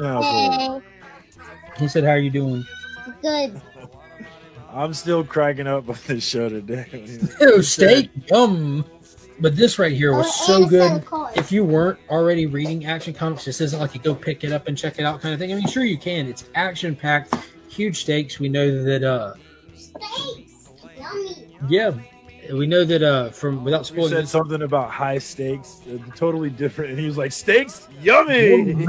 household. He said, "How are you doing?" Good. I'm still cracking up on this show today. Ew, steak, yum. But this right here was so good. If you weren't already reading Action Comics, this isn't like you go pick it up and check it out kind of thing. I mean, sure you can. It's action packed, huge stakes. We know that. Steaks. Yummy. Yeah, we know that from without We spoiling. said something about high stakes, totally different, and he was like, "Steaks, yummy."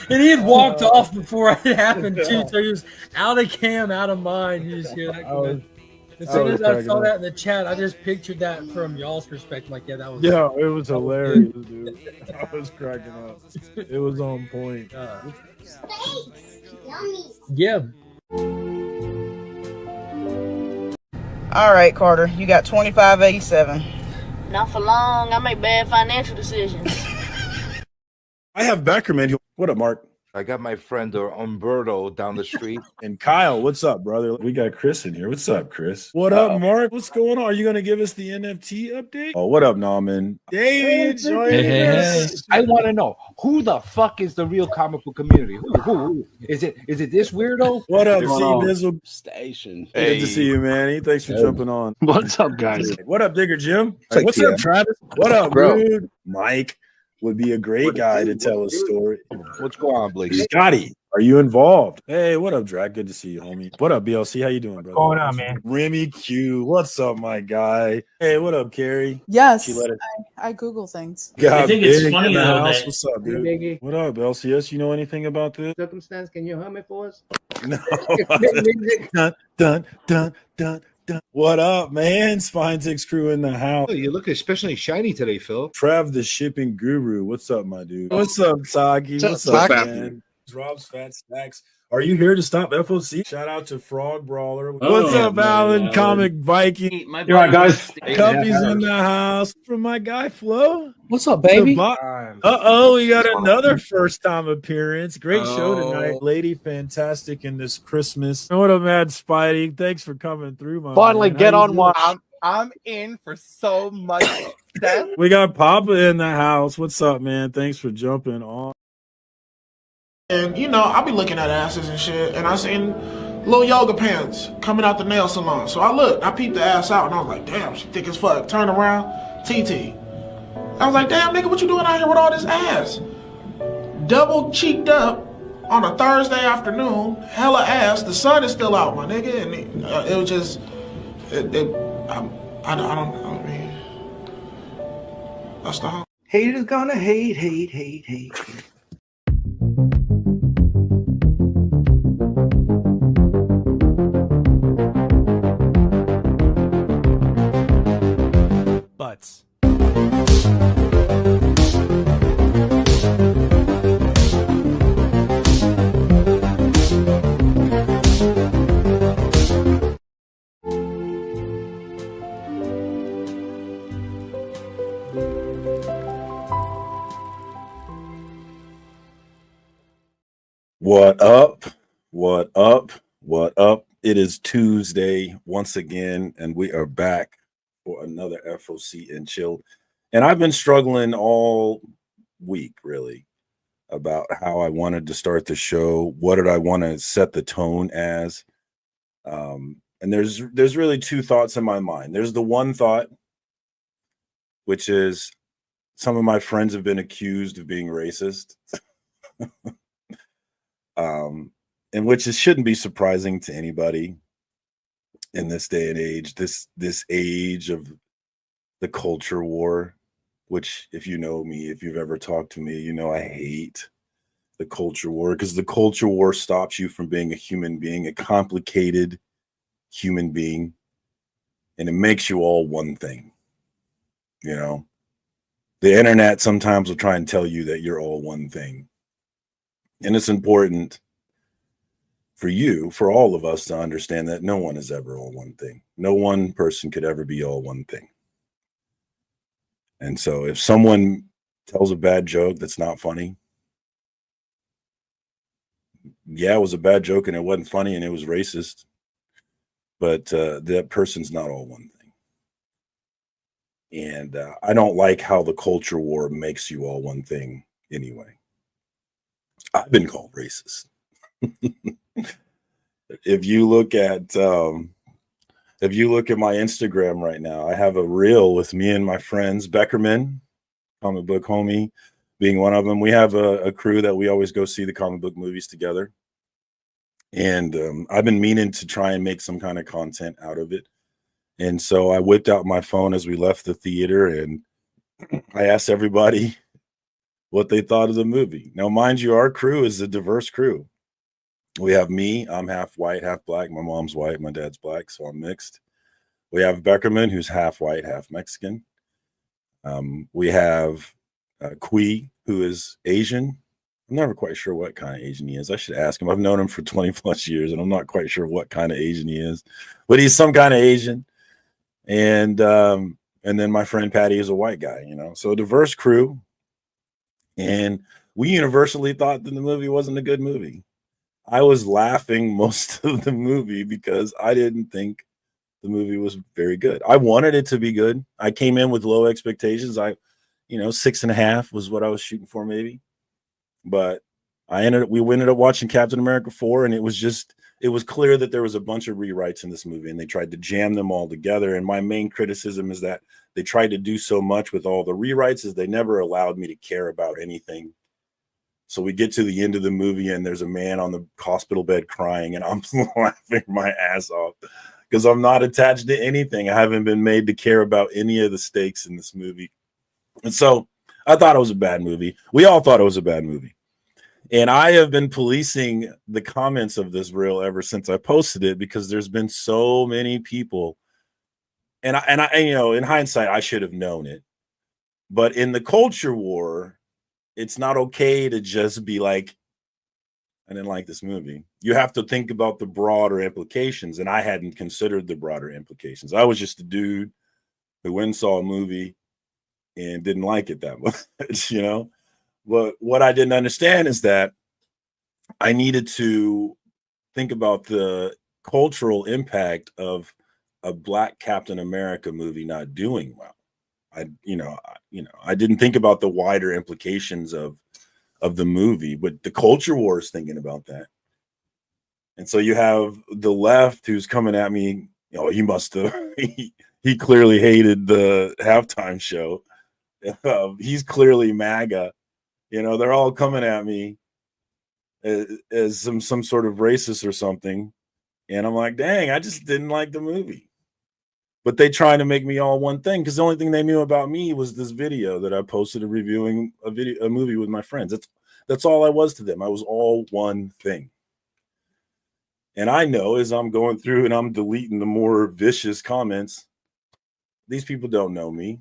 And he had walked off before it happened too, so he was out of cam, out of mind. You just hear that. As soon as I saw that in the chat, I just pictured that from y'all's perspective. Like, yeah, that was. Yeah, it was hilarious, dude. I was cracking up. It was on point. Steaks. Yummy. Yeah. All right, Carter, you got 2587. Not for long. I make bad financial decisions. I have Beckerman. What up, Mark? I got my friend Umberto down the street. And Kyle, what's up, brother? We got Chris in here. What's up, Chris? What up, Mark? What's going on? Are you going to give us the NFT update? Oh, what up, Norman? David, Hey. I want to know who the fuck is the real comic book community? Who? Is it this weirdo? What up, C-Bizzle? Station. Good to see you, man. Thanks for jumping on. What's up, guys? What up, Digger Jim? Like What's Jim. up, Travis? What up, Bro? dude? Mike would be a great guy to tell a story. What's going on, Blake? Scotty, are you involved? Hey, what up, Drac? Good to see you, homie. What up, BLC? How you doing, brother? What's going on, man? Remy Q, what's up, my guy? Hey, what up, Carrie? Yes, She let it- I Google things. God, I think it's big funny in the though house. that What's up, dude? Biggie. What up, LCS? You know anything about this? Circumstance, can you hum it for us? No. dun, dun, dun, dun, dun. What up, man? Spine Six crew in the house. Oh, you look especially shiny today, Phil. Trev, the shipping guru. What's up, my dude? What's up, Sagi? What's up, man? Rob's Fat Stacks. Are you here to stop FOC? Shout out to Frog Brawler. What's up, Alan? Comic Viking. You're right, guys. Cuffy's in the house from my guy Flo. What's up, baby? We got another first time appearance. Great show tonight, Lady Fantastic in this Christmas. What up, Mad Spidey? Thanks for coming through, my Finally, man. get How you on doing? one. I'm in for so much stuff. We got Papa in the house. What's up, man? Thanks for jumping on. And you know, I be looking at asses and shit, and I seen little yoga pants coming out the nail salon. So I peeped the ass out, and I was like, damn, she thick as fuck. Turn around, TT. I was like, damn, nigga, what you doing out here with all this ass? Double cheeked up on a Thursday afternoon, hella ass. The sun is still out, my nigga, and it was just, I mean, that's the whole. Haters gonna hate. Butts. What up? What up? What up? It is Tuesday once again, and we are back for another FOC and chill. And I've been struggling all week, really, about how I wanted to start the show. What did I want to set the tone as? And there's really two thoughts in my mind. There's the one thought, which is some of my friends have been accused of being racist. And which shouldn't be surprising to anybody in this day and age, this age of the culture war, which, if you know me, if you've ever talked to me, you know I hate the culture war, because the culture war stops you from being a human being, a complicated human being, and it makes you all one thing. You know, the internet sometimes will try and tell you that you're all one thing. And it's important for you, for all of us, to understand that no one is ever all one thing. No one person could ever be all one thing. And so if someone tells a bad joke that's not funny, yeah, it was a bad joke and it wasn't funny and it was racist, but that person's not all one thing. And I don't like how the culture war makes you all one thing. Anyway, I've been called racist. If you look at my Instagram right now, I have a reel with me and my friends, Beckerman, comic book homie, being one of them. We have a crew that we always go see the comic book movies together. And I've been meaning to try and make some kind of content out of it. And so I whipped out my phone as we left the theater and I asked everybody what they thought of the movie. Now, mind you, our crew is a diverse crew. We have me, I'm half white, half black. My mom's white, my dad's black, so I'm mixed. We have Beckerman, who's half white, half Mexican. We have Kui, who is Asian. I'm never quite sure what kind of Asian he is. I should ask him. I've known him for 20 plus years, and I'm not quite sure what kind of Asian he is, but he's some kind of Asian. And then my friend Patty is a white guy, you know, so a diverse crew. And we universally thought that the movie wasn't a good movie. I was laughing most of the movie because I didn't think the movie was very good. I wanted it to be good. I came in with low expectations. 6.5 was what I was shooting for, maybe. But we ended up watching Captain America 4, and it was clear that there was a bunch of rewrites in this movie, and they tried to jam them all together. And my main criticism is that they tried to do so much with all the rewrites is they never allowed me to care about anything. So we get to the end of the movie, and there's a man on the hospital bed crying, and I'm laughing my ass off because I'm not attached to anything. I haven't been made to care about any of the stakes in this movie. And so I thought it was a bad movie. We all thought it was a bad movie. And I have been policing the comments of this reel ever since I posted it because there's been so many people. And I in hindsight, I should have known it. But in the culture war, it's not okay to just be like, I didn't like this movie. You have to think about the broader implications. And I hadn't considered the broader implications. I was just a dude who went and saw a movie and didn't like it that much, you know? But what I didn't understand is that I needed to think about the cultural impact of a Black Captain America movie not doing well. I didn't think about the wider implications of the movie, but the culture war is thinking about that. And so you have the left who's coming at me, he must have, he clearly hated the halftime show. He's clearly MAGA. They're all coming at me as some sort of racist or something. And I'm like, dang, I just didn't like the movie. But they trying to make me all one thing because the only thing they knew about me was this video that I posted reviewing a movie with my friends. That's all I was to them. I was all one thing. And I know as I'm going through and I'm deleting the more vicious comments, these people don't know me.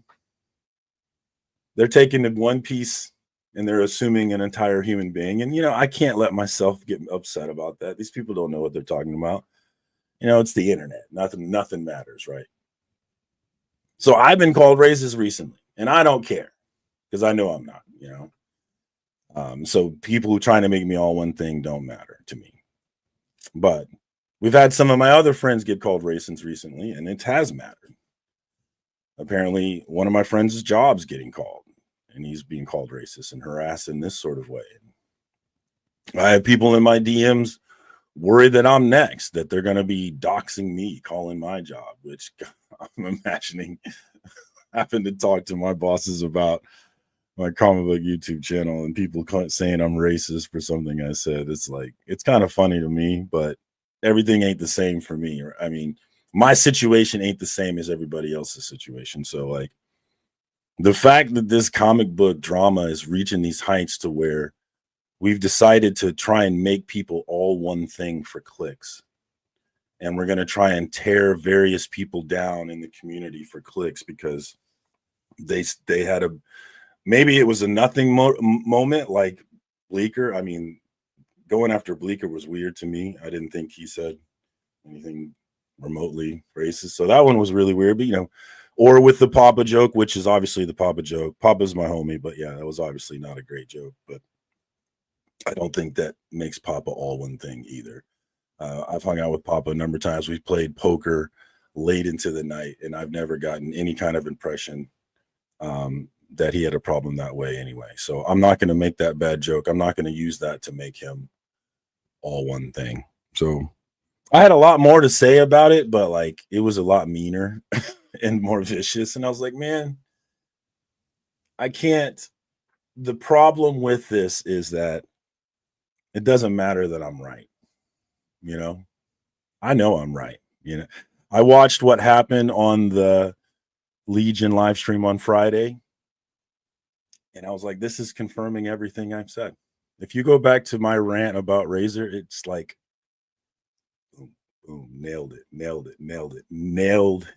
They're taking the one piece and they're assuming an entire human being. And, I can't let myself get upset about that. These people don't know what they're talking about. It's the internet. Nothing matters, right? So I've been called racist recently, and I don't care because I know I'm not, So people who trying to make me all one thing don't matter to me. But we've had some of my other friends get called racist recently, and it has mattered. Apparently, one of my friends' job's getting called. And he's being called racist and harassed in this sort of way. I have people in my DMs worried that I'm next, that they're going to be doxing me, calling my job, which I'm imagining having to talk to my bosses about my comic book YouTube channel and people saying I'm racist for something I said. It's kind of funny to me, but everything ain't the same for me. I mean, my situation ain't the same as everybody else's situation. So the fact that this comic book drama is reaching these heights to where we've decided to try and make people all one thing for clicks. And we're going to try and tear various people down in the community for clicks because they had maybe it was a nothing moment like Bleecker. I mean, going after Bleecker was weird to me. I didn't think he said anything remotely racist. So that one was really weird, but or with the Papa joke, which is obviously the Papa joke. Papa's my homie, but yeah, that was obviously not a great joke. But I don't think that makes Papa all one thing either. I've hung out with Papa a number of times. We've played poker late into the night, and I've never gotten any kind of impression that he had a problem that way anyway. So I'm not going to make that bad joke. I'm not going to use that to make him all one thing. So I had a lot more to say about it, but like it was a lot meaner and more vicious. And I was like, man, I can't. The problem with this is that it doesn't matter that I'm right. You know, I know I'm right. You know, I watched what happened on the Legion live stream on Friday. And I was like, this is confirming everything I've said. If you go back to my rant about Razor, it's like, boom, boom, nailed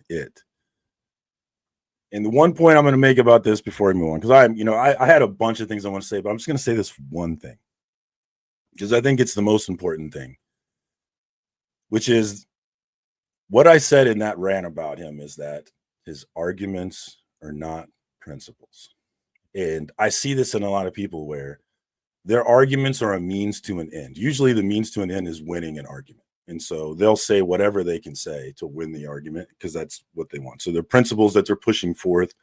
it. And the one point I'm going to make about this before I move on, because I had a bunch of things I want to say, but I'm just going to say this one thing, because I think it's the most important thing, which is what I said in that rant about him is that his arguments are not principles. And I see this in a lot of people where their arguments are a means to an end. Usually the means to an end is winning an argument. And so they'll say whatever they can say to win the argument because that's what they want. So the principles that they're pushing forth,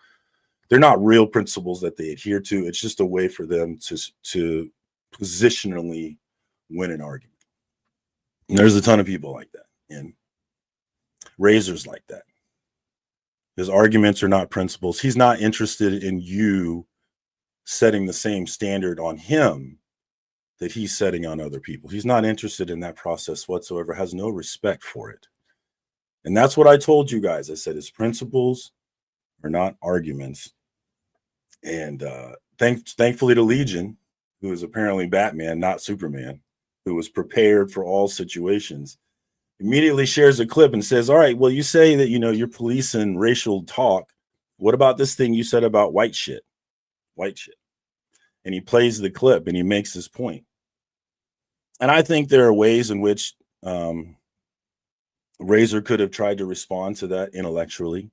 they're not real principles that they adhere to. It's just a way for them to positionally win an argument. And there's a ton of people like that. And Razor's like that. His arguments are not principles. He's not interested in you setting the same standard on him that he's setting on other people. He's not interested in that process whatsoever, has no respect for it. And that's what I told you guys. I said his principles are not arguments. And thankfully to Legion, who is apparently Batman, not Superman, who was prepared for all situations, immediately shares a clip and says, all right, well, you say that, you're policing racial talk. What about this thing you said about white shit? And he plays the clip and he makes his point. And I think there are ways in which Razor could have tried to respond to that intellectually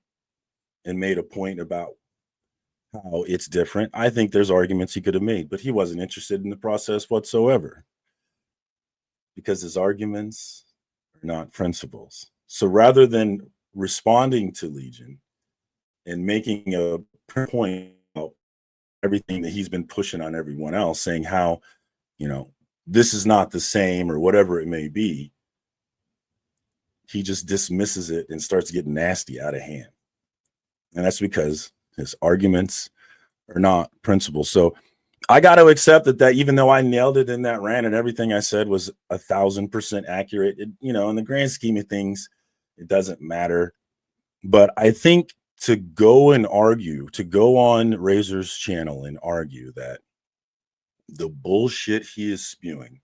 and made a point about how it's different. I think there's arguments he could have made, but he wasn't interested in the process whatsoever because his arguments are not principles. So rather than responding to Legion and making a point about everything that he's been pushing on everyone else, saying how, this is not the same or whatever it may be, he just dismisses it and starts getting nasty out of hand. And that's because his arguments are not principles. So I got to accept that even though I nailed it in that rant and everything I said was 1,000% accurate, in the grand scheme of things, it doesn't matter. But I think to go on Razor's channel and argue that the bullshit he is spewing,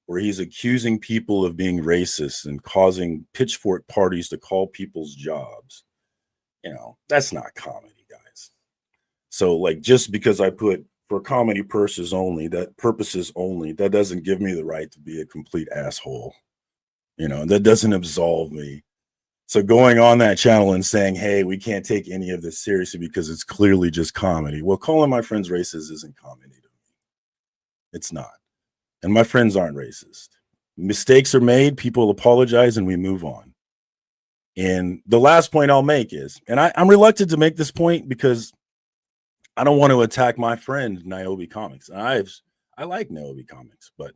where he's accusing people of being racist and causing pitchfork parties to call people's jobs, that's not comedy, guys. So like, just because I put for comedy purposes only, that doesn't give me the right to be a complete asshole. That doesn't absolve me. So going on that channel and saying, hey, we can't take any of this seriously because it's clearly just comedy. Well, calling my friends racist isn't comedy to me. It's not. And my friends aren't racist. Mistakes are made, people apologize, and we move on. And the last point I'll make is, and I'm reluctant to make this point because I don't want to attack my friend Niobe Comics. I like Niobe Comics, but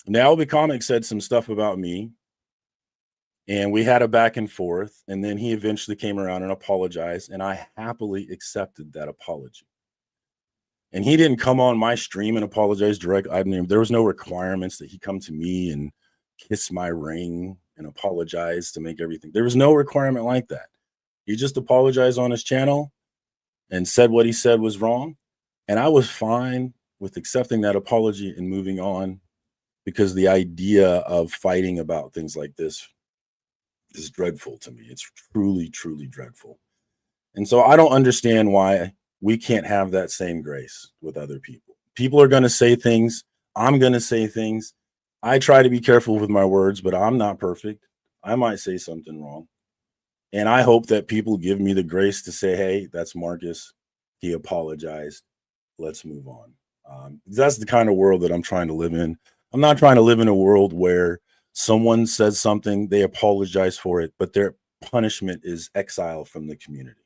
Niobe Comics said some stuff about me, and we had a back and forth, and then he eventually came around and apologized, and I happily accepted that apology. And he didn't come on my stream and apologize directly. There was no requirements that he come to me and kiss my ring and apologize to make everything. There was no requirement like that. He just apologized on his channel and said what he said was wrong. And I was fine with accepting that apology and moving on, because the idea of fighting about things like this is dreadful to me. It's truly, truly dreadful. And so I don't understand why we can't have that same grace with other people. People are going to say things. I'm going to say things. I try to be careful with my words, but I'm not perfect. I might say something wrong. And I hope that people give me the grace to say, hey, that's Marcus. He apologized. Let's move on. That's the kind of world that I'm trying to live in. I'm not trying to live in a world where someone says something, they apologize for it, but their punishment is exile from the community.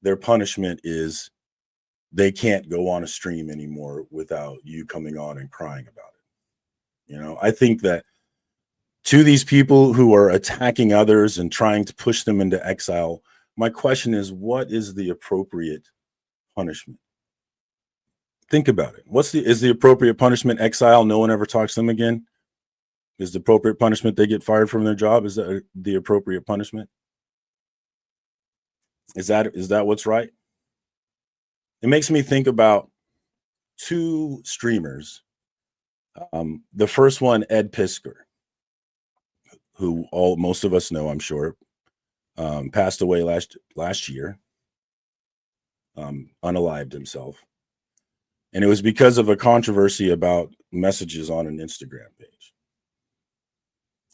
their punishment is they can't go on a stream anymore without you coming on and crying about it. You know, I think that to these people who are attacking others and trying to push them into exile, my question is, what is the appropriate punishment? Think about it. Is the appropriate punishment exile? No one ever talks to them again? Is the appropriate punishment they get fired from their job? Is that the appropriate punishment? Is that what's right? It makes me think about two streamers. The first one, Ed Pisker, who most of us know, I'm sure, passed away last year, unalived himself. And it was because of a controversy about messages on an Instagram page.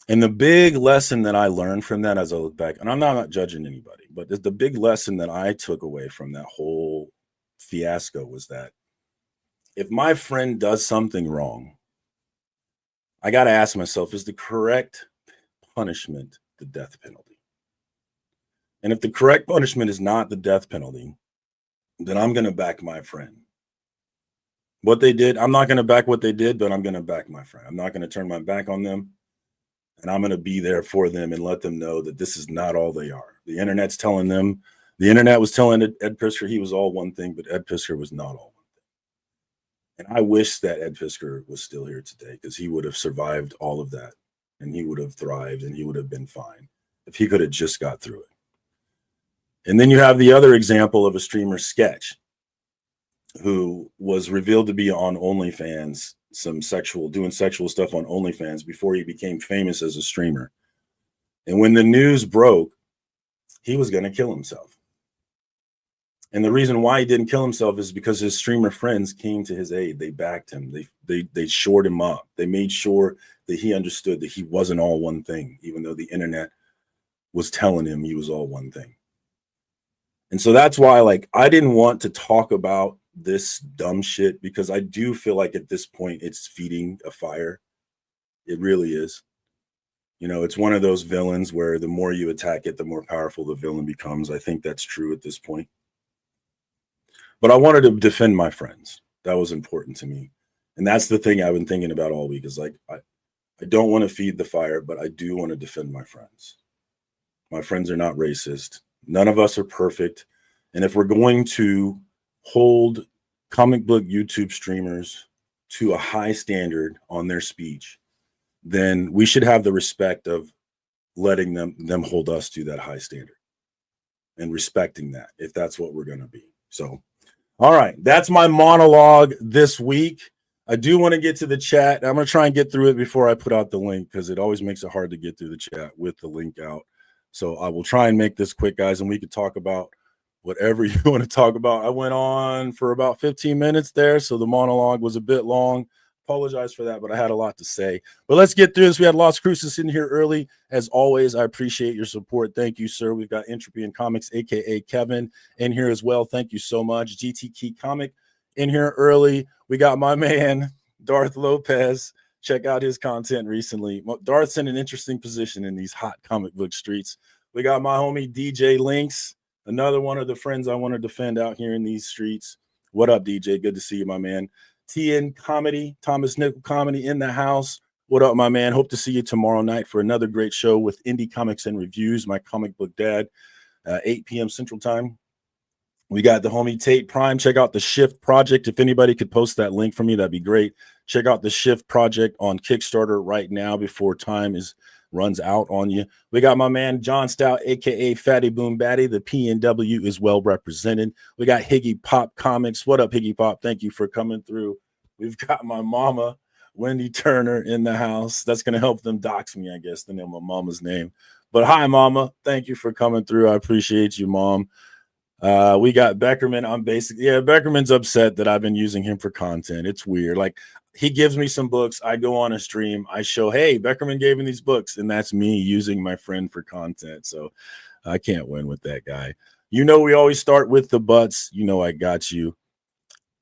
And the big lesson that I learned from that as I look back, and I'm not judging anybody, but the big lesson that I took away from that whole fiasco was that if my friend does something wrong, I got to ask myself, is the correct punishment the death penalty? And if the correct punishment is not the death penalty, then I'm going to back my friend. What they did, I'm not going to back what they did, but I'm going to back my friend. I'm not going to turn my back on them. And I'm going to be there for them and let them know that this is not all they are. The internet's telling them, the internet was telling Ed Pisker he was all one thing, but Ed Pisker was not all one thing. And I wish that Ed Pisker was still here today, because he would have survived all of that, and he would have thrived, and he would have been fine if he could have just got through it. And then you have the other example of a streamer, Sketch, who was revealed to be on OnlyFans, doing sexual stuff on OnlyFans before he became famous as a streamer. And when the news broke, he was going to kill himself. And the reason why he didn't kill himself is because his streamer friends came to his aid. They backed him. They shored him up. They made sure that he understood that he wasn't all one thing, even though the internet was telling him he was all one thing. And so that's why, like, I didn't want to talk about this dumb shit, because I do feel like at this point it's feeding a fire. It really is. You know, it's one of those villains where the more you attack it, the more powerful the villain becomes. I think that's true at this point. But I wanted to defend my friends. That was important to me. And that's the thing I've been thinking about all week, is like, I don't want to feed the fire, but I do want to defend my friends. My friends are not racist. None of us are perfect. And if we're going to hold comic book YouTube streamers to a high standard on their speech, then we should have the respect of letting them hold us to that high standard and respecting that, if that's what we're going to be. So, all right, that's my monologue this week. I do want to get to the chat. I'm going to try and get through it before I put out the link, because it always makes it hard to get through the chat with the link out. So I will try and make this quick, guys, and we could talk about whatever you want to talk about. I went on for about 15 minutes there, so the monologue was a bit long. Apologize for that, but I had a lot to say. But let's get through this. We had Lost Crucis in here early. As always, I appreciate your support. Thank you, sir. We've got Entropy and Comics, a.k.a. Kevin, in here as well. Thank you so much. GT Key Comic in here early. We got my man, Darth Lopez. Check out his content recently. Darth's in an interesting position in these hot comic book streets. We got my homie, DJ Lynx, another one of the friends I want to defend out here in these streets. What up, DJ? Good to see you, my man. TN Comedy, Thomas Nickel Comedy in the house. What up, my man? Hope to see you tomorrow night for another great show with Indie Comics and Reviews, my comic book dad, 8 p.m. Central Time. We got the homie Tate Prime. Check out the Shift Project. If anybody could post that link for me, that'd be great. Check out the Shift Project on Kickstarter right now before time runs out on you. We got my man John Stout, aka Fatty Boom Batty. The PNW is well represented. We got Higgy Pop Comics. What up, Higgy Pop? Thank you for coming through. We've got my mama, Wendy Turner, in the house. That's going to help them dox me, I guess, the name of my mama's name. But hi, mama. Thank you for coming through. I appreciate you, mom. We got Beckerman. Beckerman's upset that I've been using him for content. It's weird. Like, he gives me some books. I go on a stream. I show, hey, Beckerman gave me these books. And that's me using my friend for content. So I can't win with that guy. You know, we always start with the butts. You know, I got you.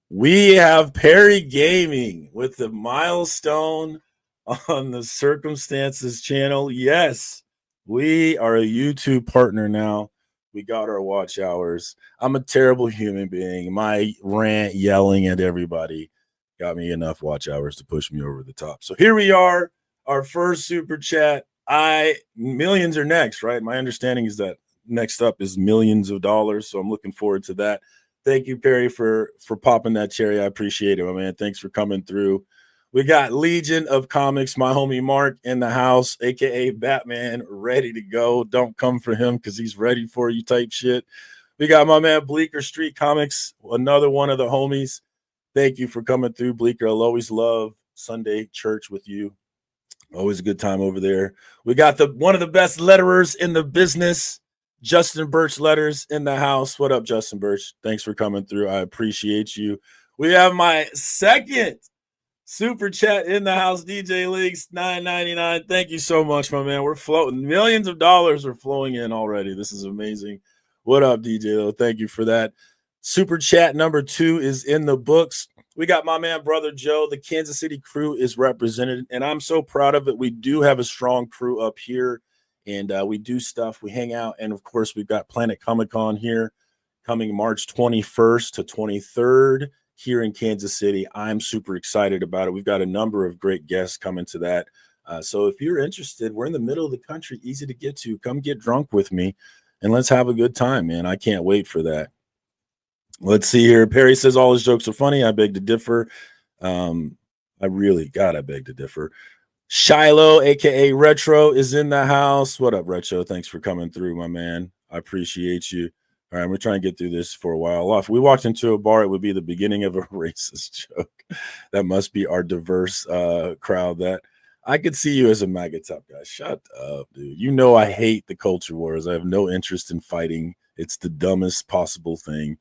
We have Perry Gaming with the milestone on the Circumstances channel. Yes, we are a YouTube partner now. We got our watch hours. I'm a terrible human being. My rant yelling at everybody got me enough watch hours to push me over the top. So here we are, our first super chat. Millions are next, right? My understanding is that next up is millions of dollars. So I'm looking forward to that. Thank you, Perry, for popping that cherry. I appreciate it, my man. Thanks for coming through. We got Legion of Comics, my homie Mark in the house, aka Batman, ready to go. Don't come for him because he's ready for you type shit. We got my man Bleecker Street Comics, another one of the homies. Thank you for coming through, Bleecker. I'll always love Sunday church with you. Always a good time over there. We got one of the best letterers in the business, Justin Birch Letters in the house. What up, Justin Birch? Thanks for coming through. I appreciate you. We have my second super chat in the house, DJ Leaks, $9.99. Thank you so much, my man. We're floating. Millions of dollars are flowing in already. This is amazing. What up, DJ? Thank you for that. Super chat number 2 is in the books. We got my man, Brother Joe. The Kansas City crew is represented, and I'm so proud of it. We do have a strong crew up here. And we do stuff. We hang out. And, of course, we've got Planet Comic-Con here coming March 21st to 23rd here in Kansas City. I'm super excited about it. We've got a number of great guests coming to that. So if you're interested, we're in the middle of the country, easy to get to. Come get drunk with me, and let's have a good time, man. I can't wait for that. Let's see here. Perry says all his jokes are funny. I beg to differ. I beg to differ. Shiloh, aka Retro, is in the house. What up, Retro? Thanks for coming through, my man. I appreciate you. All right, we're trying to get through this for a while. If we walked into a bar, it would be the beginning of a racist joke. That must be our diverse crowd. That I could see you as a MAGA top guy. Shut up, dude. You know I hate the culture wars. I have no interest in fighting. It's the dumbest possible thing.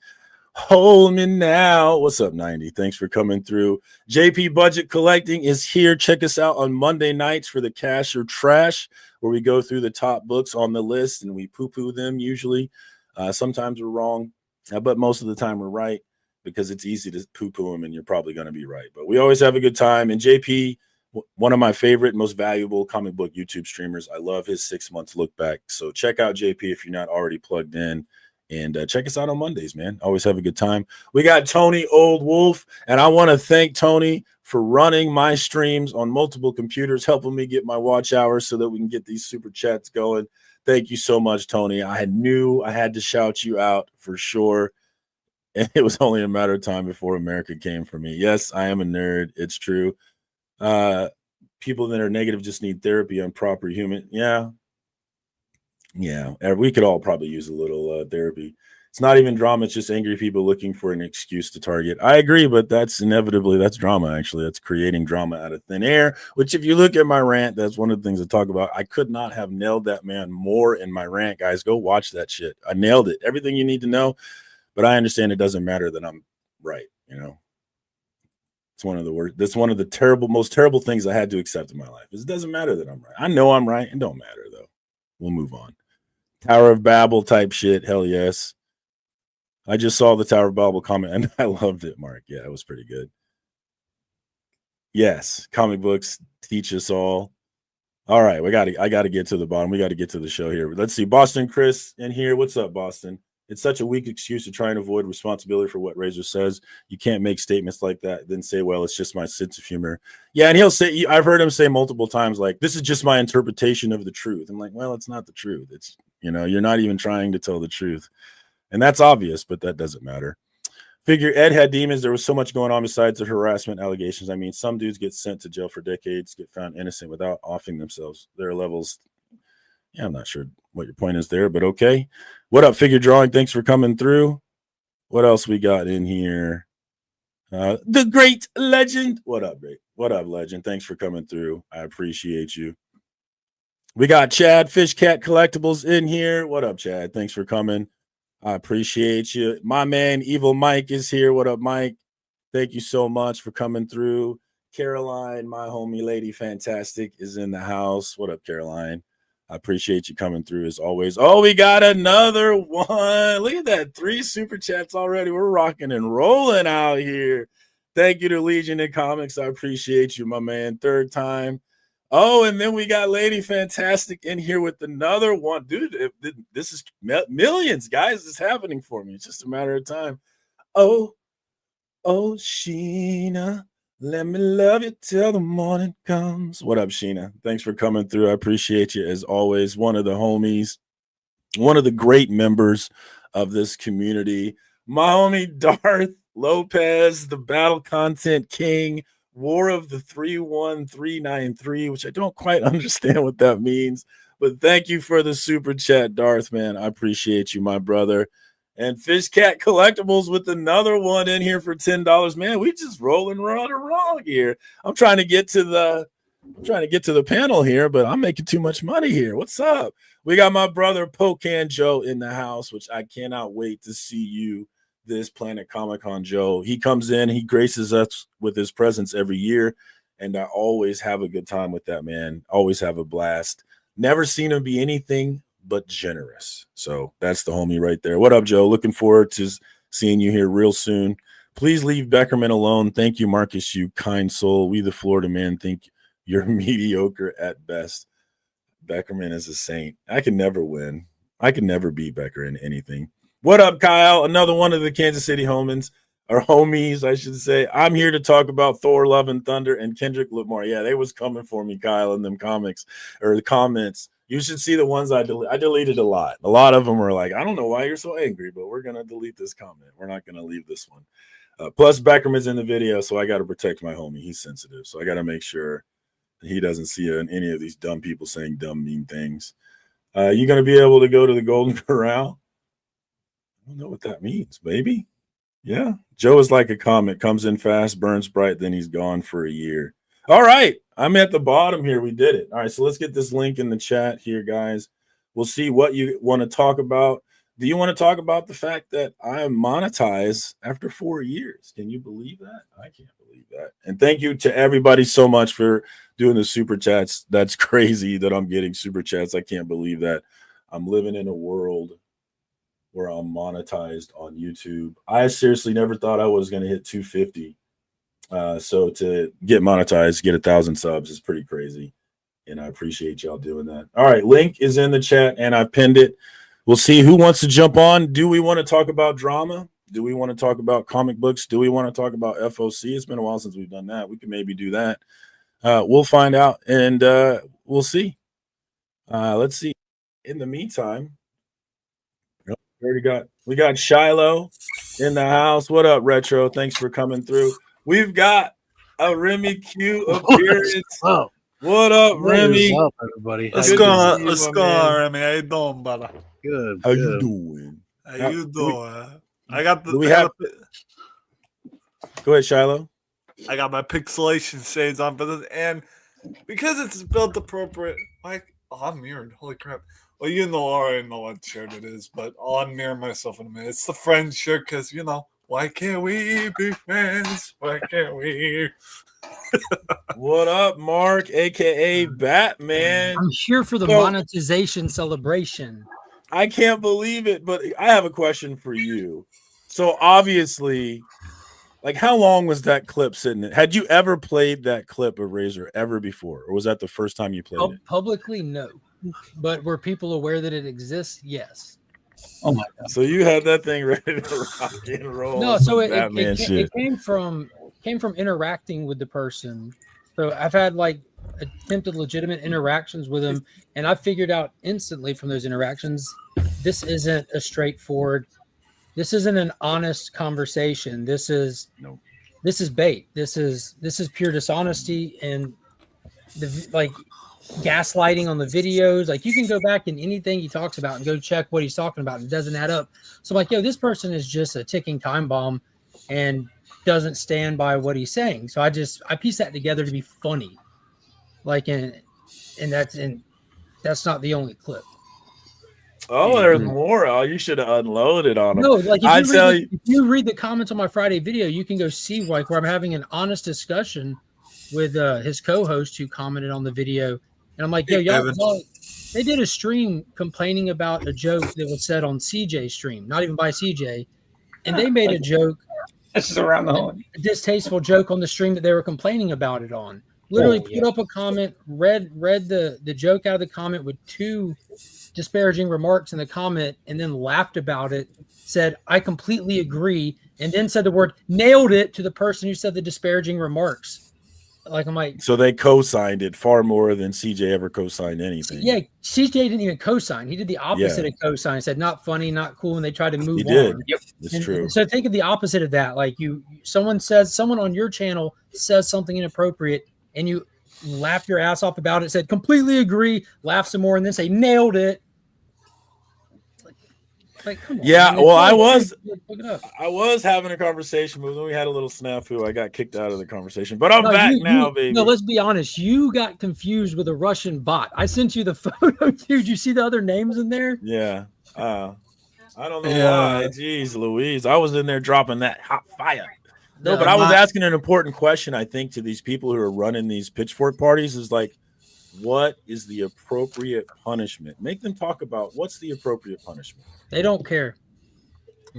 Hold me now. What's up, 90? Thanks for coming through. JP Budget Collecting is here. Check us out on Monday nights for the Cash or Trash, where we go through the top books on the list and we poo-poo them usually. Sometimes we're wrong, but most of the time we're right because it's easy to poo-poo them and you're probably going to be right. But we always have a good time. And JP, one of my favorite, most valuable comic book YouTube streamers. I love his 6 months look back. So check out JP if you're not already plugged in. And check us out on Mondays, man. Always have a good time. We got Tony Old Wolf, and I want to thank Tony for running my streams on multiple computers, helping me get my watch hours so that we can get these super chats going. Thank you so much, Tony. I knew I had to shout you out for sure. And it was only a matter of time before America came for me. Yes, I am a nerd. It's true. People that are negative just need therapy on proper human. Yeah, we could all probably use a little therapy. It's not even drama. It's just angry people looking for an excuse to target. I agree, but that's drama, actually. That's creating drama out of thin air, which if you look at my rant, that's one of the things I talk about. I could not have nailed that man more in my rant, guys. Go watch that shit. I nailed it. Everything you need to know, but I understand it doesn't matter that I'm right, you know? It's one of the worst. That's one of the most terrible things I had to accept in my life. It doesn't matter that I'm right. I know I'm right. It don't matter, though. We'll move on. Tower of Babel type shit. Hell yes. I just saw the Tower of Babel comment and I loved it, Mark. Yeah, it was pretty good. Yes, comic books teach us all. All right, I got to get to the bottom. We got to get to the show here. Let's see. Boston Chris in here. What's up, Boston? It's such a weak excuse to try and avoid responsibility for what Razor says. You can't make statements like that, then say, well, it's just my sense of humor. Yeah, and he'll say, I've heard him say multiple times, like, this is just my interpretation of the truth. I'm like, well, it's not the truth. It's, you're not even trying to tell the truth. And that's obvious, but that doesn't matter. Figure Ed had demons. There was so much going on besides the harassment allegations. I mean, some dudes get sent to jail for decades, get found innocent without offing themselves. There are levels. Yeah, I'm not sure what your point is there, but okay. What up, Figure Drawing? Thanks for coming through. What else we got in here? The Great Legend. What up, Great? What up, Legend? Thanks for coming through. I appreciate you. We got Chad Fish Cat Collectibles in here. What up, Chad? Thanks for coming. I appreciate you. My man, Evil Mike, is here. What up, Mike? Thank you so much for coming through. Caroline, my homie lady, fantastic, is in the house. What up, Caroline? I appreciate you coming through as always. Oh, we got another one. Look at that. 3 super chats already. We're rocking and rolling out here. Thank you to Legion of Comics. I appreciate you, my man. 3rd time. Oh, and then we got Lady Fantastic in here with another one. Dude, this is millions, guys. It's happening for me. It's just a matter of time. Oh, Sheena, let me love you till the morning comes. What up, Sheena? Thanks for coming through. I appreciate you as always. One of the homies, one of the great members of this community. My homie Darth Lopez, the battle content king, War of the 31393, which I don't quite understand what that means. But thank you for the super chat, Darth, man. I appreciate you, my brother. And Fish Cat Collectibles with another one in here for $10. Man, we just rolling wrong here. I'm trying to get to the panel here, but I'm making too much money here. What's up? We got my brother Pocan Joe in the house, which I cannot wait to see you this Planet Comic Con, Joe. He comes in, he graces us with his presence every year, and I always have a good time with that man. Always have a blast. Never seen him be anything but generous. So that's the homie right there. What up, Joe? Looking forward to seeing you here real soon. Please leave Beckerman alone. Thank you, Marcus, you kind soul. We the Florida man think you're mediocre at best. Beckerman is a saint. I can never win. I can never beat Becker in anything. What up, Kyle? Another one of the Kansas City homies, or homies, I should say. I'm here to talk about Thor, Love, and Thunder and Kendrick Lamar. Yeah, they was coming for me, Kyle, in them comics or the comments. You should see the ones I deleted a lot. A lot of them were like, I don't know why you're so angry, but we're going to delete this comment. We're not going to leave this one. Plus, Beckerman's in the video, so I got to protect my homie. He's sensitive, so I got to make sure he doesn't see any of these dumb people saying dumb, mean things. You going to be able to go to the Golden Corral? I don't know what that means, baby. Yeah. Joe is like a comet, comes in fast, burns bright, then he's gone for a year. All right. I'm at the bottom here. We did it. All right. So let's get this link in the chat here, guys. We'll see what you want to talk about. Do you want to talk about the fact that I am monetized after 4 years? Can you believe that? I can't believe that. And thank you to everybody so much for doing the super chats. That's crazy that I'm getting super chats. I can't believe that. I'm living in a world where I'm monetized on YouTube. I seriously never thought I was going to hit 250. So to get monetized, get 1,000 subs is pretty crazy. And I appreciate y'all doing that. All right. Link is in the chat and I pinned it. We'll see who wants to jump on. Do we want to talk about drama? Do we want to talk about comic books? Do we want to talk about FOC? It's been a while since we've done that. We can maybe do that. We'll find out and we'll see. Let's see. In the meantime, we got Shiloh in the house. What up, Retro? Thanks for coming through. We've got a Remy Q appearance. What up, Remy? What's up, everybody? What's going on, Remy? How you doing, brother? Good. How you doing? How you doing? I got the. Go ahead, Shiloh. I got my pixelation shades on for this, and because it's built appropriate. I'm mirrored. Holy crap! Well, already know what shirt it is, but I'll unmirror myself in a minute. It's the friend shirt because why can't we be friends? Why can't we? What up, Mark, aka Batman? I'm here for the monetization celebration. I can't believe it, but I have a question for you. So obviously, how long was that clip sitting there? Had you ever played that clip of Razor ever before, or was that the first time you played it? Publicly, no. But were people aware that it exists? Yes. Oh my God! So you had that thing ready to rock and roll? No, so it came from interacting with the person. So I've had attempted legitimate interactions with him, and I figured out instantly from those interactions, this isn't a straightforward. This isn't an honest conversation. This is bait. This is pure dishonesty and gaslighting on the videos. You can go back in anything he talks about and go check what he's talking about, and it doesn't add up. So I'm this person is just a ticking time bomb and doesn't stand by what he's saying. So I pieced that together to be funny. And that's not the only clip. Oh, there's more. Oh, you should have unloaded on him. No, if you read the comments on my Friday video, you can go see where I'm having an honest discussion with his co-host who commented on the video. And I'm like, y'all, they did a stream complaining about a joke that was said on CJ's stream, not even by CJ. And they made a joke. This is around the horn. A distasteful joke on the stream that they were complaining about it on. literally put up a comment, read the joke out of the comment with 2 disparaging remarks in the comment, and then laughed about it, said, I completely agree, and then said the word nailed it to the person who said the disparaging remarks. Like, I'm like, so they co-signed it far more than CJ ever co-signed anything. Yeah, CJ didn't even co-sign. He did the opposite of co-sign. Said not funny, not cool, and they tried to move He did. on. Yep, it's true. So think of the opposite of that. Like someone on your channel says something inappropriate, and you laugh your ass off about it. Said completely agree, laugh some more, and then say nailed it. Like, come on. Yeah, man. well, I was having a conversation with him. We had a little snafu. I got kicked out of the conversation, but I'm back now, baby. No, let's be honest. You got confused with a Russian bot. I sent you the photo, dude. Did you see the other names in there? Yeah. I don't know why. Jeez, Louise. I was in there dropping that hot fire. No, but I was asking an important question, I think, to these people who are running these pitchfork parties is like, what is the appropriate punishment? Make them talk about what's the appropriate punishment. They don't care.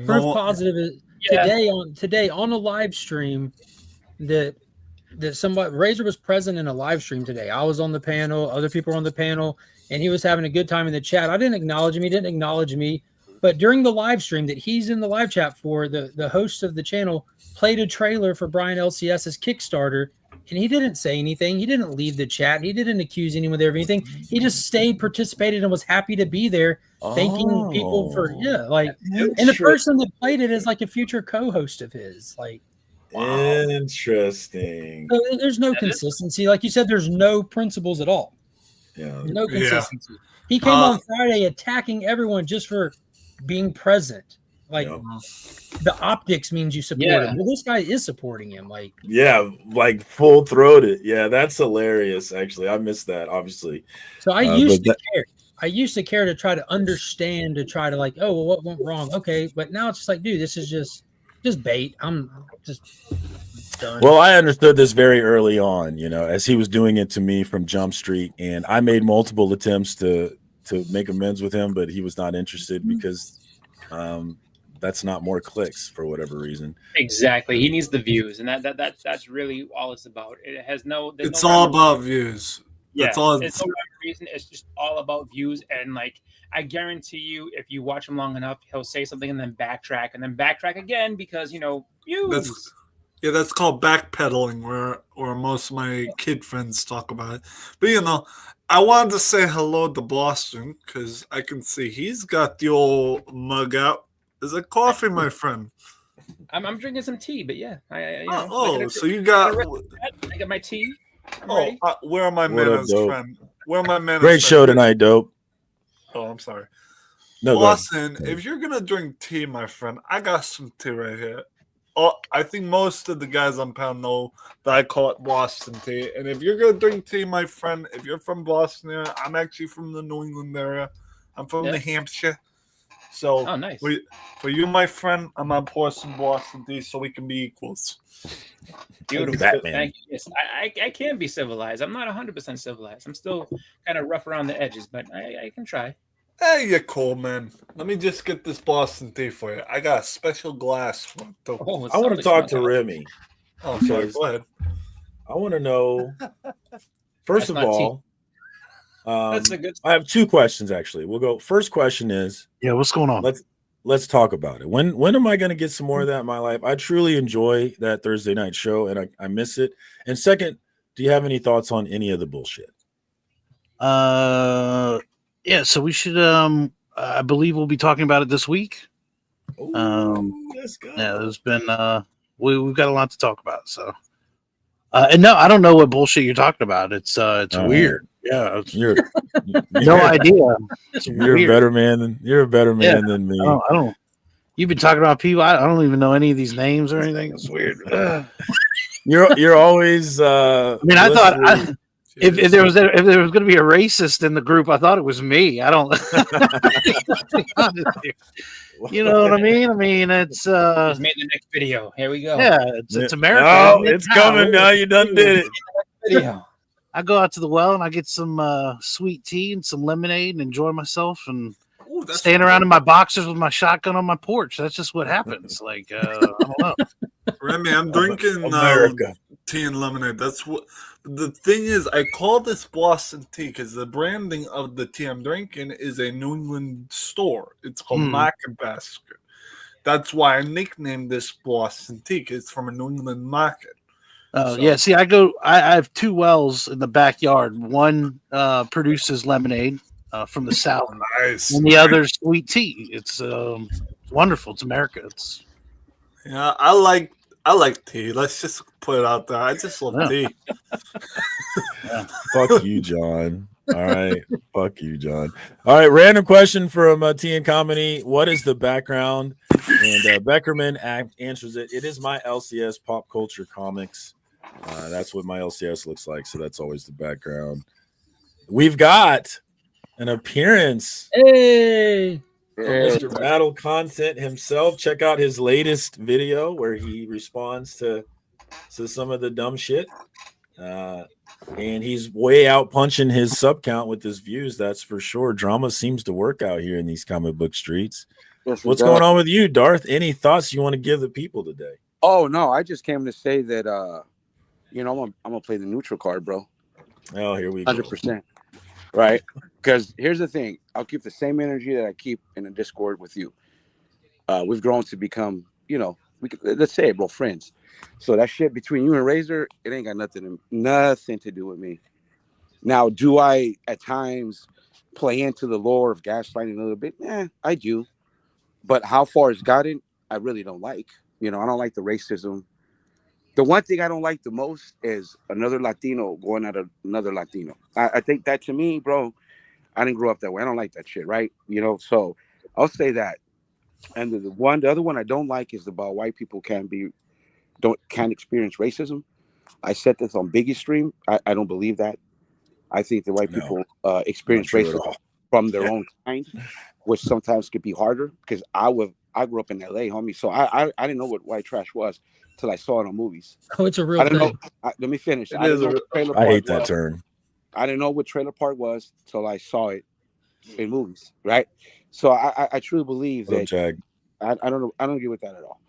Proof positive is today on a live stream that somebody Razor was present in a live stream today. I was on the panel, other people were on the panel, and he was having a good time in the chat. I didn't acknowledge him, he didn't acknowledge me. But during the live stream that he's in the live chat for, the host of the channel played a trailer for Brian LCS's Kickstarter, and he didn't say anything. He didn't leave the chat. He didn't accuse anyone there of anything. He just stayed, participated, and was happy to be there, thanking people for and the person that played it is like a future co-host of his. Like, wow. Interesting. So there's no consistency. Like you said, there's no principles at all. Yeah. No consistency. He came on Friday attacking everyone just for being present. Like the optics means you support him. Well, this guy is supporting him. Like full throated. Yeah, that's hilarious. Actually, I missed that. Obviously. So I used to care. I used to care to try to understand, to try to like, oh well, what went wrong? Okay, but now it's just like, dude, this is just bait. I'm just done. Well, I understood this very early on. You know, as he was doing it to me from Jump Street, and I made multiple attempts to make amends with him, but he was not interested because that's not more clicks for whatever reason. Exactly. He needs the views, and that's really all it's about. It has it's all about views. Yeah, that's all. It's no reason. It's just all about views, and like I guarantee you, if you watch him long enough, he'll say something and then backtrack again because views. That's called backpedaling, where most of my kid friends talk about it. But I wanted to say hello to Boston because I can see he's got the old mug out. Is it coffee, my friend? I'm drinking some tea, but yeah. So you got? I got my tea. Where are my manners, friend? Where are my manners? Great show tonight, dope. Oh, I'm sorry. No, Boston, if you're gonna drink tea, my friend, I got some tea right here. I think most of the guys on Pound know that I call it Boston tea. And if you're gonna drink tea, my friend, if you're from Boston area, I'm actually from the New England area. I'm from New Hampshire. So nice. For you, my friend, I'm gonna pour some Boston tea so we can be equals. Beautiful. Batman. Thank you. Yes, I can be civilized. I'm not 100% civilized. I'm still kind of rough around the edges, but I can try. Hey, you're cool, man. Let me just get this Boston tea for you. I got a special glass for it. I want to talk to Remy. Oh, sorry. Go ahead. I want to know. First of all, that's a good. I have 2 questions actually. We'll go. First question is, what's going on? Let's talk about it. When am I going to get some more of that in my life? I truly enjoy that Thursday night show, and I miss it. And second, do you have any thoughts on any of the bullshit? Yeah, so we should I believe we'll be talking about it this week. Let's go. Yeah, there's been we've got a lot to talk about. So and no, I don't know what bullshit you're talking about. It's weird. Yeah, you're no idea. You're a better man than me. I don't. You've been talking about people. I don't even know any of these names or anything. It's weird. You're always. I mean, I thought if there was going to be a racist in the group, I thought it was me. I don't. You know what I mean? I mean, it's He's made the next video. Here we go. Yeah, it's America. Oh, it's coming now. You done did it. Video. I go out to the well and I get some sweet tea and some lemonade and enjoy myself and stand around in my boxers with my shotgun on my porch. That's just what happens. Like I don't know. Remy, I'm drinking America. tea and lemonade. That's what the thing is. I call this Boston tea because the branding of the tea I'm drinking is a New England store. It's called Market Basket. That's why I nicknamed this Boston tea, because it's from a New England market. Oh, yeah. See, I have two wells in the backyard. One produces lemonade from the South. Nice. And the other sweet tea. It's wonderful. It's America. Yeah, I like tea. Let's just put it out there. I just love tea. Fuck you, John. All right. Fuck you, John. All right. Random question from Tea and Comedy. What is the background? And Beckerman answers it. It is my LCS Pop Culture Comics. That's what my LCS looks like. So that's always the background. We've got an appearance. Hey. From Mr. Battle Content himself. Check out his latest video where he responds to some of the dumb shit. And he's way out punching his sub count with his views. That's for sure. Drama seems to work out here in these comic book streets. Yes, what's going on with you, Darth? Any thoughts you want to give the people today? Oh no, I just came to say that I'm gonna play the neutral card, bro. Oh, here we go. 100%. Right? Because here's the thing. I'll keep the same energy that I keep in the Discord with you. We've grown to become, let's say it, bro, friends. So that shit between you and Razor, it ain't got nothing to do with me. Now, do I at times play into the lore of gaslighting a little bit? I do. But how far it's gotten, I really don't like. I don't like the racism. The one thing I don't like the most is another Latino going at another Latino. I think that, to me, bro, I didn't grow up that way. I don't like that shit, right? So I'll say that. And the other one I don't like is about white people can't experience racism. I said this on Biggie's stream. I don't believe that. I think the white people experience racism from their own kind, which sometimes could be harder because I grew up in LA, homie. So I didn't know what white trash was till I saw it on movies. Oh, it's a real thing. Let me finish. I hate that term. I didn't know what trailer park was till I saw it in movies, right? So I truly believe that I don't agree with that at all.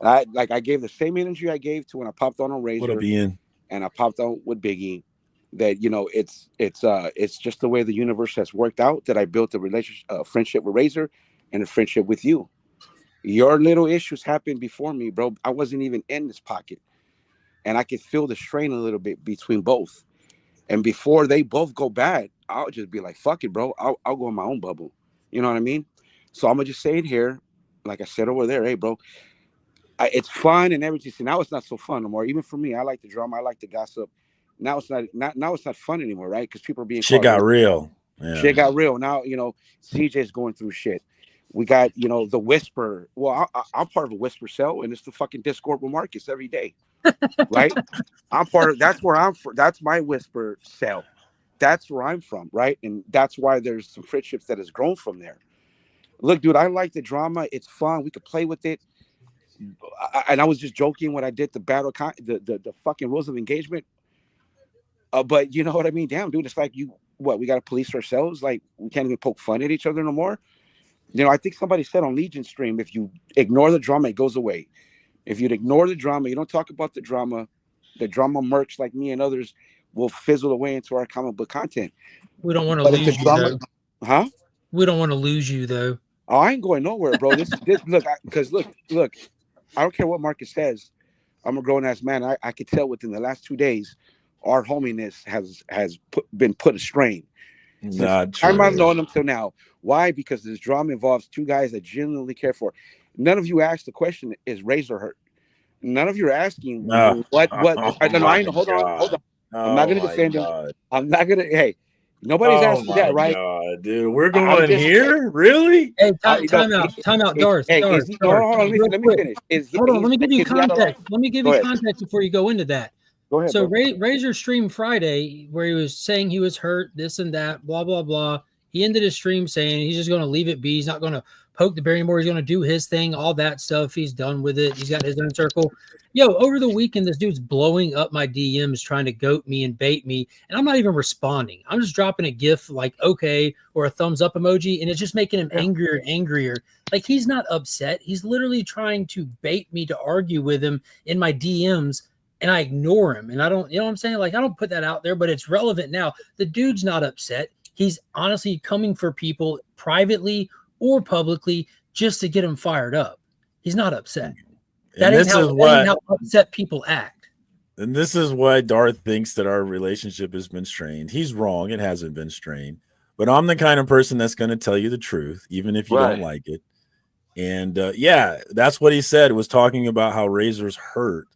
I gave the same energy I gave to when I popped on Razor. What up, Ian? And I popped on with Biggie. That it's just the way the universe has worked out that I built a relationship, friendship with Razor, and a friendship with you. Your little issues happened before me, bro. I wasn't even in this pocket, and I could feel the strain a little bit between both. And before they both go bad, I'll just be like, "Fuck it, bro. I'll go in my own bubble." You know what I mean? So I'm gonna just say it here, like I said over there. Hey, bro, it's fun and everything. So now it's not so fun no more. Even for me, I like the drama. I like the gossip. Now it's not fun anymore, right? Because people are being shit got real. Yeah. Shit got real. Now, CJ's going through shit. We got, the Whisper. Well, I'm part of a Whisper cell, and it's the fucking Discord with Marcus every day, right? That's where I'm from. That's my Whisper cell. That's where I'm from, right? And that's why there's some friendships that has grown from there. Look, dude, I like the drama. It's fun. We could play with it. And I was just joking when I did the battle, the fucking rules of engagement. But you know what I mean? Damn, dude, it's like we got to police ourselves? Like, we can't even poke fun at each other no more? I think somebody said on Legion stream, if you ignore the drama, it goes away. If you ignore the drama, you don't talk about the drama mercs like me and others will fizzle away into our comic book content. We don't want to lose you, though. Huh? We don't want to lose you, though. Oh, I ain't going nowhere, bro. This look, because look, I don't care what Marcus says. I'm a grown-ass man. I could tell within the last 2 days, our hominess has been put a strain. Not true. I've known them till now. Why? Because this drama involves two guys that genuinely care for. None of you asked the question: is Razor hurt? None of you are asking what. I know. Hold on. I'm not gonna defend him. I'm not gonna. Hey, nobody's asking that, right? God, dude, we're going here, really? Hey, time out, Darth. Hey, hold on. Let me finish. Hold on. Let me give you context. Let me give you context before you go into that. Go ahead. So Razor streamed Friday where he was saying he was hurt, this and that, blah, blah, blah. He ended his stream saying he's just going to leave it be. He's not going to poke the bear anymore. He's going to do his thing, all that stuff. He's done with it. He's got his own circle. Yo, over the weekend, this dude's blowing up my DMs trying to goat me and bait me, and I'm not even responding. I'm just dropping a GIF like okay or a thumbs up emoji, and it's just making him angrier and angrier. Like, he's not upset. He's literally trying to bait me to argue with him in my DMs. and I ignore him, and I don't, you know what I'm saying? Like, I don't put that out there, but it's relevant now. The dude's not upset. He's honestly coming for people privately or publicly just to get him fired up. He's not upset. That ain't how upset people act. And this is why Darth thinks that our relationship has been strained. He's wrong. It hasn't been strained. But I'm the kind of person that's going to tell you the truth, even if you don't like it. And yeah, that's what he said, was talking about how Razor's hurt.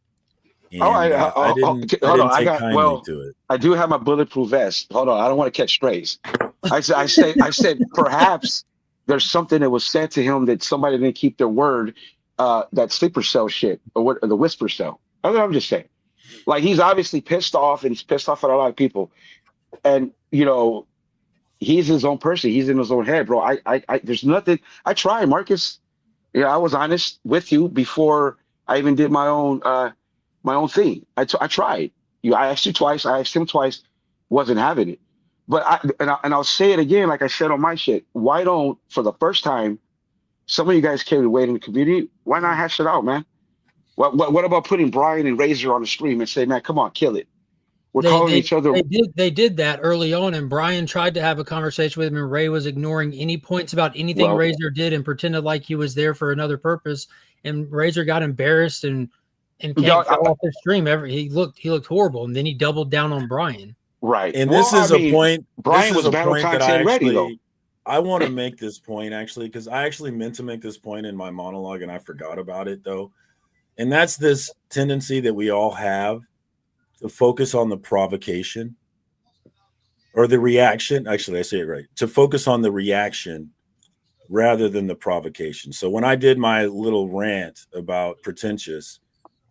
And I didn't take kindly to it. I do have my bulletproof vest. Hold on, I don't want to catch strays. I said perhaps there's something that was said to him that somebody didn't keep their word. That sleeper cell shit, or the whisper cell. I'm just saying, like, he's obviously pissed off, and he's pissed off at a lot of people. And he's his own person. He's in his own head, bro. I there's nothing. I tried, Marcus. Yeah, I was honest with you before I even did my own thing. I tried. I asked you twice. I asked him twice. Wasn't having it. But I'll say it again, like I said on my shit. Why don't, for the first time, some of you guys carry weight in the community? Why not hash it out, man? What about putting Brian and Razor on the stream and say, man, come on, kill it? We're calling each other. They did that early on, and Brian tried to have a conversation with him, and Ray was ignoring any points about anything Razor did and pretended like he was there for another purpose. And Razor got embarrassed and can't get off the stream. He looked horrible, and then he doubled down on Brian. Right, and this is a point. Brian was battle content ready, though. I want to make this point actually, because I actually meant to make this point in my monologue, and I forgot about it though. And that's this tendency that we all have to focus on the provocation or the reaction. Actually, I say it right. To focus on the reaction rather than the provocation. So when I did my little rant about pretentious,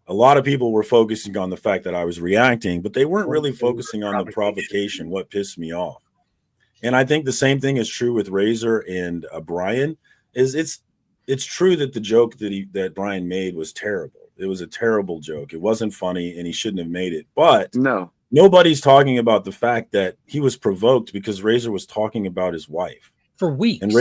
a lot of people were focusing on the fact that I was reacting, but they weren't really focusing on the provocation, what pissed me off. And I think the same thing is true with Razor and Brian. It's true that the joke that Brian made was terrible. It was a terrible joke. It wasn't funny, and he shouldn't have made it. But nobody's talking about the fact that he was provoked because Razor was talking about his wife for weeks. And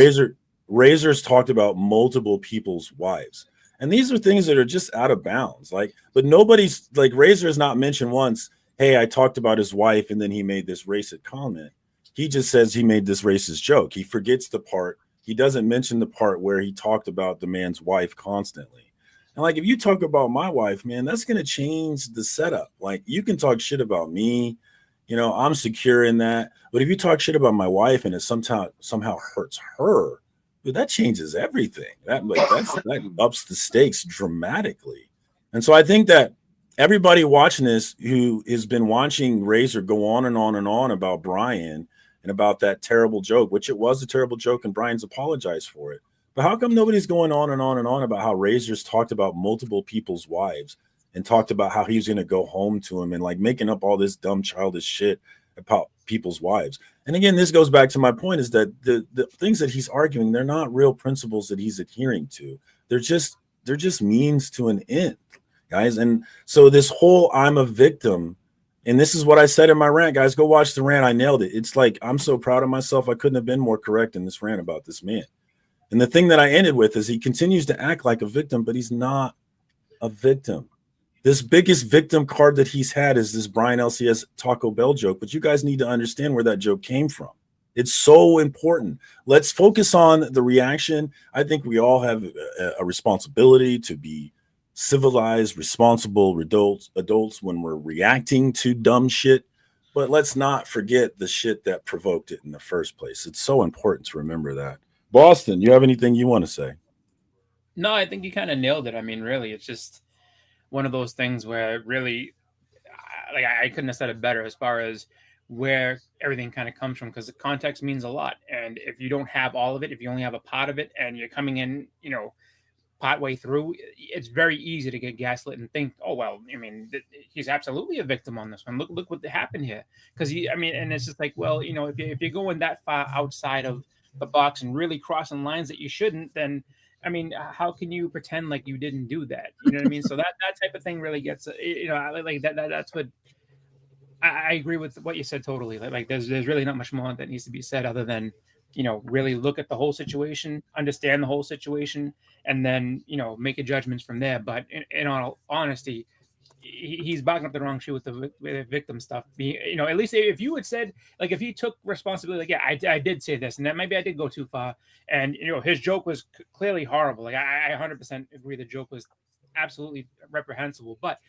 Razor's talked about multiple people's wives. And these are things that are just out of bounds. But nobody's like, Razor has not mentioned once, hey, I talked about his wife, and then he made this racist comment. He just says he made this racist joke. He forgets the part. He doesn't mention the part where he talked about the man's wife constantly. And like, if you talk about my wife, man, that's going to change the setup. Like, you can talk shit about me, I'm secure in that. But if you talk shit about my wife and it somehow hurts her, dude, that changes everything. That ups the stakes dramatically. And so I think that everybody watching this who has been watching Razor go on and on and on about Brian and about that terrible joke, which it was a terrible joke, and Brian's apologized for it. But how come nobody's going on and on and on about how Razor's talked about multiple people's wives and talked about how he's going to go home to him and like making up all this dumb childish shit about people's wives? And again, this goes back to my point, is that the things that he's arguing, they're not real principles that he's adhering to. They're just means to an end, guys. And so this whole I'm a victim, and this is what I said in my rant, guys, go watch the rant. I nailed it. It's like, I'm so proud of myself. I couldn't have been more correct in this rant about this man. And the thing that I ended with is he continues to act like a victim, but he's not a victim. This biggest victim card that he's had is this Brian LCS Taco Bell joke, but you guys need to understand where that joke came from. It's so important. Let's focus on the reaction. I think we all have a responsibility to be civilized, responsible adults when we're reacting to dumb shit, but let's not forget the shit that provoked it in the first place. It's so important to remember that. Boston, you have anything you want to say? No, I think you kind of nailed it. I mean, really, it's just one of those things where really, like, I couldn't have said it better as far as where everything kind of comes from, because the context means a lot. And if you don't have all of it, if you only have a part of it and you're coming in, partway through, it's very easy to get gaslit and think, oh, well, I mean, he's absolutely a victim on this one. Look what happened here. Because and it's just like, well, if you're going that far outside of the box and really crossing lines that you shouldn't, then I mean, how can you pretend like you didn't do that? You know what I mean? So that type of thing really gets, like that's what I agree with what you said totally. Like there's really not much more that needs to be said other than, really look at the whole situation, understand the whole situation, and then, make your judgments from there. But in all honesty, he's backing up the wrong shoe with the victim stuff. You know, at least if you had said, like, if he took responsibility, like, yeah, I did say this, and that maybe I did go too far, and you know, his joke was clearly horrible. Like, I 100% agree the joke was absolutely reprehensible, but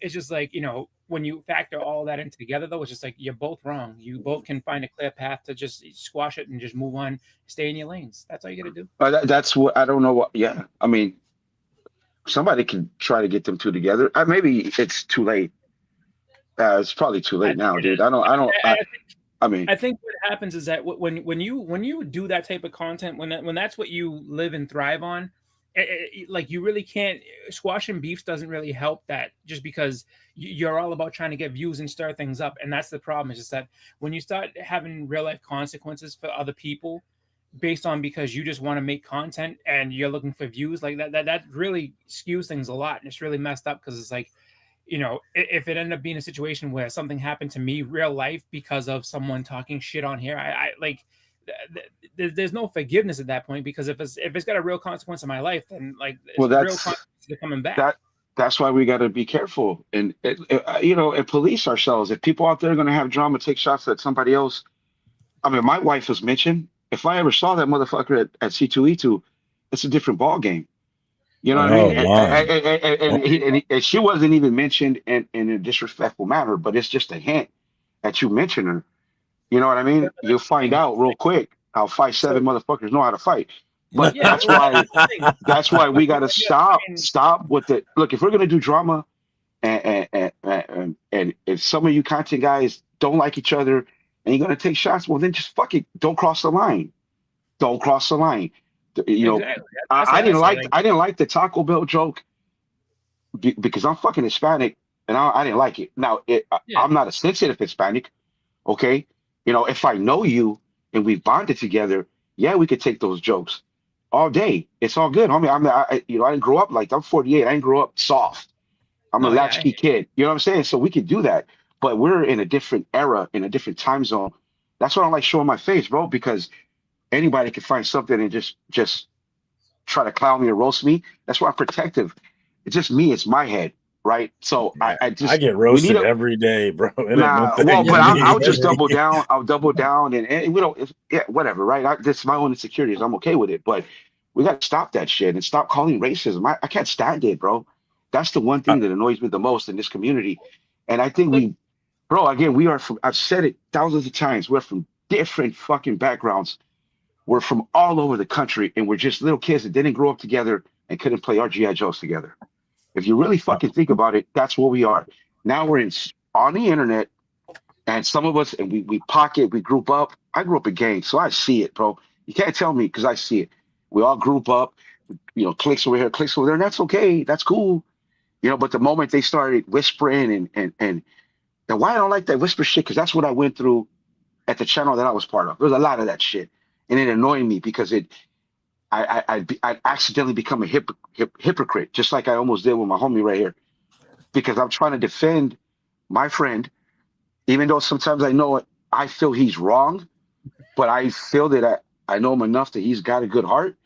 it's just like, you know, when you factor all that in together, though, it's just like you're both wrong. You both can find a clear path to just squash it and just move on, stay in your lanes. That's all you got to do. That's what I don't know. What? Yeah, I mean, somebody can try to get them two together. Maybe it's too late. It's probably too late now, dude. I mean, I think what happens is that when you do that type of content, when that's what you live and thrive on, like, you really can't. Squashing beefs doesn't really help that, just because you're all about trying to get views and stir things up, and that's the problem. Is just that when you start having real life consequences for other people, based on because you just want to make content and you're looking for views, like that really skews things a lot, and it's really messed up, because it's like, you know, if it ended up being a situation where something happened to me real life because of someone talking shit on here, I like, there's no forgiveness at that point, because if it's got a real consequence in my life, then like, well, real consequences are coming back. That's why we got to be careful and you know, and police ourselves. If people out there are going to have drama, take shots at somebody else. I mean, my wife was mentioned. If I ever saw that motherfucker at C2E2, it's a different ball game. You know what I mean? And she wasn't even mentioned in a disrespectful manner, but it's just a hint that you mention her. You know what I mean? You'll find out real quick how 5'7" motherfuckers know how to fight. But that's why we got to stop with the look. If we're gonna do drama, and if some of you content guys don't like each other and you're gonna take shots, well then just fuck it. Don't cross the line. Don't cross the line. You know, exactly. I didn't like the Taco Bell joke because I'm fucking Hispanic and I didn't like it. Now I'm not a sensitive Hispanic, okay? You know, if I know you and we've bonded together, yeah, we could take those jokes all day. It's all good, homie. I didn't grow up like that. I'm 48. I didn't grow up soft. I'm a latchkey kid. You know what I'm saying? So we could do that. But we're in a different era, in a different time zone. That's why I don't like showing my face, bro, because anybody can find something and just try to clown me or roast me. That's why I'm protective. It's just me. It's my head, right? So I get roasted every day, bro. I'll just double down. I'll double down, and we don't. Whatever, right? This is my own insecurities. I'm okay with it, but we got to stop that shit and stop calling racism. I can't stand it, bro. That's the one thing that annoys me the most in this community, and I think we are from. I've said it thousands of times. We're from different fucking backgrounds. We're from all over the country, and we're just little kids that didn't grow up together and couldn't play our G.I. Joes together. If you really fucking think about it, that's what we are. Now we're on the internet, and some of us, and we pocket, we group up. I grew up in gangs, so I see it, bro. You can't tell me because I see it. We all group up, you know, clicks over here, clicks over there, and that's okay. That's cool. You know, but the moment they started whispering and why I don't like that whisper shit, because that's what I went through at the channel that I was part of. There's a lot of that shit. And it annoyed me because I'd accidentally become a hypocrite, just like I almost did with my homie right here, because I'm trying to defend my friend, even though sometimes I feel he's wrong, but I feel that I know him enough that he's got a good heart,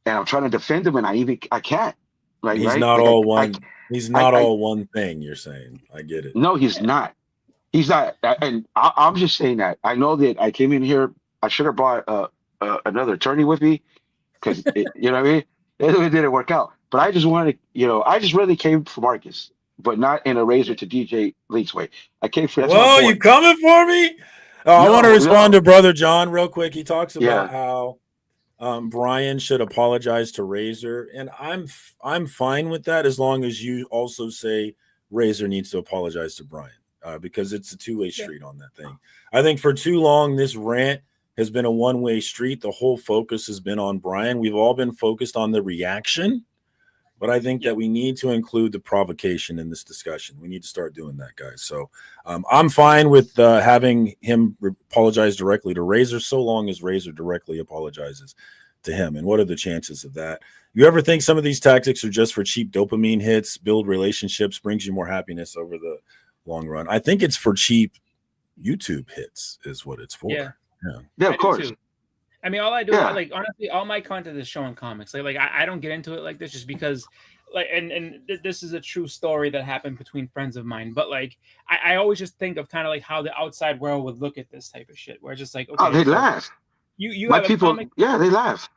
and I'm trying to defend him, and I can't. Like, he's right? not like all one. He's not all one thing. You're saying. I get it. No, he's not. He's not. And I'm just saying that. I know that I came in here. I should have brought another attorney with me because you know what I mean. It didn't work out. But I just wanted, you know, I just really came for Marcus, but not in a razor to DJ Leaks way. I came for. Whoa, you coming for me? I want to respond to Brother John real quick. He talks about how Brian should apologize to Razor, and I'm fine with that as long as you also say Razor needs to apologize to Brian because it's a two-way street on that thing. I think for too long this rant has been a one-way street. The whole focus has been on Brian. We've all been focused on the reaction, but I think that we need to include the provocation in this discussion. We need to start doing that, guys. So I'm fine with having him apologize directly to Razor so long as Razor directly apologizes to him. And what are the chances of that? You ever think some of these tactics are just for cheap dopamine hits, build relationships, brings you more happiness over the long run? I think it's for cheap YouTube hits is what it's for. Yeah. Yeah, of course. I mean, all I do, Yeah. like, honestly, all my content is showing comics. Like I don't get into it like this just because, like, and this is a true story that happened between friends of mine. But like, I always just think of kind of like how the outside world would look at this type of shit, where it's just like, Oh, okay, they so laugh. you My have a people, comic. yeah, they laugh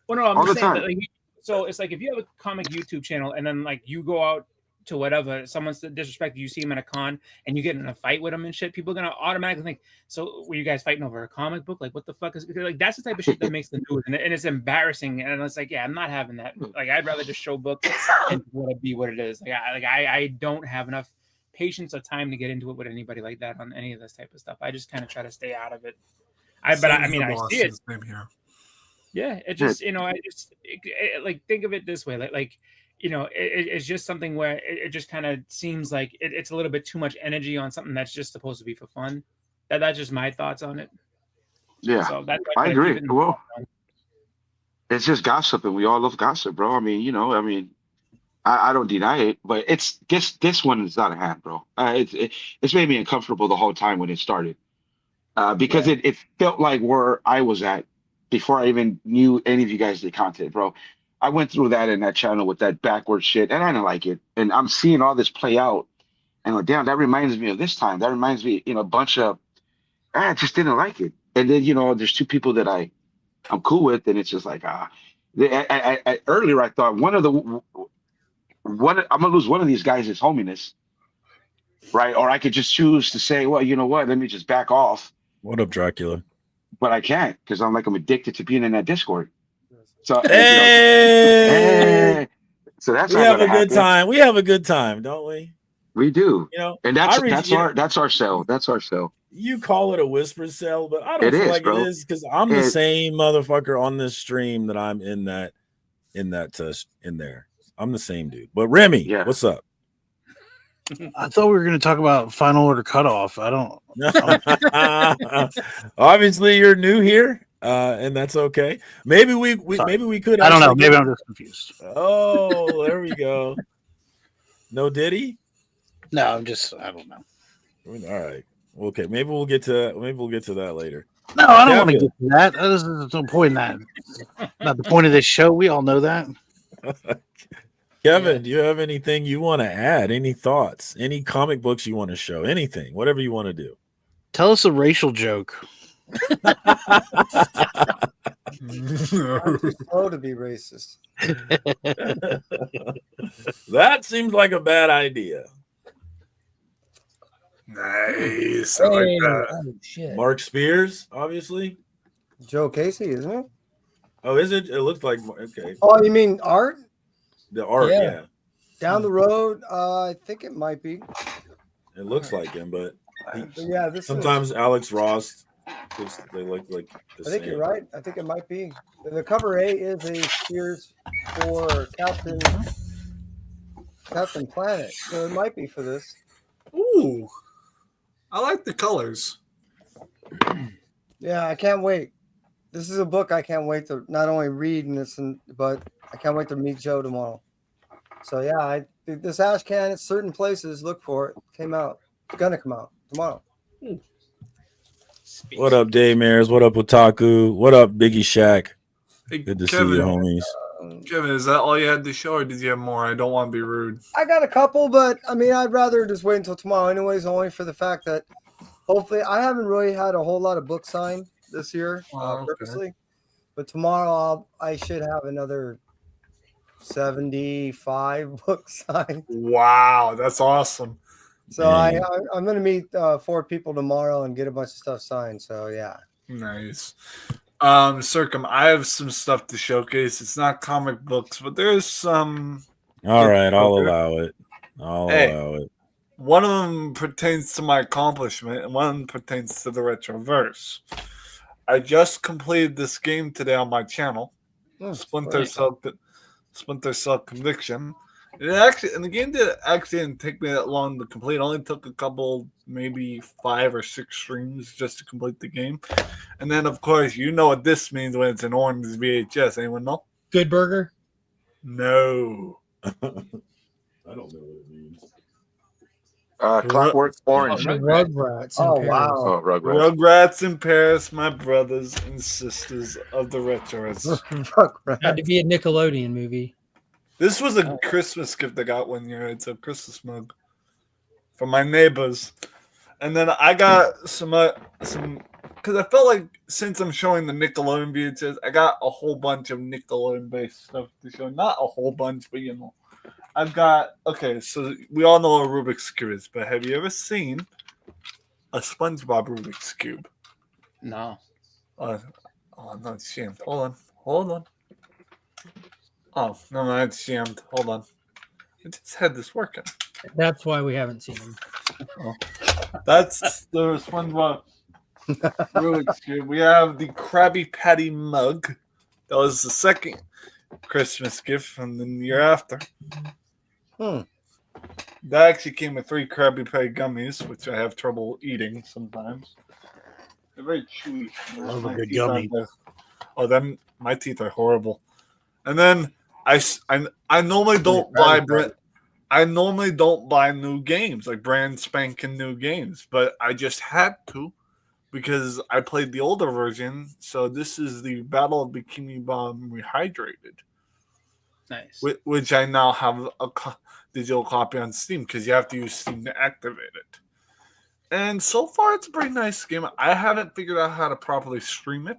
Well, no, I'm all just the saying that, time. like, so it's like if you have a comic YouTube channel and then like you go out to whatever, someone's disrespected, you see him in a con and you get in a fight with him and shit, people are gonna automatically think, so were you guys fighting over a comic book? Like, what the fuck is like? That's the type of shit that makes the news, and it's embarrassing. And it's like, yeah, I'm not having that. Like, I'd rather just show books and let it be what it is. I don't have enough patience or time to get into it with anybody like that on any of this type of stuff. I just kind of try to stay out of it. I mean, I see it. Same here. Yeah, it just, I just like think of it this way, like it's just something where it just kind of seems like it's a little bit too much energy on something that's just supposed to be for fun. That's just my thoughts on it. Yeah, So that's I why agree. Well, it's just gossip, and we all love gossip, bro. I mean, I don't deny it, but it's this one is out of hand, bro. It's made me uncomfortable the whole time when it started, because it felt like where I was at before I even knew any of you guys did content, bro. I went through that in that channel with that backward shit, and I didn't like it. And I'm seeing all this play out, and like, damn, that reminds me of this time. That reminds me, a bunch of. I just didn't like it. And then there's two people that I'm cool with, and it's just like earlier I thought I'm gonna lose one of these guys is hominess, right? Or I could just choose to say, well, you know what? Let me just back off. What up, Dracula? But I can't because I'm addicted to being in that Discord. So hey, so that's we have a good time. We have a good time, don't we? We do. And that's our cell. That's our cell. You call it a whisper cell, but I don't feel like it is because I'm the same motherfucker on this stream that I'm in there. I'm the same dude. But Remy, what's up? I thought we were going to talk about Final Order Cutoff. I don't. Obviously, you're new here, and that's okay. Maybe we could. I don't know. Maybe I'm just confused. Oh, there we go. No Diddy? No, I don't know. All right. Okay. Maybe we'll get to that later. No, I don't want to get to that. There's no point in that. Not the point of this show. We all know that. Kevin, do you have anything you want to add? Any thoughts? Any comic books you want to show? Anything? Whatever you want to do. Tell us a racial joke. Slow to be racist. That seems like a bad idea. Nice. I like that. Oh, shit. Mark Spears, obviously. Joe Casey, isn't it? Oh, is it? It looks like okay. Oh, you mean art? The art, yeah. Down the road, I think it might be. It looks like him, but sometimes Alex Ross, they look like the I think same. you're right. I think it might be. The cover A is a Spears for Captain Planet, so it might be for this. Ooh, I like the colors. Yeah, I can't wait. This is a book I can't wait to not only read but I can't wait to meet Joe tomorrow. So yeah, this Ash Can at certain places, look for it. Came out. It's gonna come out tomorrow. What up, Daymares? What up, Otaku? What up, Biggie Shack? Hey, good to Kevin, see you, homies. Kevin, is that all you had to show, or did you have more? I don't want to be rude. I got a couple, but I mean, I'd rather just wait until tomorrow, anyways. Only for the fact that hopefully I haven't really had a whole lot of books signed this year, purposely. But tomorrow I should have another 75 books signed. Wow, that's awesome. So I'm going to meet 4 people tomorrow and get a bunch of stuff signed. So yeah. Nice. Circum, I have some stuff to showcase. It's not comic books, but there's some. All right, I'll allow it. Allow it. One of them pertains to my accomplishment, and one pertains to the Retroverse. I just completed this game today on my channel, Splinter Cell Conviction. The game didn't take me that long to complete. It only took a couple, maybe 5 or 6 streams just to complete the game. And then, of course, you know what this means when it's an orange VHS. Anyone know? Good Burger? No. I don't know what it means. Clockwork Orange. Rugrats. Oh wow. Oh, Rugrats. Rugrats in Paris, my brothers and sisters of the retros. Had to be a Nickelodeon movie. This was a Christmas gift I got one year. It's a Christmas mug from my neighbors, and then I got some because I felt like since I'm showing the Nickelodeon VHS, I got a whole bunch of Nickelodeon based stuff to show. Not a whole bunch, but you know, I've got so we all know what Rubik's Cube is, but have you ever seen a SpongeBob Rubik's Cube? No. Oh, I'm not ashamed. Hold on. Oh, no, I'm not ashamed. Hold on. I just had this working. That's why we haven't seen them. Oh. That's the SpongeBob Rubik's Cube. We have the Krabby Patty mug. That was the second Christmas gift from the year after. That actually came with 3 Krabby Patty gummies, which I have trouble eating sometimes. They're very chewy. Love a good gummy. Oh, then my teeth are horrible. And then I normally don't buy new games, like brand spanking new games, but I just had to because I played the older version. So this is the Battle of Bikini Bottom Rehydrated. Nice. Which I now have a digital copy on Steam because you have to use Steam to activate it. And so far, it's a pretty nice game. I haven't figured out how to properly stream it.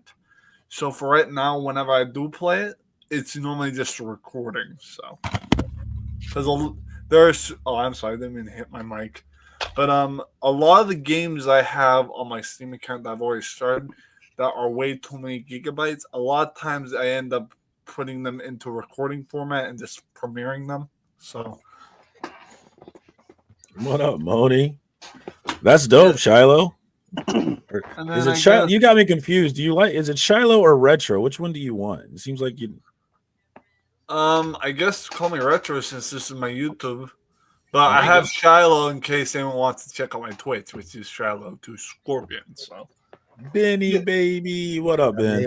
So for right now, whenever I do play it, it's normally just a recording. So, because there's, I'm sorry, I didn't mean to hit my mic. But a lot of the games I have on my Steam account that I've already started that are way too many gigabytes, a lot of times I end up putting them into recording format and just premiering them. So, what up, Moni? That's dope, Shiloh. Is it Shiloh? You got me confused. Is it Shiloh or Retro? Which one do you want? It seems like you. I guess call me Retro since this is my YouTube. But I have Shiloh in case anyone wants to check out my Twitch, which is Shiloh2Scorpion. So, Benny baby, what up, Ben?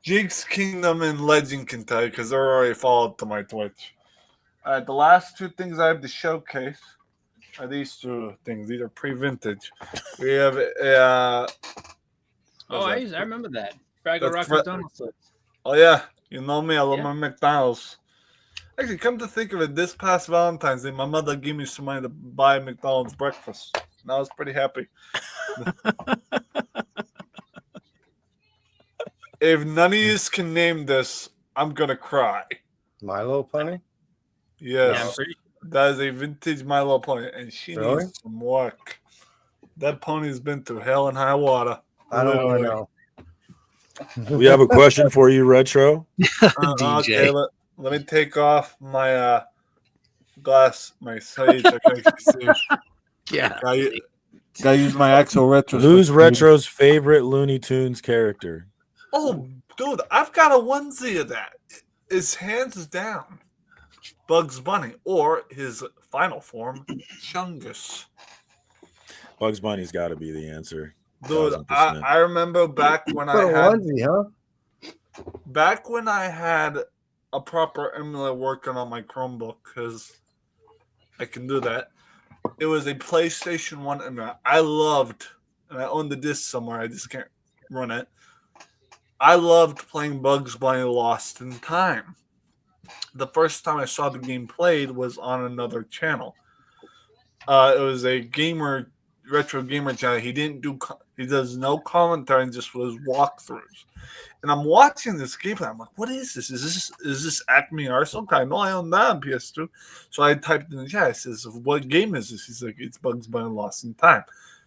Jinx Kingdom and Legend can tell you because they're already followed to my Twitch. All right, the last 2 things I have to showcase are these 2 things. These are pre-vintage. We have I remember that. Fraggle Rock McDonald's. Oh yeah, you know me. I love my McDonald's. Actually, come to think of it, this past Valentine's Day, my mother gave me some money to buy McDonald's breakfast. And I was pretty happy. If none of you can name this, I'm gonna cry. Milo Pony? Yes. Yeah, that is a vintage Milo pony, and she needs some work. That pony's been through hell and high water. I don't want to know. We have a question for you, Retro. Okay, let me take off my glass, my sage. Yeah. Gotta use my actual Retro. Who's Retro's favorite Looney Tunes character? Oh, dude, I've got a onesie of that. It's hands down Bugs Bunny, or his final form, Chungus. Bugs Bunny's got to be the answer. Dude, I remember back when back when I had a proper emulator working on my Chromebook, because I can do that. It was a PlayStation 1 emulator. I loved, and I owned the disc somewhere. I just can't run it. I loved playing Bugs Bunny Lost in Time. The first time I saw the game played was on another channel. It was a retro gamer channel. He does no commentary and just was walkthroughs. And I'm watching this gameplay. I'm like, what is this? Is this Acme Arsenal? I know I own that on PS2. So I typed in the chat. I says, what game is this? He's like, it's Bugs Bunny Lost in Time.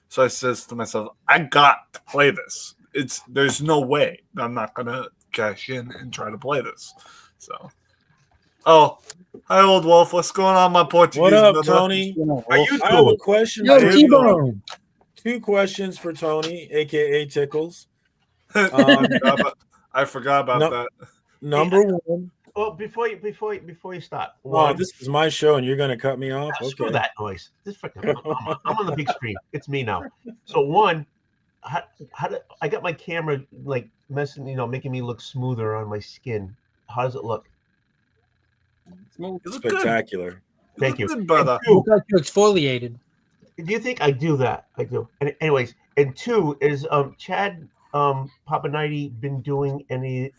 So I says to myself, I got to play this. There's no way I'm not gonna cash in and try to play this. So, hi, old wolf. What's going on, my Portuguese? What up, brother? Tony? How you doing? I have a question. Yo, T-Bone. 2 questions for Tony, aka Tickles. I forgot about that. Number 1. Well, before you start. Wow, this is my show, and you're gonna cut me off. Okay. Screw that noise. I'm on the big screen. It's me now. So 1. How do I got my camera like messing, making me look smoother on my skin? How does it look? Spectacular. Thank you. Good, brother. You got you exfoliated. Do you think I do that? I do. And anyways, and two is Chad Papanighty been doing any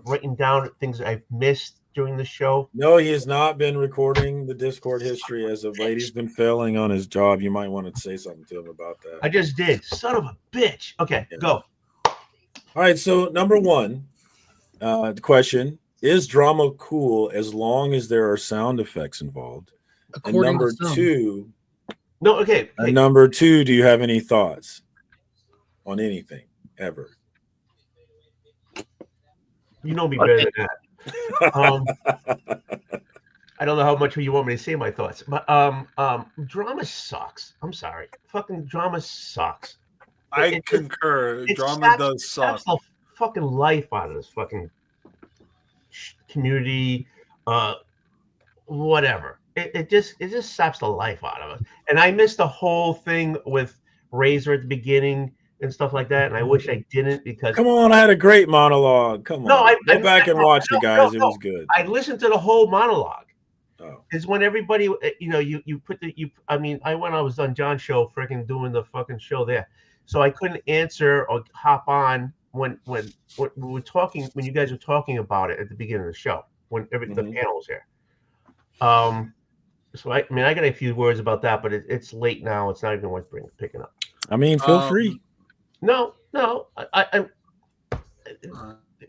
writing down things that I've missed during the show? No, he has not been recording the Discord history as of late. He's been failing on his job. You might want to say something to him about that. I just did. Son of a bitch. Okay, go. All right. So number one, the question is: drama cool as long as there are sound effects involved? And number two. No, okay. And number two, do you have any thoughts on anything ever? You know me better than that. I don't know how much you want me to say my thoughts. But drama sucks. I'm sorry. Fucking drama sucks. I concur. Drama does suck. Saps the fucking life out of this fucking community. Whatever. It just saps the life out of us. And I missed the whole thing with Razor at the beginning and stuff like that. And I wish I didn't because come on, I had a great monologue. Come on, go back and watch it, guys. It was good. I listened to the whole monologue. Is when everybody, you put the I mean, I was on John's show, freaking doing the fucking show there, so I couldn't answer or hop on when we were talking, when you guys were talking about it at the beginning of the show, when the panel was here. So I mean, I got a few words about that, but it's late now. It's not even worth picking up. I mean, feel free. No, I'm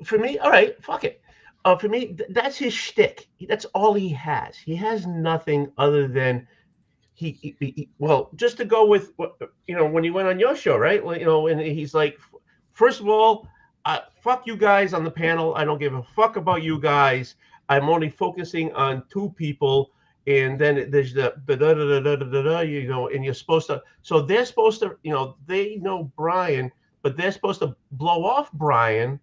for me. All right, fuck it. For me, that's his shtick. That's all he has. He has nothing other than he well, just to go with when he went on your show, right? Well, and he's like, first of all, fuck you guys on the panel. I don't give a fuck about you guys. I'm only focusing on two people. And then there's the and you're supposed to. So they're supposed to, they know Brian, but they're supposed to blow off Brian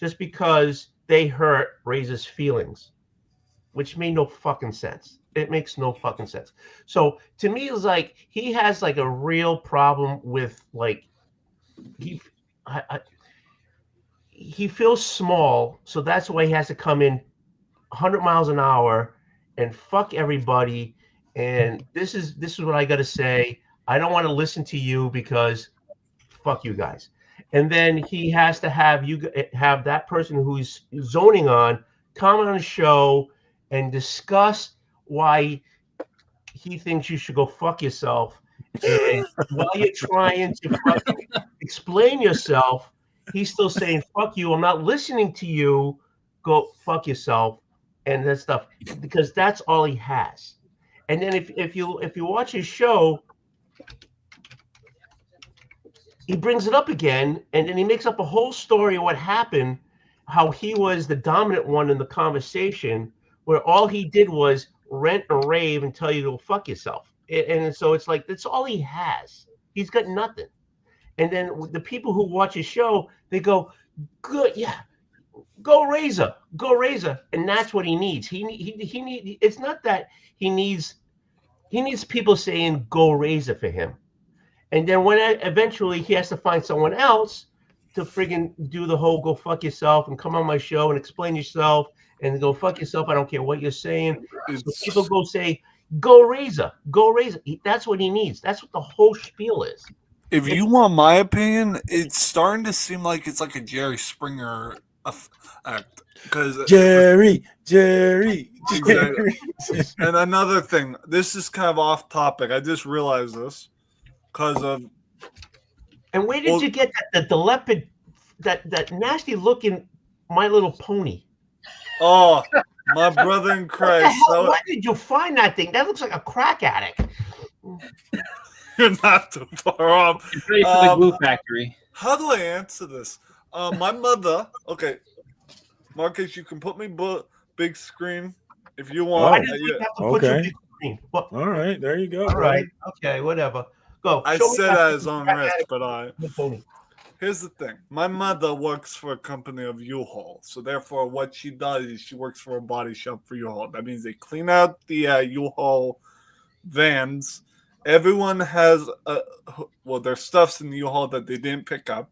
just because they hurt Razor's feelings, which made no fucking sense. It makes no fucking sense. So to me, it's like he has like a real problem with like he feels small, so that's why he has to come in 100 miles an hour and fuck everybody. And this is what I got to say. I don't want to listen to you because fuck you guys. And then he has to have that person who's zoning on come on the show and discuss why he thinks you should go fuck yourself. And while you're trying to fucking explain yourself, he's still saying fuck you. I'm not listening to you. Go fuck yourself. And that stuff, because that's all he has. And then if you watch his show, he brings it up again, and then he makes up a whole story of what happened, how he was the dominant one in the conversation, where all he did was rant and rave and tell you to fuck yourself. And so it's like that's all he has. He's got nothing. And then the people who watch his show, they go, "Good, yeah." Go Razor, and that's what he needs. He need. It's not that he needs people saying go Razor for him, and then when eventually he has to find someone else to friggin' do the whole go fuck yourself and come on my show and explain yourself and go fuck yourself. I don't care what you're saying. So people go say go Razor. That's what he needs. That's what the whole spiel is. If you want my opinion, it's starting to seem like it's like a Jerry Springer act, because Jerry. Exactly. And another thing, this is kind of off topic. I just realized this because of. And where did you get the leopard, that nasty looking My Little Pony? Oh, my brother in Christ! Where did you find that thing? That looks like a crack addict. You're not too far off. It's ready for the glue factory. How do I answer this? My mother. Okay, Marcus, you can put me big screen if you want. Okay. All right, there you go. All right. Okay, whatever. Go. I said as on risk, but here's the thing. My mother works for a company of U-Haul, so therefore, what she does is she works for a body shop for U-Haul. That means they clean out the U-Haul vans. Everyone has their stuff's in the U-Haul that they didn't pick up.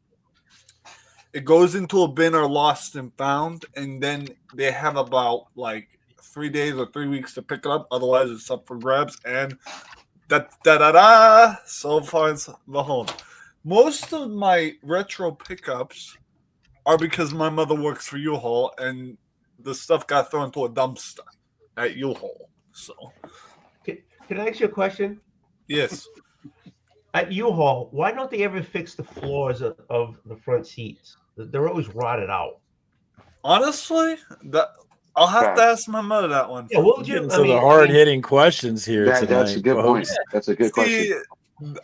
It goes into a bin or lost and found, and then they have about like 3 days or 3 weeks to pick it up. Otherwise, it's up for grabs. And So far, and behold, most of my retro pickups are because my mother works for U-Haul, and the stuff got thrown into a dumpster at U-Haul. So, can I ask you a question? Yes. At U-Haul, why don't they ever fix the floors of the front seats? They're always rotted out. Honestly, I'll have to ask my mother that one. Yeah, what We're would getting you? some of the hard-hitting questions here That's tonight, a good folks. point. That's a good question. See,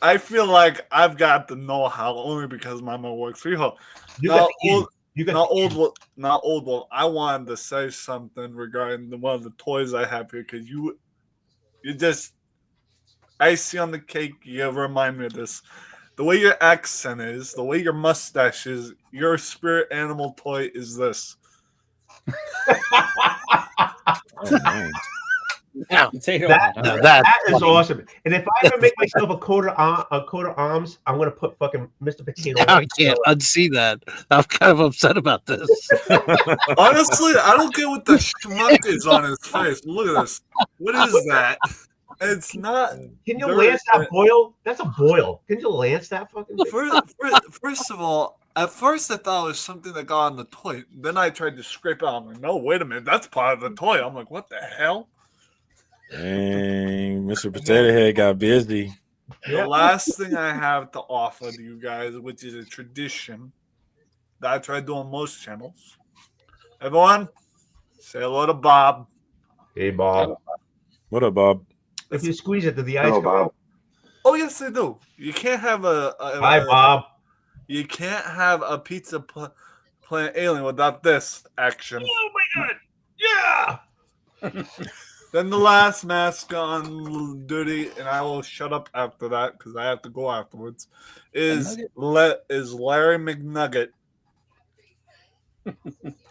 I feel like I've got the know-how only because my mom works for U-Haul. You got the in. You got not the old in. one. Not old one. I wanted to say something regarding one of the toys I have here because you just icing on the cake. You remind me of this. The way your accent is, the way your mustache is, your spirit animal toy is this. Yeah, that is awesome. And if I ever make myself a coat of arms, I'm gonna put fucking Mr. Potato. I can't unsee that. I'm kind of upset about this. Honestly, I don't get what the schmuck is on his face. Look at this. What is that? It's not. Can you lance that boil? That's a boil. Can you lance that fucking thing? First of all, at first I thought it was something that got on the toy. Then I tried to scrape it out. I'm like, no, wait a minute. That's part of the toy. I'm like, what the hell? Dang, Mr. Potato Head got busy. The last thing I have to offer to you guys, which is a tradition that I try doing on most channels. Everyone, say hello to Bob. Hey, Bob. What up, Bob? If you squeeze it, do the eyes come out? Oh, yes, they do. You can't have Hi, Bob. You can't have a pizza playing Alien without this action. Oh, my God. Yeah. Then the last mask on duty, and I will shut up after that because I have to go afterwards, is Larry McNugget.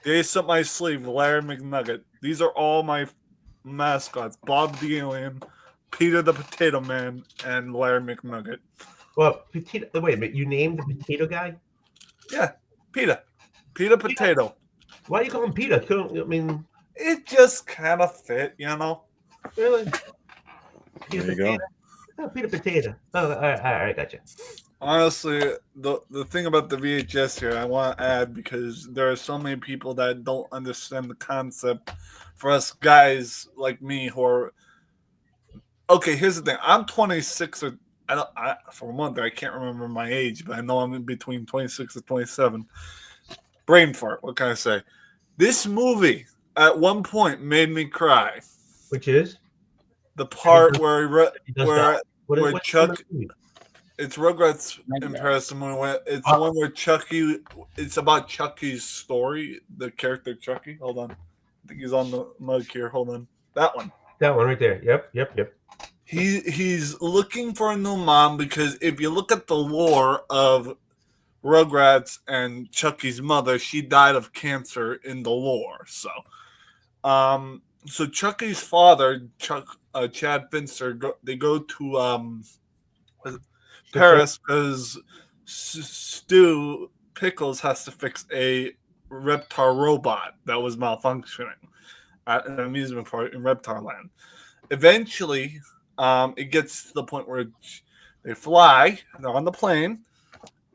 Ace up my sleeve, Larry McNugget. These are all my mascots. Bob the Alien, Peter the Potato Man, and Larry McNugget. Well, potato. Wait a minute. You named the potato guy? Yeah, Peter. Peter Potato. Why do you call him Peter? I mean, it just kind of fit, you know. Really? There you go. Oh, Peter Potato. Oh, all right, gotcha. Honestly, the thing about the VHS here, I want to add because there are so many people that don't understand the concept. For us guys like me who are okay, here's the thing. I'm 26 or for a month I can't remember my age, but I know I'm in between 26 and 27. Brain fart. What can I say? This movie at one point made me cry. Which is the part where Chuck. It's Rugrats in Paris. It's the one where Chucky. It's about Chucky's story. The character Chucky. Hold on, I think he's on the mug here. Hold on, that one. That one right there. Yep. He's looking for a new mom because if you look at the lore of Rugrats and Chucky's mother, she died of cancer in the lore. So Chucky's father, Chad Finster, they go to Paris because Stu Pickles has to fix a Reptar robot that was malfunctioning at an amusement park in Reptar Land. Eventually, it gets to the point where they fly, they're on the plane,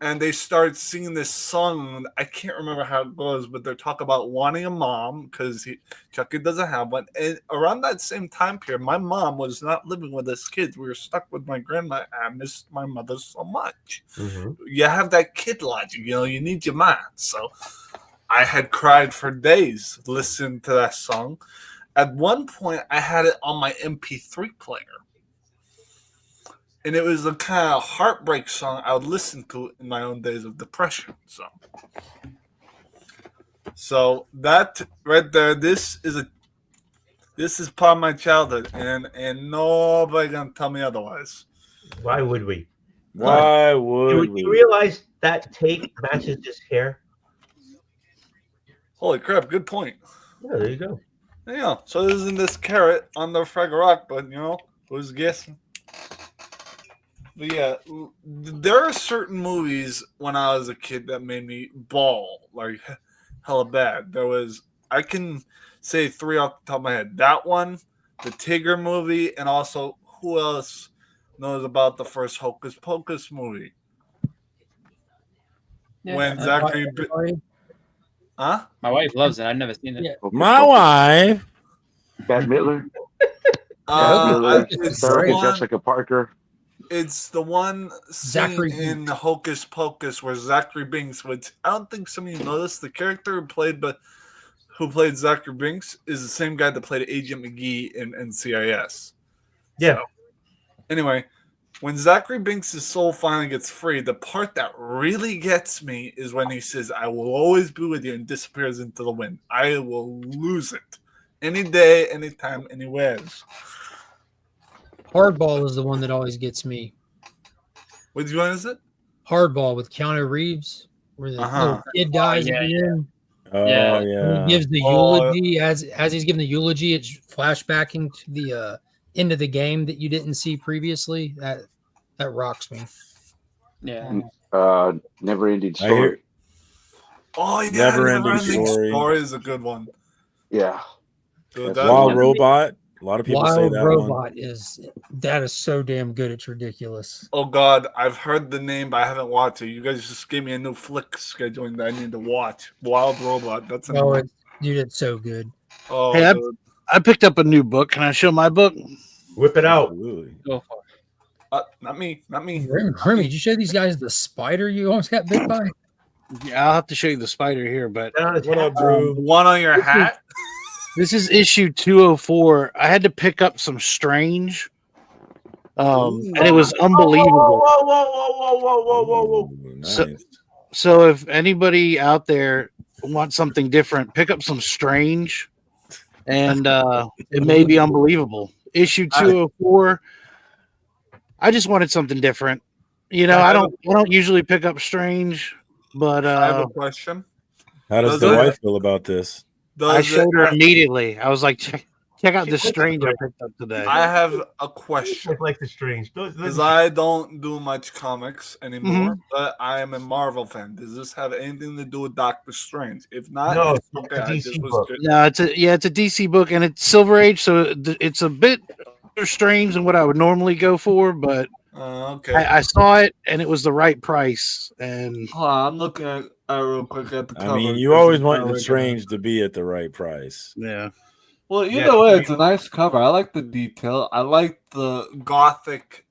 and they start singing this song. I can't remember how it goes, but they're talking about wanting a mom because Chucky doesn't have one. And around that same time period, my mom was not living with us kids. We were stuck with my grandma. I missed my mother so much. Mm-hmm. You have that kid logic, you need your mom. So I had cried for days listening to that song. At one point, I had it on my MP3 player. And it was a kind of heartbreak song I would listen to in my own days of depression. So that right there, this is part of my childhood, and nobody gonna tell me otherwise. Why would we? Why would we? You realize that tape matches his hair? Holy crap! Good point. Yeah, there you go. Yeah. So this isn't this carrot on the Fraggle Rock, but who's guessing? But yeah, there are certain movies when I was a kid that made me bawl like hella bad. I can say 3 off the top of my head. That one, the Tigger movie, and also who else knows about the first Hocus Pocus movie. Yeah. When Zachary, huh? My wife loves it. I've never seen it. Yeah. My wife. Bette Midler. It's the one. Jessica Parker. It's the one scene in Hocus Pocus where Zachary Binks, which I don't think some of you noticed, the character who played Zachary Binks is the same guy that played Agent McGee in NCIS. Yeah. So, anyway, when Zachary Binks' soul finally gets free, the part that really gets me is when he says, "I will always be with you," and disappears into the wind. I will lose it. Any day, anytime, anywhere. Hardball is the one that always gets me. Which one is it? Hardball with Keanu Reeves, where the little kid dies at the end. Oh yeah. And he gives the eulogy as he's giving the eulogy. It's flashbacking to the end of the game that you didn't see previously. That rocks me. Yeah. Never Ending Story. Oh yeah, Never Ending Story is a good one. Yeah. Dude, Wild Robot. A lot of people say that Robot one. is so damn good. It's ridiculous. Oh God, I've heard the name, but I haven't watched it. You guys just gave me a new flick scheduling that I need to watch. Wild Robot. That's dude, it's so good. Oh, hey, dude. I picked up a new book. Can I show my book? Whip it out. Absolutely. Go for it. Not me. Remy, did you show these guys the spider you almost got bit by? Yeah, I'll have to show you the spider here. But What up, Drew? One on your hat. This is issue 204. I had to pick up some Strange, and it was unbelievable. Whoa. Nice. So if anybody out there wants something different, pick up some Strange, and it may be unbelievable. Issue 204. I just wanted something different. You know, I don't usually pick up Strange, but I have a question. How does the wife feel about this? I showed her immediately. I was like, check out this Strange I picked up today. I have a question. Like the Strange. Because I don't do much comics anymore, but I am a Marvel fan. Does this have anything to do with Doctor Strange? If not, No, it's okay. it's a I DC just was book. good. No, it's a DC book, and it's Silver Age, so it's a bit strange than what I would normally go for, but okay. I saw it, and it was the right price. And I'm looking at real quick at the cover. I mean, you always want the Strange to be at the right price. Yeah. Well, either way, it's a nice cover. I like the detail. I like the gothic,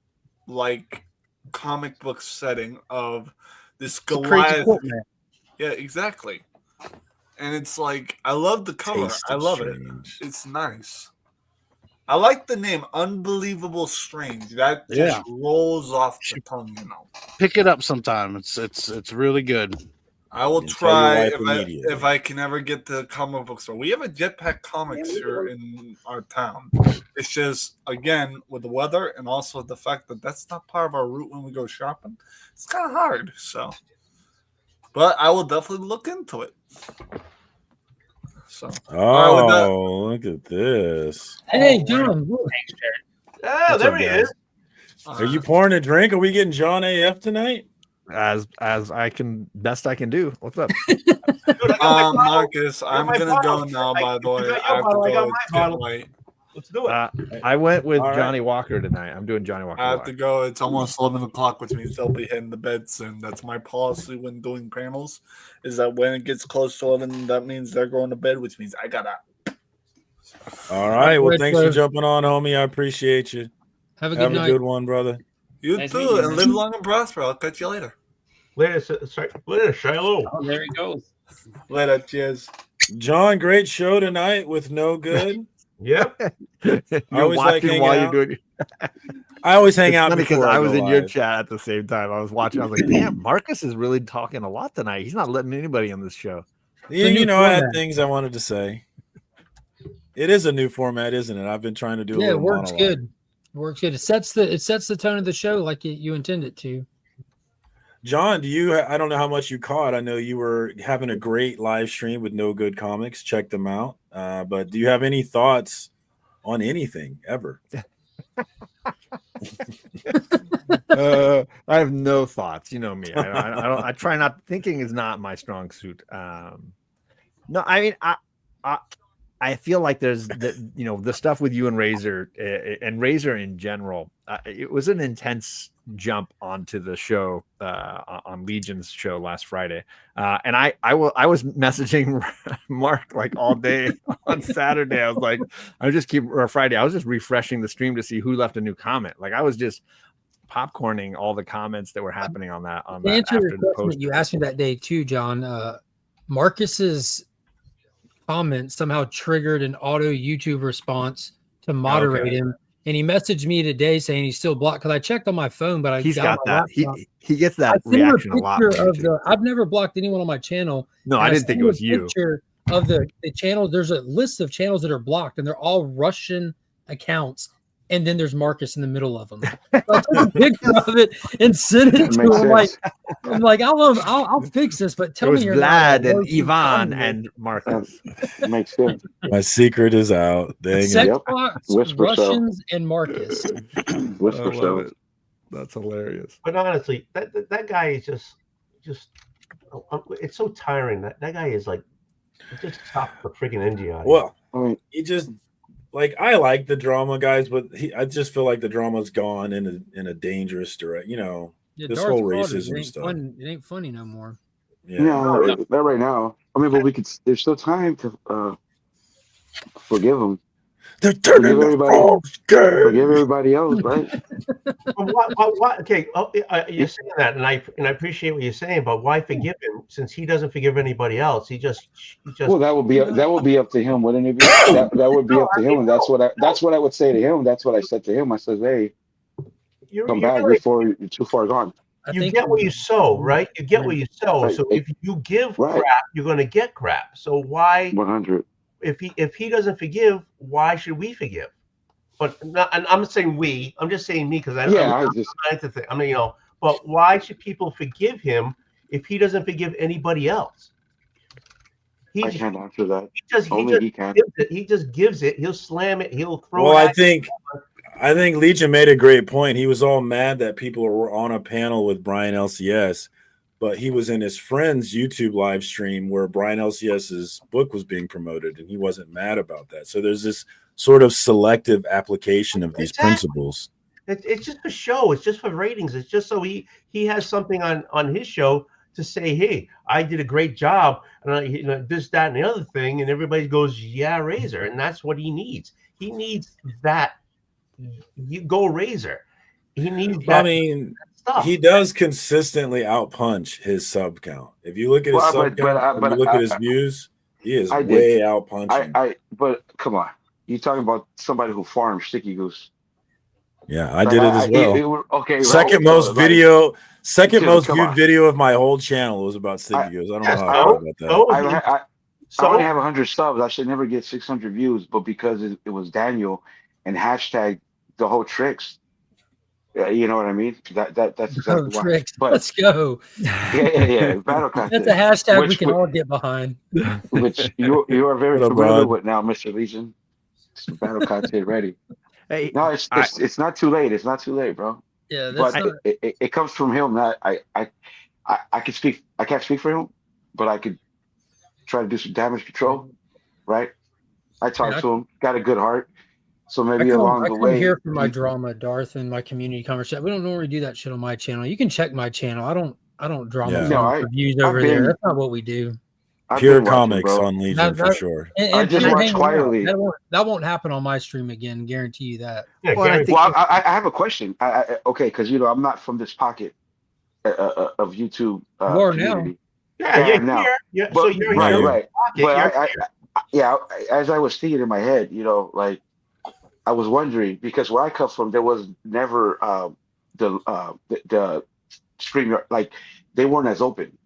like, comic book setting of this Goliath. Yeah, exactly. And it's like, I love the cover. I love it. It's nice. I like the name, Unbelievable Strange. That just rolls off the tongue, you know. Pick it up sometime. It's really good. I will try if I can ever get the comic book store. We have a Jetpack Comics here in our town. It's just, again, with the weather and also the fact that that's not part of our route when we go shopping, it's kind of hard. So, but I will definitely look into it. So, look at this. Hey, John. Oh, there he is. Are you pouring a drink? Are we getting John AF tonight? As I can best I can do. What's up? Marcus, I'm gonna go now. By the way, I have to go. It's getting late. Let's do it. I went with Johnny Walker tonight. I'm doing Johnny Walker. I have to go. It's almost 11 o'clock, which means they'll be heading to bed soon. That's my policy when doing panels, is that when it gets close to 11, that means they're going to bed, which means I gotta. All right. Well, thanks for jumping on, homie. I appreciate you. Have a good night. Have a good one, brother. You too, and live long and prosper. I'll catch you later. Later, Shiloh. Oh, there he goes. Later, cheers. John, great show tonight with No Good. Yep. You're always like watching while out. you're doing. I always hang out because I was in your live. chat at the same time. I was watching. I was like, "Damn, Marcus is really talking a lot tonight. He's not letting anybody on this show." You know, I had things I wanted to say. It is a new format, isn't it? I've been trying to do. Yeah, it works good. It works good. It sets the tone of the show like you intend it to. John, I don't know how much you caught. I know you were having a great live stream with No Good Comics. Check them out. But do you have any thoughts on anything ever? I have no thoughts. You know me. I don't. I try not. Thinking is not my strong suit. No, I mean, I feel like there's the stuff with you and Razor in general. It was an intense jump onto the show on Legion's show last Friday, and I was messaging Mark like all day on Saturday. I was like, Friday. I was just refreshing the stream to see who left a new comment. Like I was just popcorning all the comments that were happening on that. To answer your question that you asked me that day too, John, Marcus's comment somehow triggered an auto YouTube response to moderate him, and he messaged me today saying he's still blocked because I checked on my phone, but he's got that. He gets that reaction a lot. I've never blocked anyone on my channel. No, I didn't think it was you. Of the channel, there's a list of channels that are blocked, and they're all Russian accounts. And then there's Marcus in the middle of them. So I took a picture of it and sent it to him. I'm like, I'll fix this, but tell me. It was Vlad and Ivan and Marcus. Makes sense. My secret is out. Russians and Marcus. Whisper show. That's hilarious. But honestly, that guy is just it's so tiring. That guy is like, just stop the freaking India. Well, I mean, he just. Like I like the drama, guys, but I just feel like the drama's gone in a dangerous direction. This Darth whole Vader, racism stuff. It ain't funny no more. Yeah, not right now. I mean, but we could. There's still time to forgive them. They're turning forgive everybody else, right? Why? Okay, you're saying that, and I appreciate what you're saying, but why forgive him since he doesn't forgive anybody else? He just. Well, that would be up to him, wouldn't it be? That would be up to him, and that's what I would say to him. That's what I said to him. I said, "Hey, come back before you're too far gone." You get what you sow, right? You get what you sow. Right. So if you give crap, you're going to get crap. So why? 100. If he doesn't forgive, why should we forgive? But and I'm not saying we. I'm just saying me because I'm trying to think. I mean, but why should people forgive him if he doesn't forgive anybody else? I can't answer that. He just gives it. He'll slam it. He'll throw. Well, I think Legion made a great point. He was all mad that people were on a panel with Brian LCS. But he was in his friend's YouTube live stream where Brian LCS's book was being promoted, and he wasn't mad about that. So there's this sort of selective application of these principles. It's just a show. It's just for ratings. It's just so he has something on his show to say, hey, I did a great job, and this, that, and the other thing, and everybody goes, yeah, Razor, and that's what he needs. He needs that. You go Razor. He needs that. I mean. Stuff. He does consistently outpunch his sub count. If you look at his sub count, you look at his views, he is way outpunching. But come on, you talking about somebody who farms Sticky Goose? Yeah, I did it as well. Okay, second most viewed video of my whole channel was about Sticky Goose. I don't know how I feel about that. I only have 100 subs. I should never get 600 views, but because it was Daniel and hashtag the whole tricks. Yeah, you know what I mean. That's exactly why. But, let's go. Yeah. Battle content. That's a hashtag we can all get behind. Which you are very familiar with now, Mr. Legion. Some battle content ready. Hey, no, it's not too late. It's not too late, bro. Yeah, but it comes from him. That I can speak. I can't speak for him, but I could try to do some damage control. Right. I talked to him. Got a good heart. So maybe along the way, here for my drama, Darth, and my community conversation. We don't normally do that shit on my channel. You can check my channel. I don't drama reviews over there. That's not what we do. Pure comics on Legion for sure. And I just watch quietly. That won't happen on my stream again. Guarantee you that. Yeah, I have a question. Okay, because I'm not from this pocket of YouTube community. Now. Yeah, so you're right. But as I was thinking in my head, I was wondering because where I come from, there was never the stream, like they weren't as open.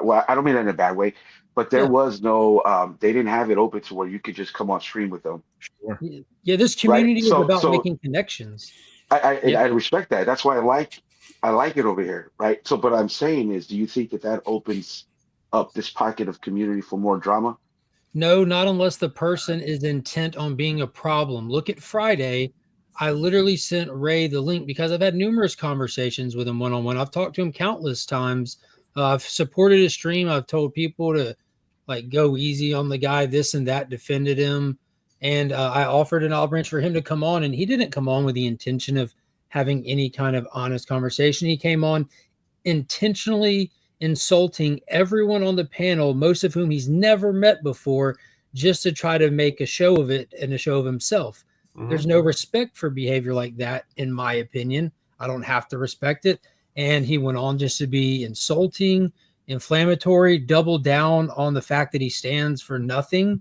Well, I don't mean that in a bad way, but there was no, they didn't have it open to where you could just come on stream with them. Sure. Yeah, this community is about making connections. I respect that. That's why I like it over here, right? So, but I'm saying is, do you think that opens up this pocket of community for more drama? No, not unless the person is intent on being a problem. Look at Friday. I literally sent Ray the link because I've had numerous conversations with him one-on-one. I've talked to him countless times. I've supported his stream. I've told people to like go easy on the guy, this and that, defended him. And I offered an olive branch for him to come on, and he didn't come on with the intention of having any kind of honest conversation. He came on intentionally insulting everyone on the panel, most of whom he's never met before, just to try to make a show of it and a show of himself. There's no respect for behavior like that, in my opinion. I don't have to respect it. And he went on just to be insulting, inflammatory, double down on the fact that he stands for nothing.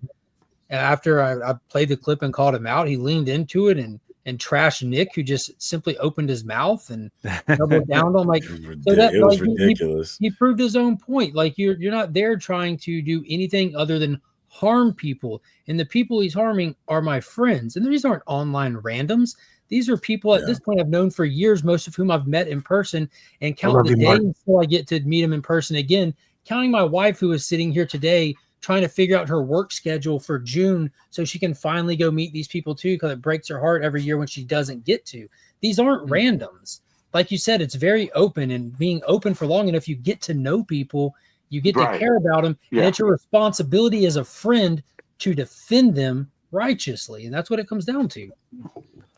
After I played the clip and called him out, he leaned into it and trashed Nick, who just simply opened his mouth and doubled down on, like, so that It was like ridiculous. he proved his own point. Like, you're not there trying to do anything other than harm people, and the people he's harming are my friends, and these aren't online randoms. These are people at this point I've known for years, most of whom I've met in person, and count the days until I get to meet him in person again. Counting my wife, who is sitting here today trying to figure out her work schedule for June so she can finally go meet these people too, because it breaks her heart every year when she doesn't get to. These aren't randoms. Like you said, it's very open, and being open for long enough, you get to know people, you get to care about them, and it's your responsibility as a friend to defend them righteously. And that's what it comes down to.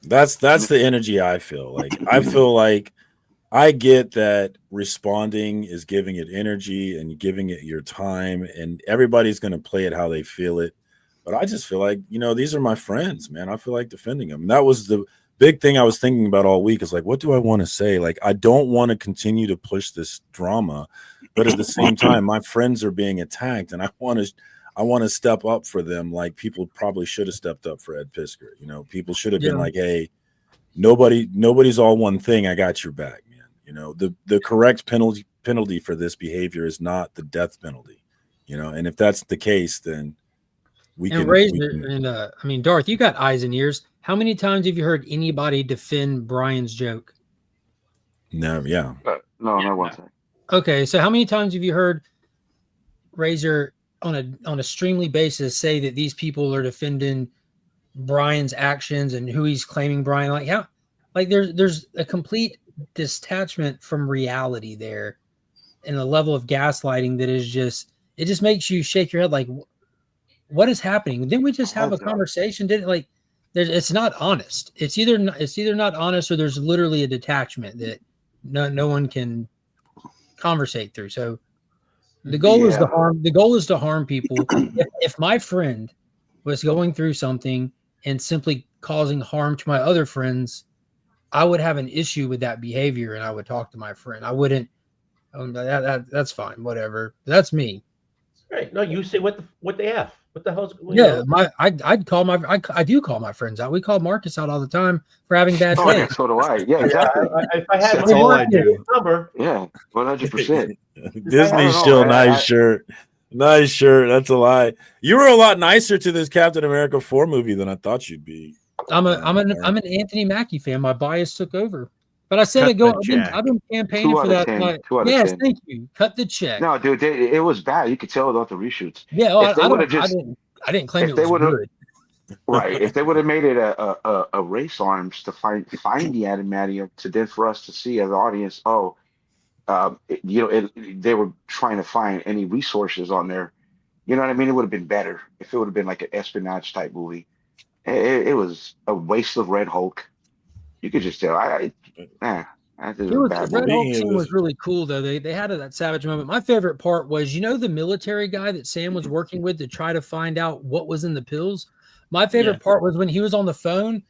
That's the energy I feel. Like, I feel like I get that responding is giving it energy and giving it your time, and everybody's going to play it how they feel it. But I just feel like, these are my friends, man. I feel like defending them. And that was the big thing I was thinking about all week, is like, what do I want to say? Like, I don't want to continue to push this drama, but at the same time, my friends are being attacked, and I want to step up for them. Like, people probably should have stepped up for Ed Piskor. People should have been like, hey, nobody's all one thing. I got your back, man. The correct penalty for this behavior is not the death penalty. And if that's the case, then we can. I mean, Darth, you got eyes and ears. How many times have you heard anybody defend Brian's joke? No, yeah. No, not one time. Okay, so how many times have you heard Razor on a streamly basis say that these people are defending Brian's actions and who he's claiming Brian? Like, how? Like, there's a complete detachment from reality there, and a level of gaslighting that is it just makes you shake your head. Like, what is happening? Didn't we just have a conversation? It's not honest. It's either not honest, or there's literally a detachment that no one can conversate through. So the goal is to harm. The goal is to harm people. If my friend was going through something and simply causing harm to my other friends, I would have an issue with that behavior, and I would talk to my friend. I wouldn't. That's fine. Whatever. That's me. Right. No, you say what the F? What the hell's going on? Yeah, I do call my friends out. We call Marcus out all the time for having bad days. Yeah, so do I. Yeah, exactly. If I had That's all I do. number, 100%. Disney still nice shirt. Nice shirt. That's a lie. You were a lot nicer to this Captain America 4 movie than I thought you'd be. I'm an Anthony Mackie fan. My bias took over. But I said I've been campaigning for that. Yes, thank you. Cut the check. No, dude, it was bad. You could tell without the reshoots. Yeah, I didn't claim it was good. Right. If they would have made it a race arms to find the adamantium, to then for us to see as an audience, they were trying to find any resources on there. You know what I mean? It would have been better if it would have been like an espionage type movie. It was a waste of Red Hulk. You could just tell. Red Hulk scene was really cool, though. They had that savage moment. My favorite part was, the military guy that Sam was working with to try to find out what was in the pills. My favorite part was when he was on the phone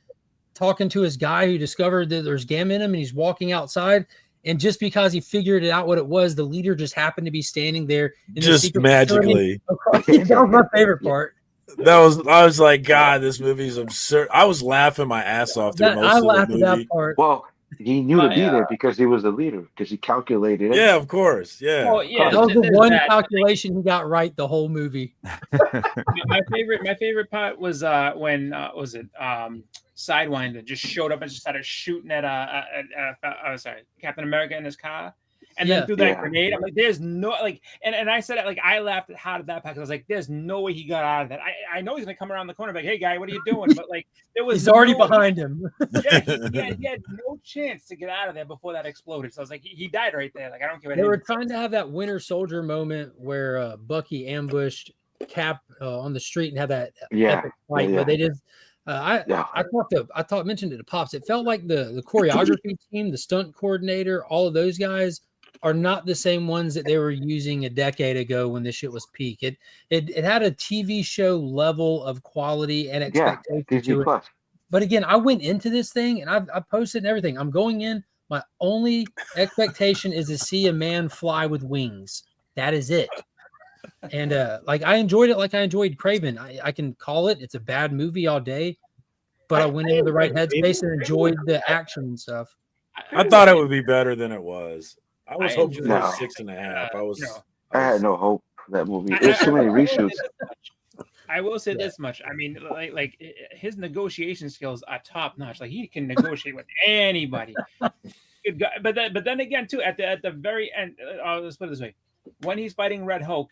talking to his guy who discovered that there's gamma in him, and he's walking outside. And just because he figured it out what it was, the leader just happened to be standing there. Just magically. That was my favorite part. I was like, God, this movie is absurd. I was laughing my ass off. I laughed at that part. Well, he knew to be there because he was the leader, because he calculated it. Yeah, of course. Yeah. Well, yeah, that was the one calculation he got right the whole movie. my favorite part was when Sidewinder just showed up and just started shooting at Captain America in his car. And then threw that grenade. I'm like, there's no and I said it like I laughed at how did that pack. I was like, there's no way he got out of that. I know he's gonna come around the corner, like, hey guy, what are you doing? But there was he's already behind him. he had no chance to get out of there before that exploded. So I was like, he died right there. Like, I don't care. They were trying to have that Winter Soldier moment where Bucky ambushed Cap on the street and have that Yeah, epic fight, yeah, but yeah. they just I mentioned it to Pops. It felt like the choreography team, the stunt coordinator, all of those guys are not the same ones that they were using a decade ago when this shit was peak. It had a TV show level of quality and expectation Disney to it. Plus. But again, I went into this thing and I posted and everything. I'm going in. My only expectation is to see a man fly with wings. That is it. And like I enjoyed it like I enjoyed Craven. I can call it. It's a bad movie all day, but I went into the right headspace and enjoyed the action and stuff. I thought it would be better than it was. I was hoping for a No. 6.5. I had no hope for that movie. There's too many reshoots. I will say this much. I mean, like his negotiation skills are top notch. Like he can negotiate with anybody. Good guy. But then again, too, at the very end, let's put it this way: when he's fighting Red Hulk,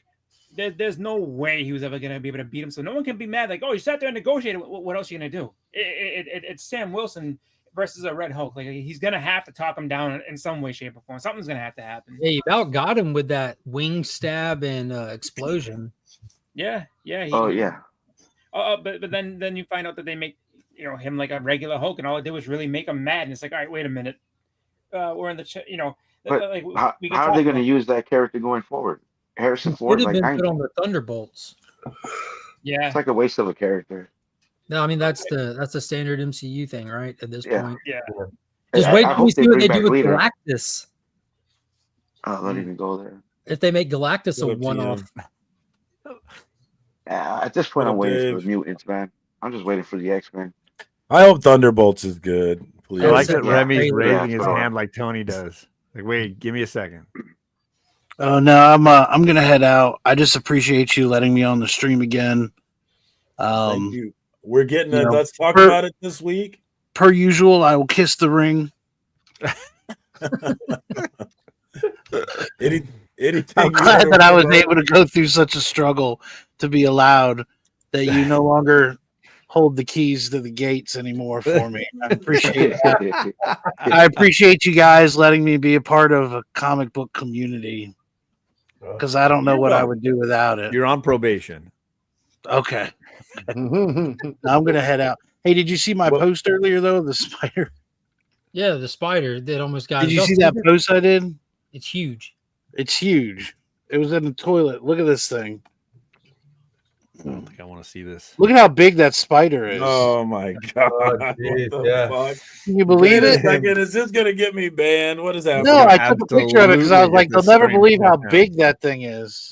there's no way he was ever gonna be able to beat him. So no one can be mad. Like, oh, you sat there and negotiated. What else are you gonna do? It's Sam Wilson versus a Red Hulk. Like he's gonna have to talk him down in some way, shape, or form. Something's gonna have to happen. Yeah, you about got him with that wing stab and explosion. Yeah. But then you find out that they make him like a regular Hulk, and all it did was really make him mad. And it's like, all right, wait a minute, we're in the But like how are they going to use that character going forward? Harrison Ford, Could have like been put on the Thunderbolts. Yeah, it's like a waste of a character. No, I mean that's the standard MCU thing, right? At this point, Yeah. Just wait till we see what they do with Galactus. Oh, don't even go there. If they make Galactus a one-off. At this point, I'm waiting for the mutants, man. I'm just waiting for the X-Men. I hope Thunderbolts is good. Please. I like that Remy's raising his hand like Tony does. Like, wait, give me a second. Oh no, I'm gonna head out. I just appreciate you letting me on the stream again. Thank you. We're getting it. You know, Let's talk about it this week. Per usual, I will kiss the ring. I'm glad that I was able to go through such a struggle to be allowed that you no longer hold the keys to the gates anymore for me. I appreciate that. I appreciate you guys letting me be a part of a comic book community because I don't know what I would do without it. You're on probation. Okay. I'm going to head out. Hey, did you see my post earlier, though? The spider? Yeah, the spider that almost got. Did you see that post I did? It's huge. It's huge. It was in the toilet. Look at this thing. I don't think I want to see this. Look at how big that spider is. Oh my god! What the fuck? Can you believe it? Is this gonna get me banned? What is that? No, I took a picture of it because I was like, they'll never believe how big that thing is.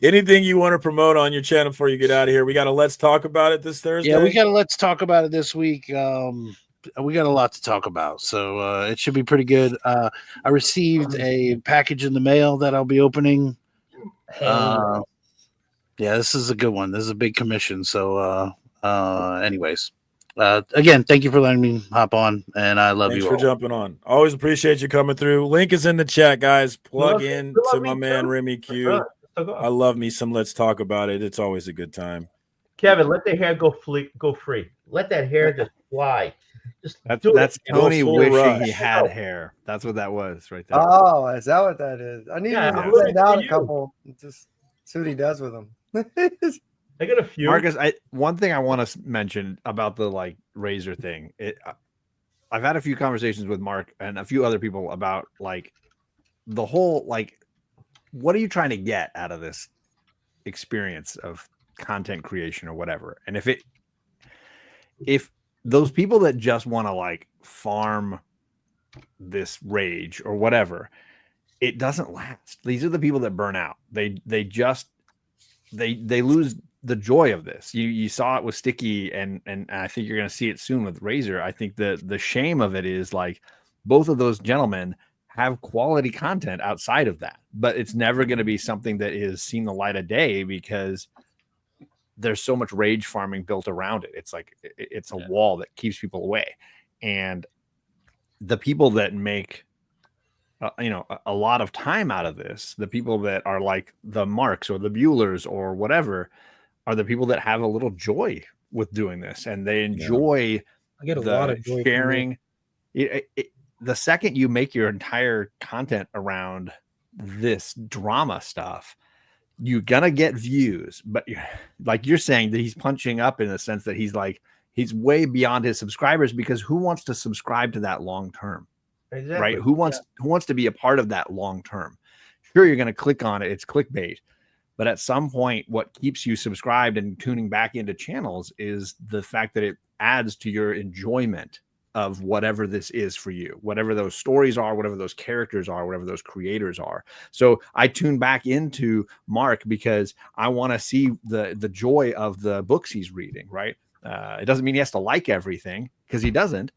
Anything you want to promote on your channel before you get out of here? We got a Let's Talk About It this Thursday. Yeah, we got to Let's Talk About It this week. We got a lot to talk about, so it should be pretty good. I received a package in the mail that I'll be opening. Yeah, this is a good one. This is a big commission. So, anyways, again, thank you for letting me hop on, and I love Thanks you for all. jumping on. Always appreciate you coming through. Link is in the chat, guys. Plug in to my man Remy Q. I love me some Let's Talk About It. It's always a good time. Kevin, let the hair go free. Let that hair just fly. That's Tony wishing rush. he had hair. That's what that was right there. Oh, is that what that is? I need to send out a couple. Just see what he does with them. I got a few. Marcus, one thing I want to mention about the like razor thing. I've had a few conversations with Mark and a few other people about like the whole like, what are you trying to get out of this experience of content creation or whatever? And if those people that just want to like farm this rage or whatever, it doesn't last. These are the people that burn out. They lose the joy of this. You saw it with Sticky, and I think you're going to see it soon with Razor. I think the shame of it is like both of those gentlemen have quality content outside of that, but it's never going to be something that is seen the light of day because there's so much rage farming built around it. It's like it's a wall that keeps people away, and the people that make a lot of time out of this, the people that are like the Marks or the Buellers or whatever, are the people that have a little joy with doing this, and they enjoy. I get a lot of joy sharing. The second you make your entire content around this drama stuff, you're gonna get views, but like you're saying that he's punching up in a sense that he's way beyond his subscribers, because who wants to subscribe to that long term? Exactly. Right? Who wants to be a part of that long term? Sure, you're going to click on it. It's clickbait. But at some point, what keeps you subscribed and tuning back into channels is the fact that it adds to your enjoyment of whatever this is for you, whatever those stories are, whatever those characters are, whatever those creators are. So I tune back into Mark because I want to see the joy of the books he's reading, right? It doesn't mean he has to like everything, because he doesn't.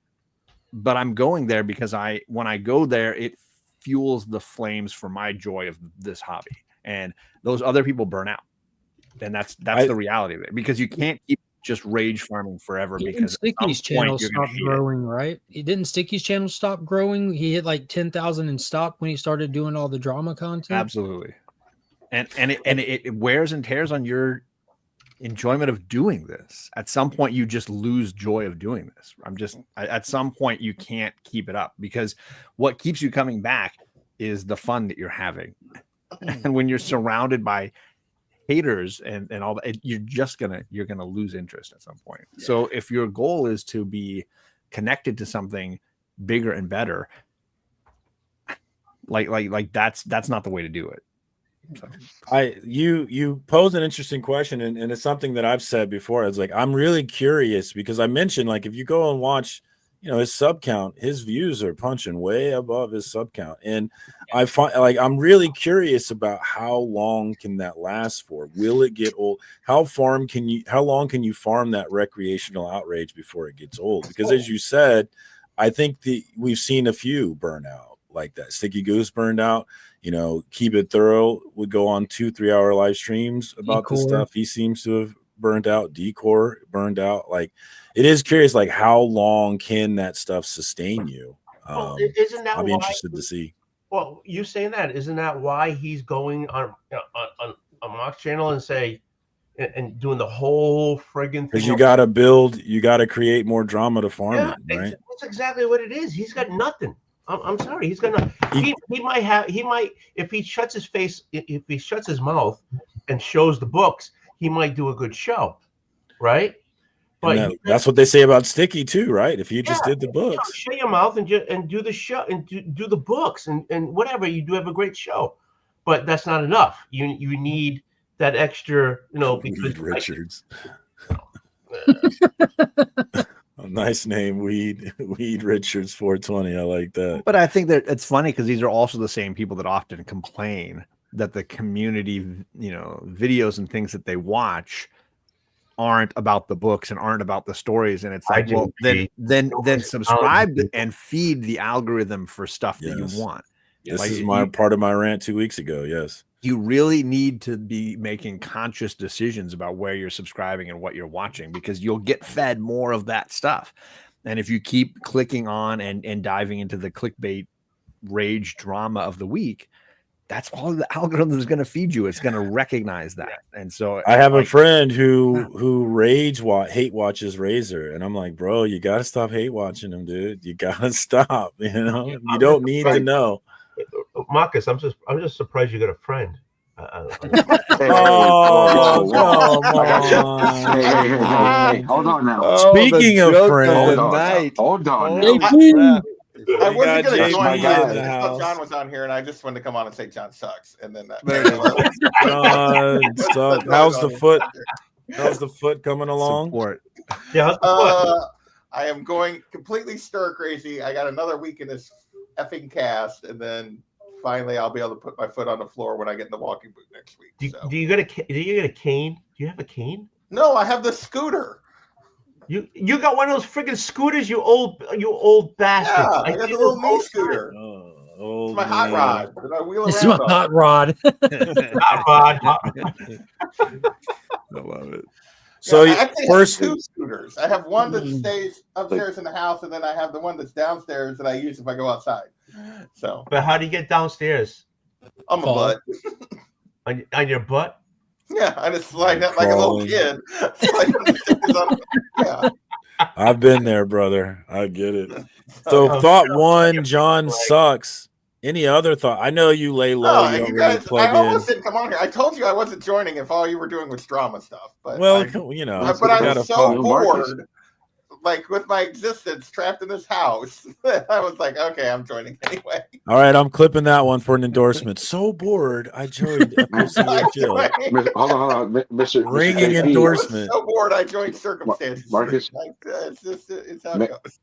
But I'm going there because when I go there, it fuels the flames for my joy of this hobby. And those other people burn out. And that's the reality of it, because you can't keep just rage farming forever. Because Sticky's channel stopped growing, right? Didn't Sticky's channel stop growing? He hit like 10,000 and stopped when he started doing all the drama content. Absolutely. And it wears and tears on your enjoyment of doing this. At some point, you just lose joy of doing this. At some point, you can't keep it up, because what keeps you coming back is the fun that you're having. And when you're surrounded by haters and all that, you're gonna lose interest at some point. Yeah. So if your goal is to be connected to something bigger and better, like that's not the way to do it. So. You pose an interesting question, and it's something that I've said before. It's like, I'm really curious, because I mentioned, like, if you go and watch, his sub count, his views are punching way above his sub count. And I find, like, I'm really curious about how long can that last for? Will it get old? How long can you farm that recreational outrage before it gets old? Because as you said, I think we've seen a few burn out like that. Sticky Goose burned out. Keep It Thorough would go on 2-3 hour live streams about this stuff. He seems to have burned out. Decor burned out. Like, it is curious, like, how long can that stuff sustain you? Isn't that I'll be why, interested to see. Well, you saying that, isn't that why he's going on Mark's channel and doing the whole friggin' thing? Because you got to create more drama to farm it, right? That's exactly what it is. He's got nothing. I'm sorry. He's gonna. He might if he shuts his face, if he shuts his mouth and shows the books, he might do a good show, right? But that's what they say about Sticky too, right? If you just did the books, shut your mouth and do the show and do the books and whatever, you do have a great show, but that's not enough. You need that extra, because Richards. Nice name, Weed Richards 420. I like that. But I think that it's funny because these are also the same people that often complain that the community, videos and things that they watch aren't about the books and aren't about the stories. And it's like, well, then subscribe and feed the algorithm for stuff that you want. This is my part of my rant 2 weeks ago. Yes. You really need to be making conscious decisions about where you're subscribing and what you're watching, because you'll get fed more of that stuff. And if you keep clicking on and diving into the clickbait rage drama of the week, that's all the algorithm is going to feed you. It's going to recognize that. And so I have a friend who hate watches Razor, and I'm like, bro, you got to stop hate watching him, dude. You got to stop. You don't need to know. Marcus, I'm just surprised you got a friend. Hey, hold on now. Speaking of friends, hold on. I wasn't going to join you. John was on here, and I just wanted to come on and say John sucks. And then John sucks. How's the foot? How's the foot coming along? Support. Yeah. I am going completely stir crazy. I got another week in this effing cast, and then finally I'll be able to put my foot on the floor when I get in the walking boot next week. Do you get a cane? Do you have a cane? No, I have the scooter. You got one of those freaking scooters, you old bastard. Yeah, I got the little knee scooter. It's my hot rod. I wheel it's my hot rod. Hot rod. I love it. So I first, have two scooters. I have one that stays upstairs in the house, and then I have the one that's downstairs that I use if I go outside. So, but how do you get downstairs? On my butt. On your butt? Yeah, I just slide up like a little kid. Yeah. I've been there, brother. I get it. So thought one, John sucks. Any other thought? I know you lay low. Oh, You don't you really guys, plug I almost in. didn't come on here. I told you I wasn't joining if all you were doing was drama stuff. But Well, but you I gotta was so follow. bored, like with my existence trapped in this house. I was like, okay, I'm joining anyway. All right, I'm clipping that one for an endorsement. So bored, I joined FOC with Jill. Hold on, Mr. Ringing JP. endorsement. I was so bored, I joined circumstances. Marcus, Like, it's how it goes.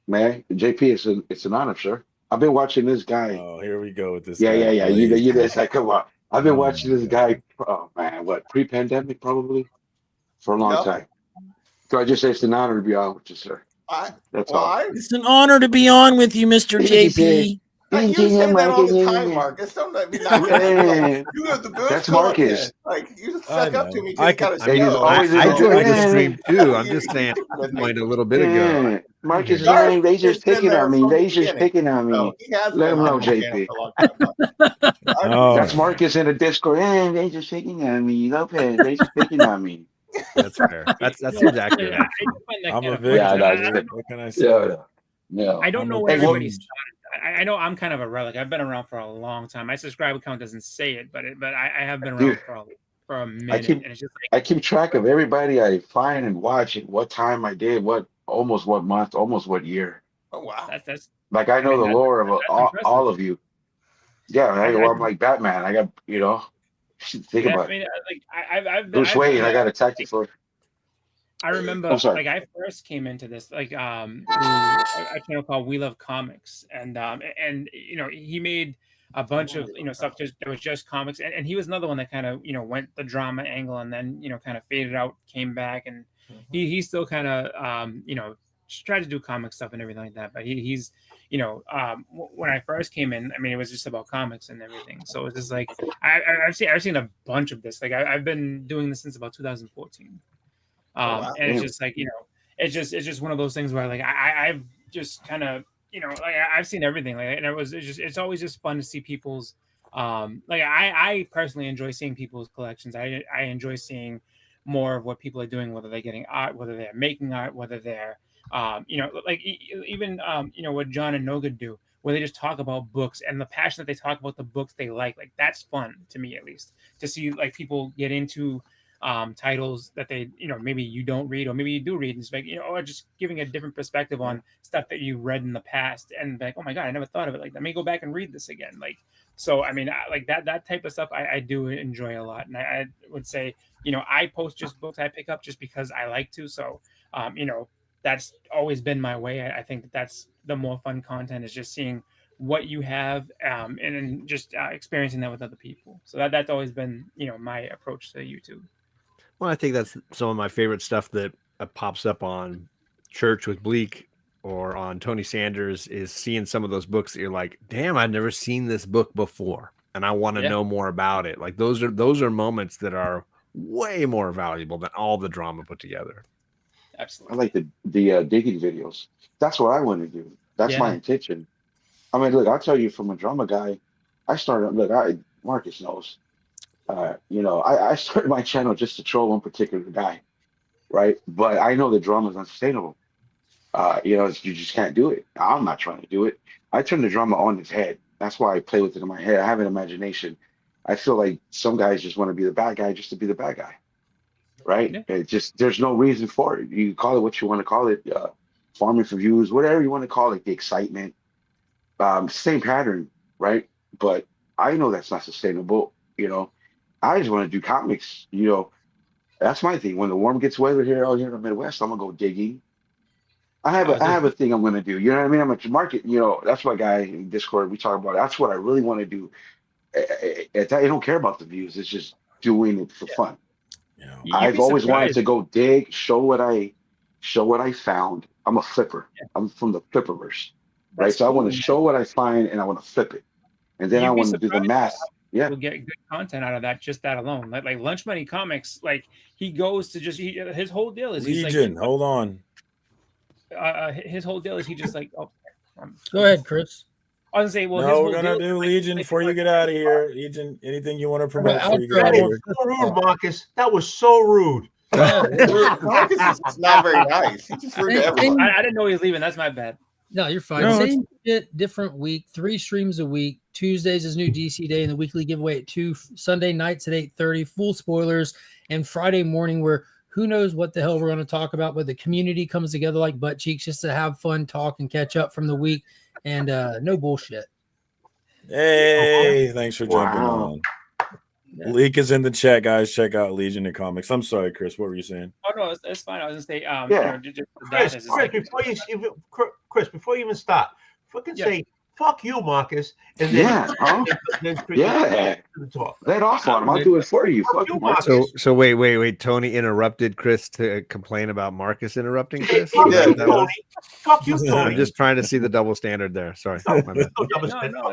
man, JP, it's an honor, sir. I've been watching this guy. Oh, here we go with this Yeah, guy. yeah. Please. You this. Come on. I've been Oh, watching this guy. Oh man, what pre-pandemic probably for a long Yep. time. So I just say it's an honor to be on with you, sir. That's all. It's an honor to be on with you, Mr. JP. You say that all the time, Marcus. Don't let me not get it. You have the best That's content. Marcus. Like you just suck up to me. I Gotta I joined the stream too. I'm just saying, I joined a little bit ago. Marcus is Garth saying Razor's has been picking there on me. from the Razor's beginning. picking on me. No, he has Let been him know, on the channel JP. for a long time. Oh. That's Marcus in the Discord. Hey, Razor's picking on me. Lopez, Razor's picking on me. That's fair. That seems accurate. I'm a funny. victim. What can I say? Yeah. I don't know I'm where a everybody victim. started. I know I'm kind of a relic. I've been around for a long time. My subscriber count doesn't say it, but I have been around Dude, for a minute. And it's just I keep track of everybody I find and watch and what time I did, almost what month, almost what year. Oh wow. That's Like I know the lore of all of you. Yeah, I'm like Batman. I got think yeah, about I mean, I've been Bruce Wayne. I got a tactic for. I remember, I'm sorry. like, I first came into this, like, through a channel called We Love Comics, and he made a bunch of stuff that was just comics, and he was another one that kind of went the drama angle, and then kind of faded out, came back, and he still kind of tried to do comic stuff and everything like that, but he's when I first came in, I mean, it was just about comics and everything, so it's just like I've seen a bunch of this, like I've been doing this since about 2014. wow. And it's just like it's just one of those things where like I've just kind of like I've seen everything, like, and it's always just fun to see people's like I personally enjoy seeing people's collections. I enjoy seeing more of what people are doing, whether they're getting art, whether they're making art, whether they're like even what John and Noga do, where they just talk about books and the passion that they talk about the books they like that's fun to me, at least, to see like people get into titles that they maybe you don't read, or maybe you do read, and it's like or just giving a different perspective on stuff that you read in the past, and like, oh my god, I never thought of it like that. Let me go back and read this again. Like, so I mean, like that type of stuff I do enjoy a lot, and I would say I post just books I pick up just because I like to. So that's always been my way. I think that's the more fun content, is just seeing what you have and then just experiencing that with other people. So that's always been my approach to YouTube. Well, I think that's some of my favorite stuff that pops up on Church with Bleak or on Tony Sanders, is seeing some of those books that you're like, damn, I've never seen this book before, and I want to know more about it. Like those are moments that are way more valuable than all the drama put together. Absolutely. I like the digging videos. That's what I want to do. That's my intention. I mean, look, I'll tell you, from a drama guy, Marcus knows. I started my channel just to troll one particular guy, right? But I know the drama is unsustainable. You just can't do it. I'm not trying to do it. I turn the drama on its head. That's why I play with it in my head. I have an imagination. I feel like some guys just want to be the bad guy just to be the bad guy, right? Yeah. It just, there's no reason for it. You call it what you want to call it, farming for views, whatever you want to call it, the excitement, same pattern, right? But I know that's not sustainable. I just want to do comics. That's my thing. When the warm gets weather here out here in the Midwest, I'm gonna go digging. I have a thing I'm gonna do. You know what I mean? I'm a market. That's my guy in Discord. We talk about. That's what I really want to do. I don't care about the views. It's just doing it for fun. I've always wanted to go dig, show what I found. I'm a flipper. I'm from the flipperverse, right? So I want to show what I find and I want to flip it, and then I want to do the math. Yeah, we'll get good content out of that, just that alone. Like Lunch Money Comics, like he goes to just his whole deal is he's Legion. like, Hold on. His whole deal is he just like Go ahead, Chris. I was gonna say, well, No, his we're whole gonna deal do Legion before you get out of here. Legion, anything you want to promote before you get That out of was here? so rude, Marcus. That was so rude. Marcus is not very nice. He's just rude to everyone. I didn't know he was leaving. That's my bad. No, you're fine. No, Same shit, different week. 3 streams a week. Tuesdays is new DC day, and the weekly giveaway at 2. Sunday nights at 8:30. Full spoilers, and Friday morning where who knows what the hell we're going to talk about, but the community comes together like butt cheeks just to have fun, talk, and catch up from the week, and no bullshit. Hey, thanks for jumping on. Yeah. Leak is in the chat, guys. Check out Legion of Comics. I'm sorry, Chris. What were you saying? Oh no, it's fine. I was gonna say, Chris, before you even start, fucking say fuck you, Marcus, and then let off on him. I'll do it for you. Fuck you, Marcus. So wait. Tony interrupted Chris to complain about Marcus interrupting Chris. Fuck you, Tony. I'm just trying to see the double standard there. Sorry. No, fuck me. Fuck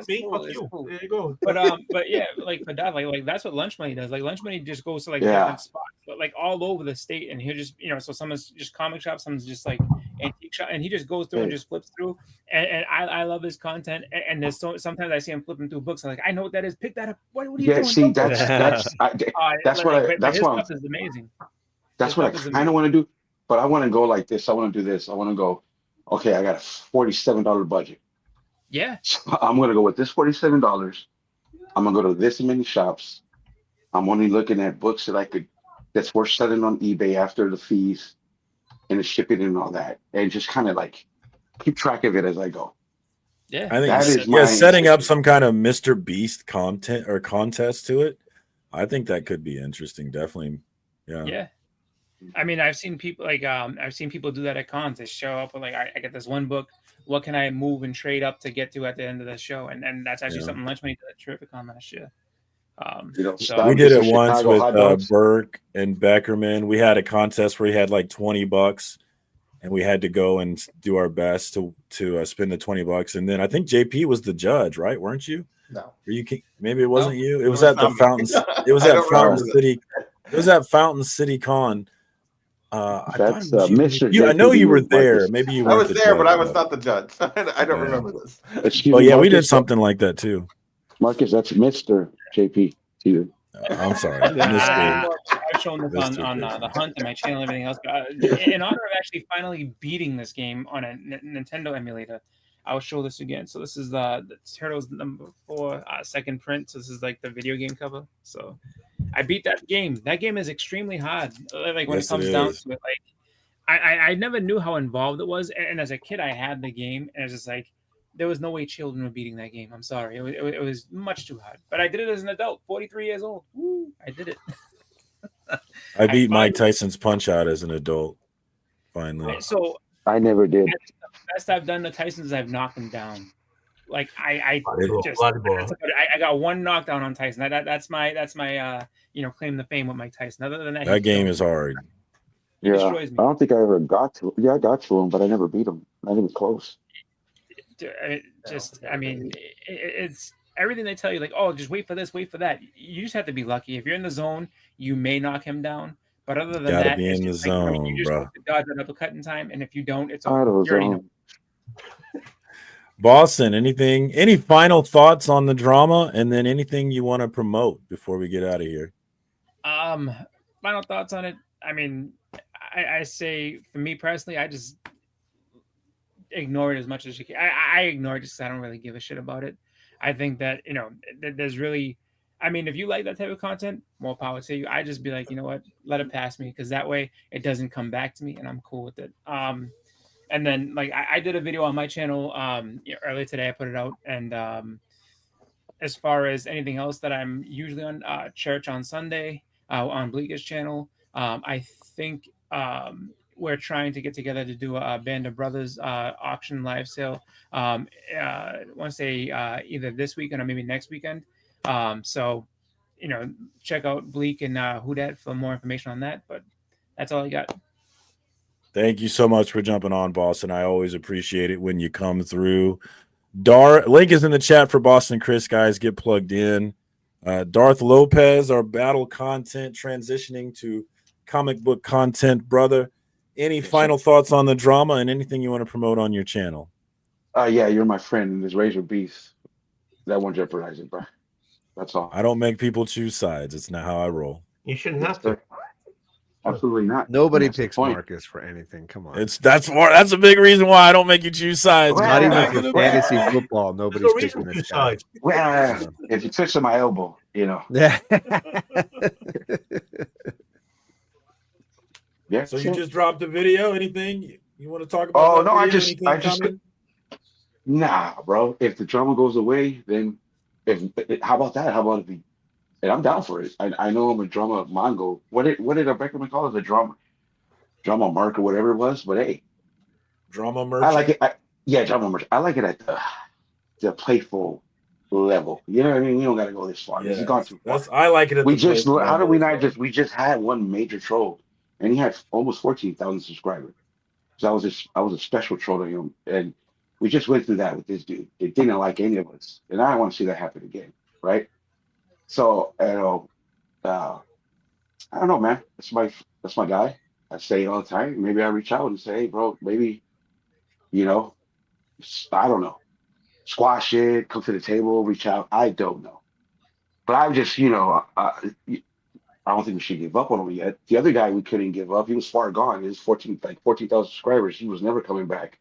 you. Cool. There you go. But yeah, like for that, like that's what Lunch Money does. Like Lunch Money just goes to like different spots, but like all over the state, and he'll just so someone's just comic shop, someone's just like antique shop, and he just goes through and just flips through, and I love his content. And there's sometimes I see him flipping through books. I'm like, I know what that is. Pick that up. What are you doing? See, that's what stuff is amazing. That's what I kind of want to do, but I want to go like this. I want to do this. I want to go. Okay, I got a $47 budget. Yeah. So I'm gonna go with this $47. I'm gonna go to this many shops. I'm only looking at books that's worth selling on eBay after the fees and the shipping and all that, and just kind of like keep track of it as I go. Yeah, I think setting up some kind of Mr. Beast content or contest to it, I think that could be interesting. Definitely, yeah. I mean, I've seen people do that at cons. They show up with like, I get this one book. What can I move and trade up to get to at the end of the show? And that's actually something Lunch Money did terrific on last year. We did it once with Burke and Beckerman. We had a contest where he had like $20. And we had to go and do our best to spend the $20. And then I think JP was the judge, right? Weren't you? No. Maybe it wasn't you. It was at the Fountain. It was at Fountain City. It was at Fountain City Con. That's Mr. I know you were there. Maybe you. I was there, but I was not the judge. I don't remember this. Oh yeah, we did something like that too. Marcus, that's Mr. JP to you. I'm sorry. I've shown this on the Hunt and my channel and everything else. In honor of actually finally beating this game on a Nintendo emulator, I'll show this again. So this is the Turtles #4 second print. So this is like the video game cover. So I beat that game. That game is extremely hard. Like when it comes down to it, like I never knew how involved it was. And as a kid, I had the game, and it's just like there was no way children were beating that game. I'm sorry, it was much too hard. But I did it as an adult, 43 years old. Woo, I did it. I beat Mike Tyson's Punch Out as an adult. Finally, so I never did. The best I've done to Tyson's, I've knocked him down. Like I got one knockdown on Tyson. That's my claim to fame with Mike Tyson. Other than that game is hard. Yeah, I don't think I ever got to. Yeah, I got to him, but I never beat him. Not even close. It's everything they tell you, like, oh, just wait for this, wait for that. You just have to be lucky. If you're in the zone, you may knock him down. But other than that, be in the zone, you just bro. have to dodge an uppercut in time, and if you don't, it's over. You already know. Boston, any final thoughts on the drama, and then anything you want to promote before we get out of here? Final thoughts on it. I mean, I say for me personally, I just ignore it as much as you can. I ignore it just because I don't really give a shit about it. I think that there's really, I mean, if you like that type of content, more power to you. I just be like, you know what, let it pass me, because that way it doesn't come back to me, and I'm cool with it. And then like I did a video on my channel earlier today. I put it out, and as far as anything else that I'm usually on, Church on Sunday on Bleaker's channel, I think we're trying to get together to do a Band of Brothers auction live sale. I want to say either this weekend or maybe next weekend. So check out Bleak and Who Dat for more information on that. But that's all I got. Thank you so much for jumping on, Boston. I always appreciate it when you come through. Link is in the chat for Boston Chris, guys. Get plugged in. Darth Lopez, our battle content, transitioning to comic book content, brother. Any final thoughts on the drama and anything you want to promote on your channel? Yeah, you're my friend, and this Razor Beast, that won't jeopardize it, bro. That's all. I don't make people choose sides. It's not how I roll. You shouldn't have to. Absolutely not. Nobody That's the picks point. Marcus for anything. Come on. That's a big reason why I don't make you choose sides. Not Go even back for to the fantasy bag. football. Nobody's picking this guy. Well, if you twist my elbow, you know. Yeah. Yeah. So you just dropped a video. Anything you want to talk about? Oh that no, video? I Anything just coming? nah, bro. If the drama goes away, then how about that? How about if and I'm down for it. I know I'm a drama mongo. What did Beckerman call it? A drama mark or whatever it was. But hey, Drama I like merchant. it. Yeah, drama merch. I like it at the playful level. You know what I mean? We don't got to go this far. This has gone too far. I like it at We the just playful how did level we as not well. just we just had one major troll and he had almost 14,000 subscribers. So I was a special troll to him, and we just went through that with this dude. It didn't like any of us, and I don't want to see that happen again, right? So I don't know, man. That's my guy. I say it all the time. Maybe I reach out and say, hey, bro, maybe you know, I don't know, squash it, come to the table, reach out. I don't know, but I'm just I don't think we should give up on him yet. The other guy we couldn't give up. He was far gone. He was 14,000 subscribers. He was never coming back.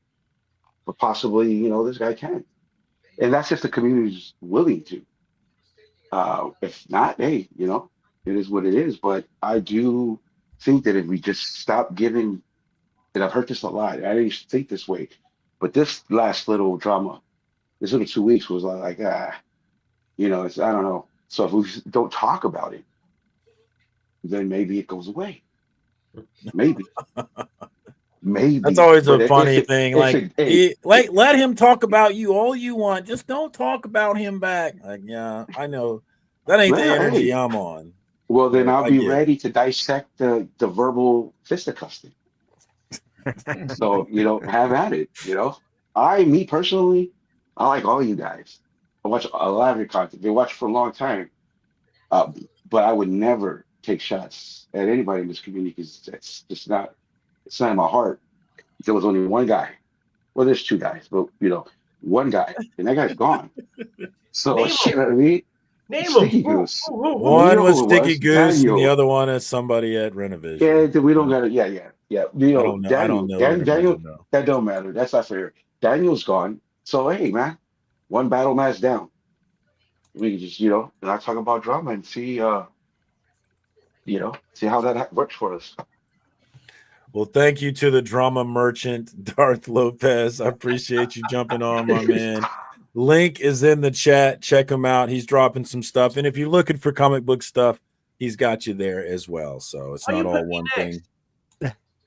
But possibly, this guy can. And that's if the community's willing to. If not, hey, it is what it is. But I do think that if we just stop giving, and I've heard this a lot. I didn't used to think this way, but this last little drama, this little 2 weeks was it's I don't know. So if we don't talk about it, then maybe it goes away. Maybe. Maybe. That's always But a funny thing. Let him talk about you all you want. Just don't talk about him back. Like, yeah, I know. That ain't the energy I'm on. Well, then I'll be get ready to dissect the verbal fisticuffing. So, have at it. Me personally, I like all you guys. I watch a lot of your content. They watch for a long time. But I would never take shots at anybody in this community because it's not in my heart. There was only one guy. Well, there's two guys, but one guy, and that guy's gone. So Name you know what I mean? Name Sticky him. Goose. One was Sticky Goose, and the Daniel. other one is somebody at Renovision. Yeah, we don't got it. Yeah. I don't know. Daniel, that don't matter. That's not fair. Daniel's gone. So hey, man, one battle match down. We can just not talk about drama and see see how that works for us. Well, thank you to the drama merchant, Darth Lopez. I appreciate you jumping on, my man. Link is in the chat. Check him out. He's dropping some stuff. And if you're looking for comic book stuff, he's got you there as well. So it's not all one thing.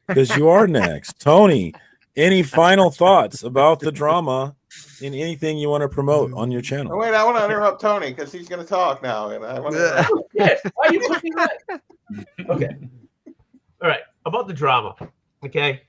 Because you are next. Tony, any final thoughts about the drama and anything you want to promote on your channel? Oh, wait, I want to interrupt Tony because he's going to talk now. And I want to. Yes. Why are you pushing that? Okay. All right. About the drama. Okay.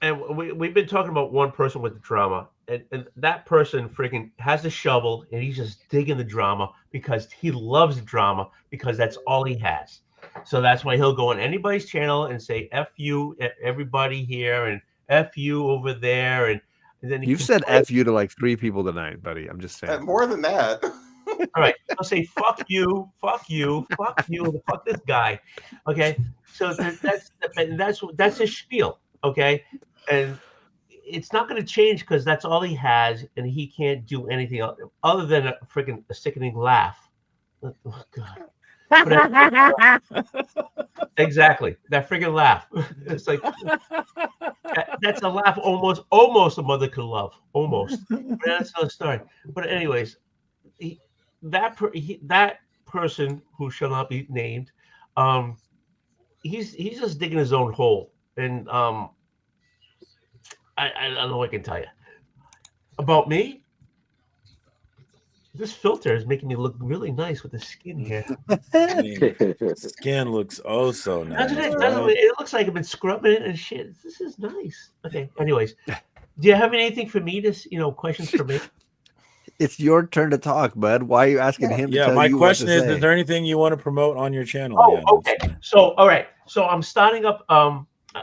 And we've been talking about one person with the drama. And that person freaking has a shovel and he's just digging the drama because he loves the drama because that's all he has. So that's why he'll go on anybody's channel and say F you, everybody here, and F you over there. And then You've said F you to like 3 people tonight, buddy. I'm just saying. More than that. All right. I'll say fuck you, fuck you, fuck you, fuck this guy. Okay. So that's his spiel. Okay. And it's not going to change because that's all he has, and he can't do anything else other than a freaking sickening laugh. Oh God! Exactly, that freaking laugh. It's like that's a laugh almost a mother could love. Almost. That's another story. But anyways, that person who shall not be named, he's just digging his own hole, and I don't know what I can tell you. About me, this filter is making me look really nice with the skin here. Skin looks oh so nice. It looks like I've been scrubbing it and shit. This is nice. Okay. Anyways, do you have anything for me? Questions for me? It's your turn to talk, bud. Why are you asking him? Yeah, my question is there anything you want to promote on your channel? Oh, okay. So, all right. So I'm starting up.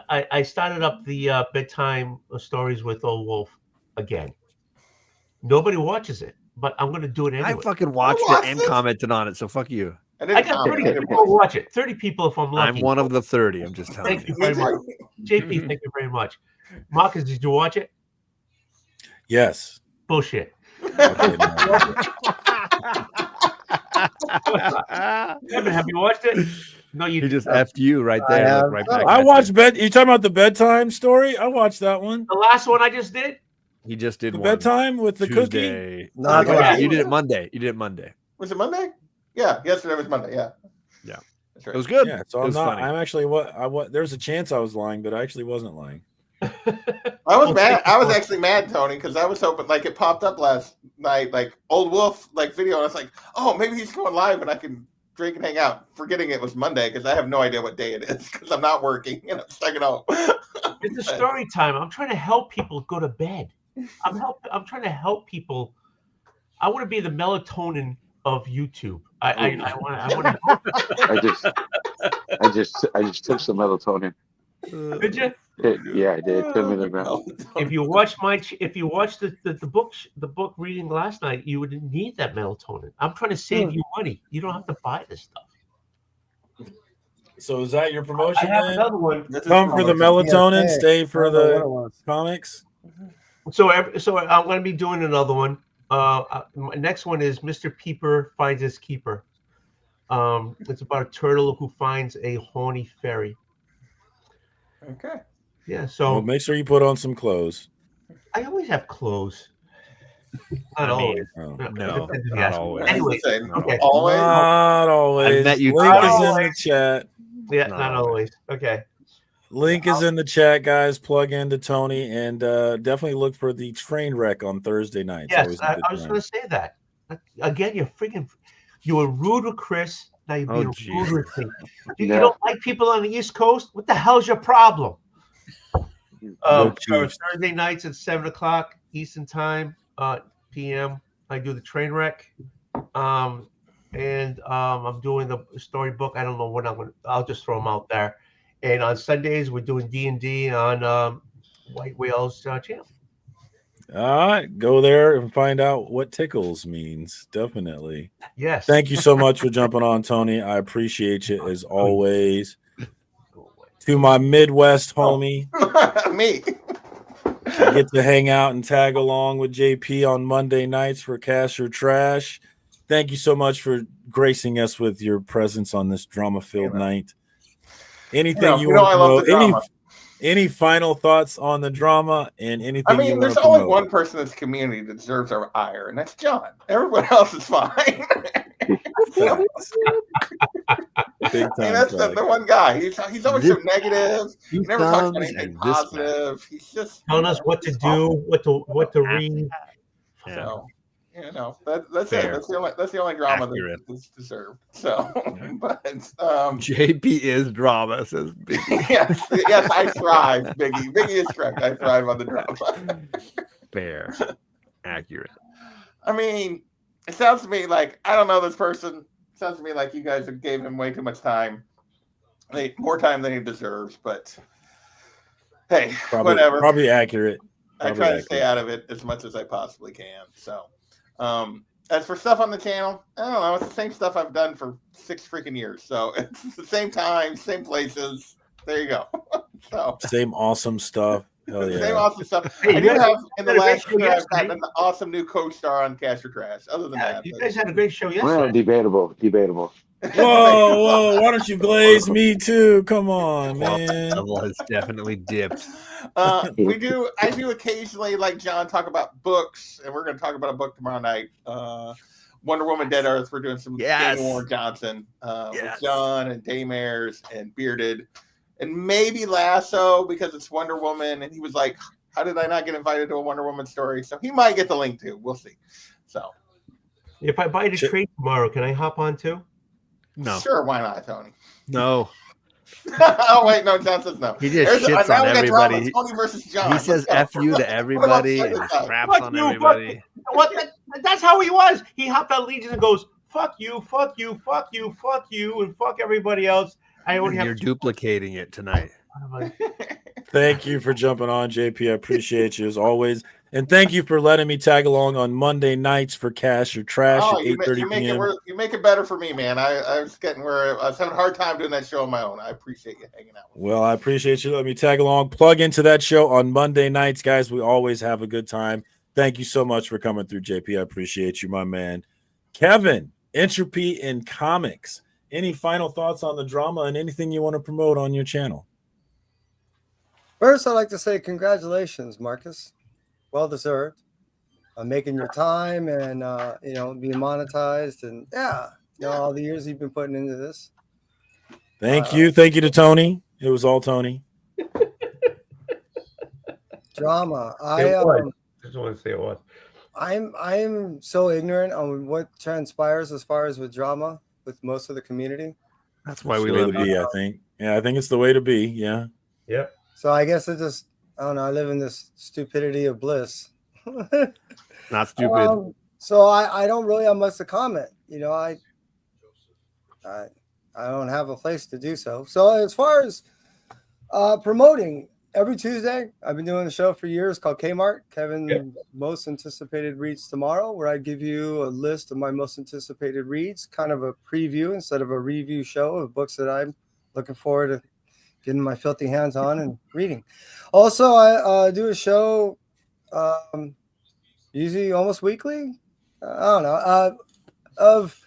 I started up the bedtime stories with Old Wolf again. Nobody watches it, but I'm going to do it anyway. I fucking watched it and commented on it, so fuck you. I got 30 people to watch it. 30 people if I'm lucky. I'm one of the 30. I'm just telling Thank you very much. JP, thank you very much. Marcus, did you watch it? Yes. Bullshit. Okay, no. Kevin, have you watched it? No, you He just effed you right there. Look right back. I at watched you. bed. You talking about the bedtime story? I watched that one. The last one I just did. He just did The one. bedtime with the Tuesday. cookie. Not Yeah, you did it Monday. You did it Monday. Was it Monday? Yeah, yesterday was Monday. Yeah. Yeah. That's right. It was good. Yeah, so It I'm was not. funny. I'm actually what. There's a chance I was lying, but I actually wasn't lying. I was mad. I was actually mad, Tony, because I was hoping like it popped up last night, like Old Wolf like video, and I was like, oh, maybe he's going live and I can drink and hang out. Forgetting it was Monday because I have no idea what day it is because I'm not working and I'm stuck at home. It's a story time. I'm trying to help people go to bed. I'm trying to help people. I want to be the melatonin of YouTube. I want to. I just took some melatonin. Did you? Yeah, I did. 10 milligrams. If you watch the book reading last night, you would need that melatonin. I'm trying to save you money. You don't have to buy this stuff. So is that your promotion? I have then? another one. Come for the melatonin, Yeah, stay for I don't know what it the was. comics. So I'm going to be doing another one. My next one is Mr. Peeper Finds His Keeper. It's about a turtle who finds a horny fairy. Okay. Yeah. So Well, make sure you put on some clothes. I always have clothes. Not I mean, always. Oh. No, Depends if you not ask me. always. Anyway, okay. Always. Not always. I met you Link twice. is in the chat. Yeah, Not not always. Okay. Link is in the chat, guys. Plug into Tony and definitely look for the train wreck on Thursday night. Yes, I was going to say that. Again, you were rude with Chris. Now you're being rude with me. You don't like people on the East Coast? What the hell's your problem? Thursday nights at 7:00 Eastern Time, PM. I do the train wreck. And I'm doing the storybook. I don't know when I'll just throw them out there. And on Sundays, we're doing D&D on White Whale's channel. All right, go there and find out what tickles means. Definitely. Yes. Thank you so much for jumping on, Tony. I appreciate you as always. To my Midwest homie, Me. I get to hang out and tag along with JP on Monday nights for Cash or Trash. Thank you so much for gracing us with your presence on this drama-filled night. Anything you want to promote? Any final thoughts on the drama and anything? I mean, there's only one person in this community that deserves our ire, and that's John. Everyone else is fine. Big time. That's the one guy. He's always so negative. He never talks about anything positive. He's just telling us what to do, what to read. So, that's it. That's the only drama that's deserved. So, but JP is drama, says Biggie. yes, I thrive, Biggie. Biggie is correct. I thrive on the drama. Fair, accurate. I mean, it sounds to me like I don't know this person. It sounds to me like you guys gave him way too much time. More time than he deserves. But hey, whatever. Probably accurate. I try to stay out of it as much as I possibly can. So, as for stuff on the channel, I don't know. It's the same stuff I've done for 6 freaking years. So it's the same time, same places. There you go. So same awesome stuff. Hell yeah. Same awesome stuff. I do have in the last year I've gotten an awesome new co-star on Cash or Trash. Other than that, you guys had a great show yesterday. Well, debatable. Whoa! Why don't you glaze me too? Come on, man. Level has definitely dipped. I do occasionally, like John, talk about books, and we're going to talk about a book tomorrow night. Wonder Woman, Dead Earth. We're doing some Dana Warren Johnson with John and Daymares and Bearded, and maybe Lasso because it's Wonder Woman. And he was like, "How did I not get invited to a Wonder Woman story?" So he might get the link too. We'll see. So, if I buy the trade tomorrow, can I hop on too? No. Sure, why not, Tony? No. Oh wait, no, John says no. He just shits on everybody. Tony versus John. He says "f you" to everybody and craps on everybody. That's how he was. He hopped on Legion and goes, "Fuck you, fuck you, fuck you, fuck you, and fuck everybody else." You're duplicating it tonight. Thank you for jumping on, JP. I appreciate you as always. And thank you for letting me tag along on Monday nights for Cash or Trash Oh, at you 8:30 make p.m. it you make it better for me, man. I was getting where I was having a hard time doing that show on my own. I appreciate you hanging out. Well, I appreciate you letting me tag along. Plug into that show on Monday nights, guys. We always have a good time. Thank you so much for coming through, JP. I appreciate you, my man. Kevin, Entropy in Comics. Any final thoughts on the drama and anything you want to promote on your channel? First, I'd like to say congratulations, Marcus. Well deserved. On making your time and being monetized, and all the years you've been putting into this. Thank you to Tony. It was all Tony. Drama. Just want to say it was. I'm so ignorant on what transpires as far as with drama with most of the community. That's why It's we the way love to be, you. I think. Yeah, I think it's the way to be. Yeah. Yep. So I guess I don't know. I live in this stupidity of bliss. Not stupid. So I don't really have much to comment. I don't have a place to do so. So as far as promoting, every Tuesday, I've been doing a show for years called Kmart, Kevin's Most Anticipated Reads Tomorrow, where I give you a list of my most anticipated reads, kind of a preview instead of a review show of books that I'm looking forward to getting my filthy hands on and reading. Also, I do a show usually almost weekly. I don't know, of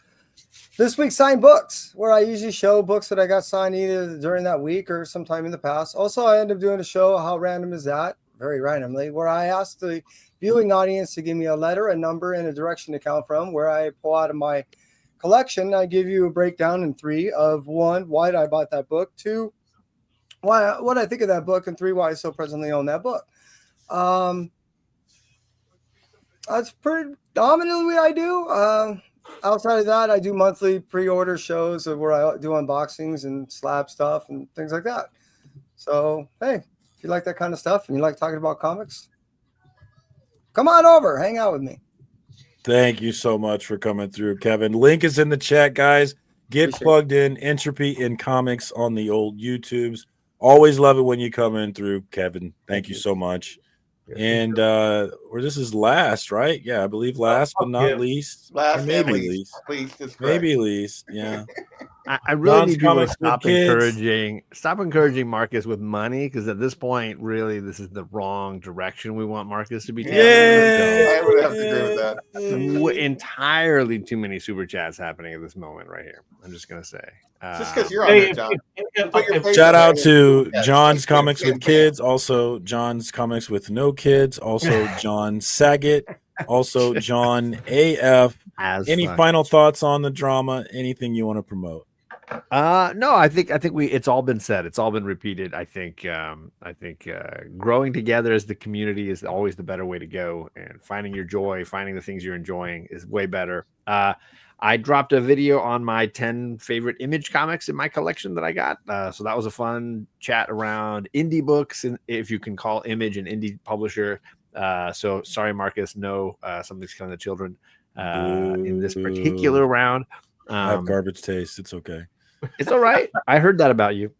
this week's signed books, where I usually show books that I got signed either during that week or sometime in the past. Also, I end up doing a show, How Random Is That? Very randomly, where I ask the viewing audience to give me a letter, a number, and a direction to count from, where I pull out of my collection. I give you a breakdown in 3 of 1, why I bought that book, 2, what I think of that book, and 3, why I still presently own that book. That's predominantly what I do. Outside of that, I do monthly pre-order shows where I do unboxings and slab stuff and things like that. So, hey, if you like that kind of stuff and you like talking about comics, come on over, hang out with me. Thank you so much for coming through, Kevin. Link is in the chat, guys. Get plugged in. Entropy in Comics on the old YouTubes. Always love it when you come in through, Kevin. Thank you so much. And this is last, right? Yeah, I believe last but not least. Last maybe and least. Maybe least. Yeah. I really John's need people to Comics with stop encouraging Marcus with money, because at this point, really, this is the wrong direction we want Marcus to be taking. I would have to agree with that. Entirely too many super chats happening at this moment right here. I'm just gonna say. Just because you're on there, John. Shout out to John's Comics with Kids, also John's Comics with No Kids, also John Saget, also John AF. Any final thoughts on the drama? Anything you want to promote? No, I think it's all been said. It's all been repeated. I think growing together as the community is always the better way to go, and finding your joy, finding the things you're enjoying is way better. I dropped a video on my 10 favorite Image comics in my collection that I got. So that was a fun chat around indie books, and if you can call Image an indie publisher. So sorry, Marcus, no, something's killing the children in this particular round. I have garbage taste. It's okay. It's all right. I heard that about you.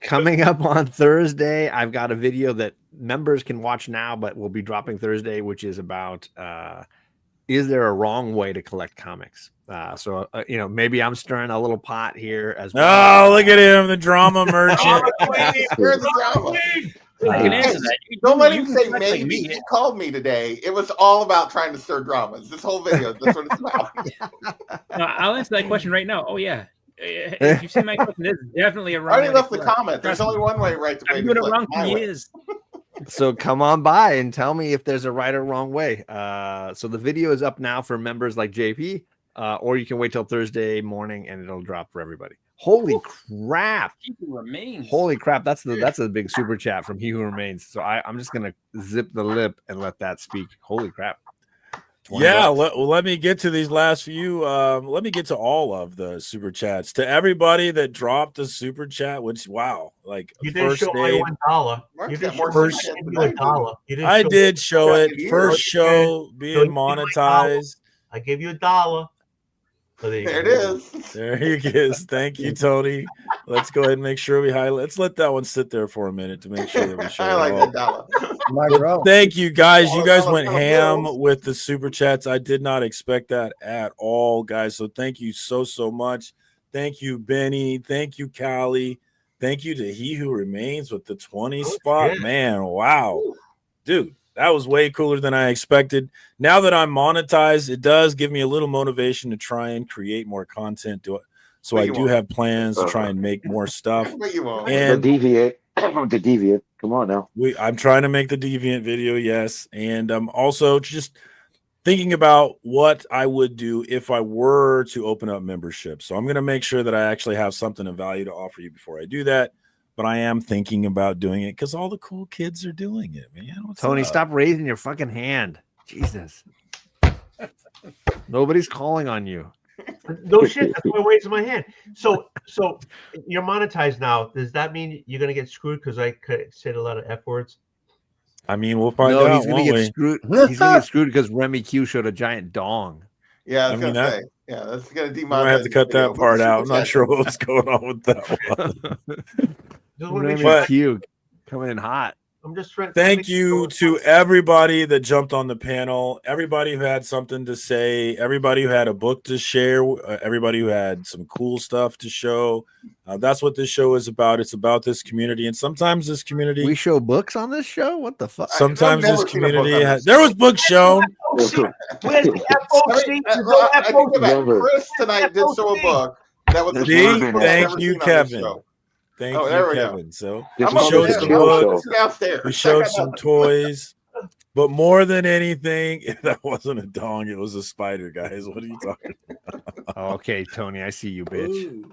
Coming up on Thursday, I've got a video that members can watch now, but we'll be dropping Thursday, which is about is there a wrong way to collect comics? So maybe I'm stirring a little pot here as well. Oh, look at him, the drama merchant. We're the drama. Don't let him say maybe. He called me today. It was all about trying to stir dramas. This whole video, that's what it's about. No, I'll answer that question right now. Oh yeah, if you've seen my question, there's definitely a wrong. I already way left to the collect. comment. There's only one way, right? I've been doing it wrong for years. So come on by and tell me if there's a right or wrong way. So the video is up now for members like JP, or you can wait till Thursday morning and it'll drop for everybody. Holy crap! He Who Remains. Holy crap! That's a big super chat from He Who Remains. So I'm just gonna zip the lip and let that speak. Holy crap! Yeah, let me get to these last few. Let me get to all of the super chats. To everybody that dropped the super chat, which like you didn't show my $1. You didn't show $1. I did show it. First show being monetized. I gave you $1. So there it is. There he is. Thank you, Tony. Let's go ahead and make sure we highlight. Let's let that one sit there for a minute to make sure that we show I it like all. that dollar. But thank you guys. You guys Dollar went dollar ham bills. with the super chats. I did not expect that at all, guys. So thank you so much. Thank you, Benny. Thank you, Callie. Thank you to He Who Remains with the 20 spot. yeah. Man, wow. Dude, that was way cooler than I expected. Now that I'm monetized, it does give me a little motivation to try and create more content. So But I you do won't. have plans to try and make more stuff. But you won't. And The deviant. Come on now. I'm trying to make the deviant video, yes. And I'm also just thinking about what I would do if I were to open up membership. So I'm going to make sure that I actually have something of value to offer you before I do that. But I am thinking about doing it because all the cool kids are doing it, man. What's Tony, up? stop raising your fucking hand. Jesus. Nobody's calling on you. No shit. That's why I'm raising my hand. So you're monetized now. Does that mean you're gonna get screwed because I said a lot of F words? I mean, we'll find No, out. he's gonna won't get we? screwed. He's gonna get screwed because Remy Q showed a giant dong. Yeah, I I was mean, gonna say. Yeah, that's gonna You might have demonetize to cut the video. that Put part the out. I'm super not chat sure in. what was going on with that one. Just wanna make Remy sure. Q coming in hot. I'm just trying. Thank you to everybody that jumped on the panel, everybody who had something to say, everybody who had a book to share, everybody who had some cool stuff to show. That's what this show is about. It's about this community. And sometimes this community. We show books on this show? What the fuck? Sometimes I've this never seen a book community on has. this There was books shown. Where's the FOC? I take it back. Chris tonight did show a book that was See? I've Thank never you, seen on this Kevin. show. Thank Oh, you, there we go. Kevin. So I'm we showed upstairs. some I'm books. downstairs. We I showed got some nothing. toys. But more than anything, that wasn't a dong, it was a spider, guys. What are you talking about? Okay, Tony, I see you, bitch.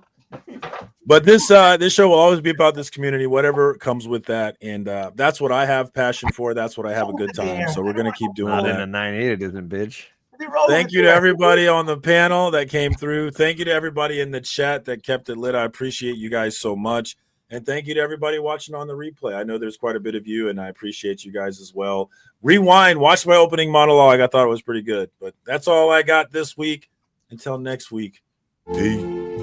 But this show will always be about this community, whatever comes with that. And that's what I have passion for. That's what I have a good time. So we're gonna keep doing Not that. in a 9.8, it isn't, bitch. Thank you to everybody on the panel that came through. Thank you to everybody in the chat that kept it lit. I appreciate you guys so much. And thank you to everybody watching on the replay. I know there's quite a bit of you, and I appreciate you guys as well. Rewind, watch my opening monologue. I thought it was pretty good. But that's all I got this week. Until next week. Peace.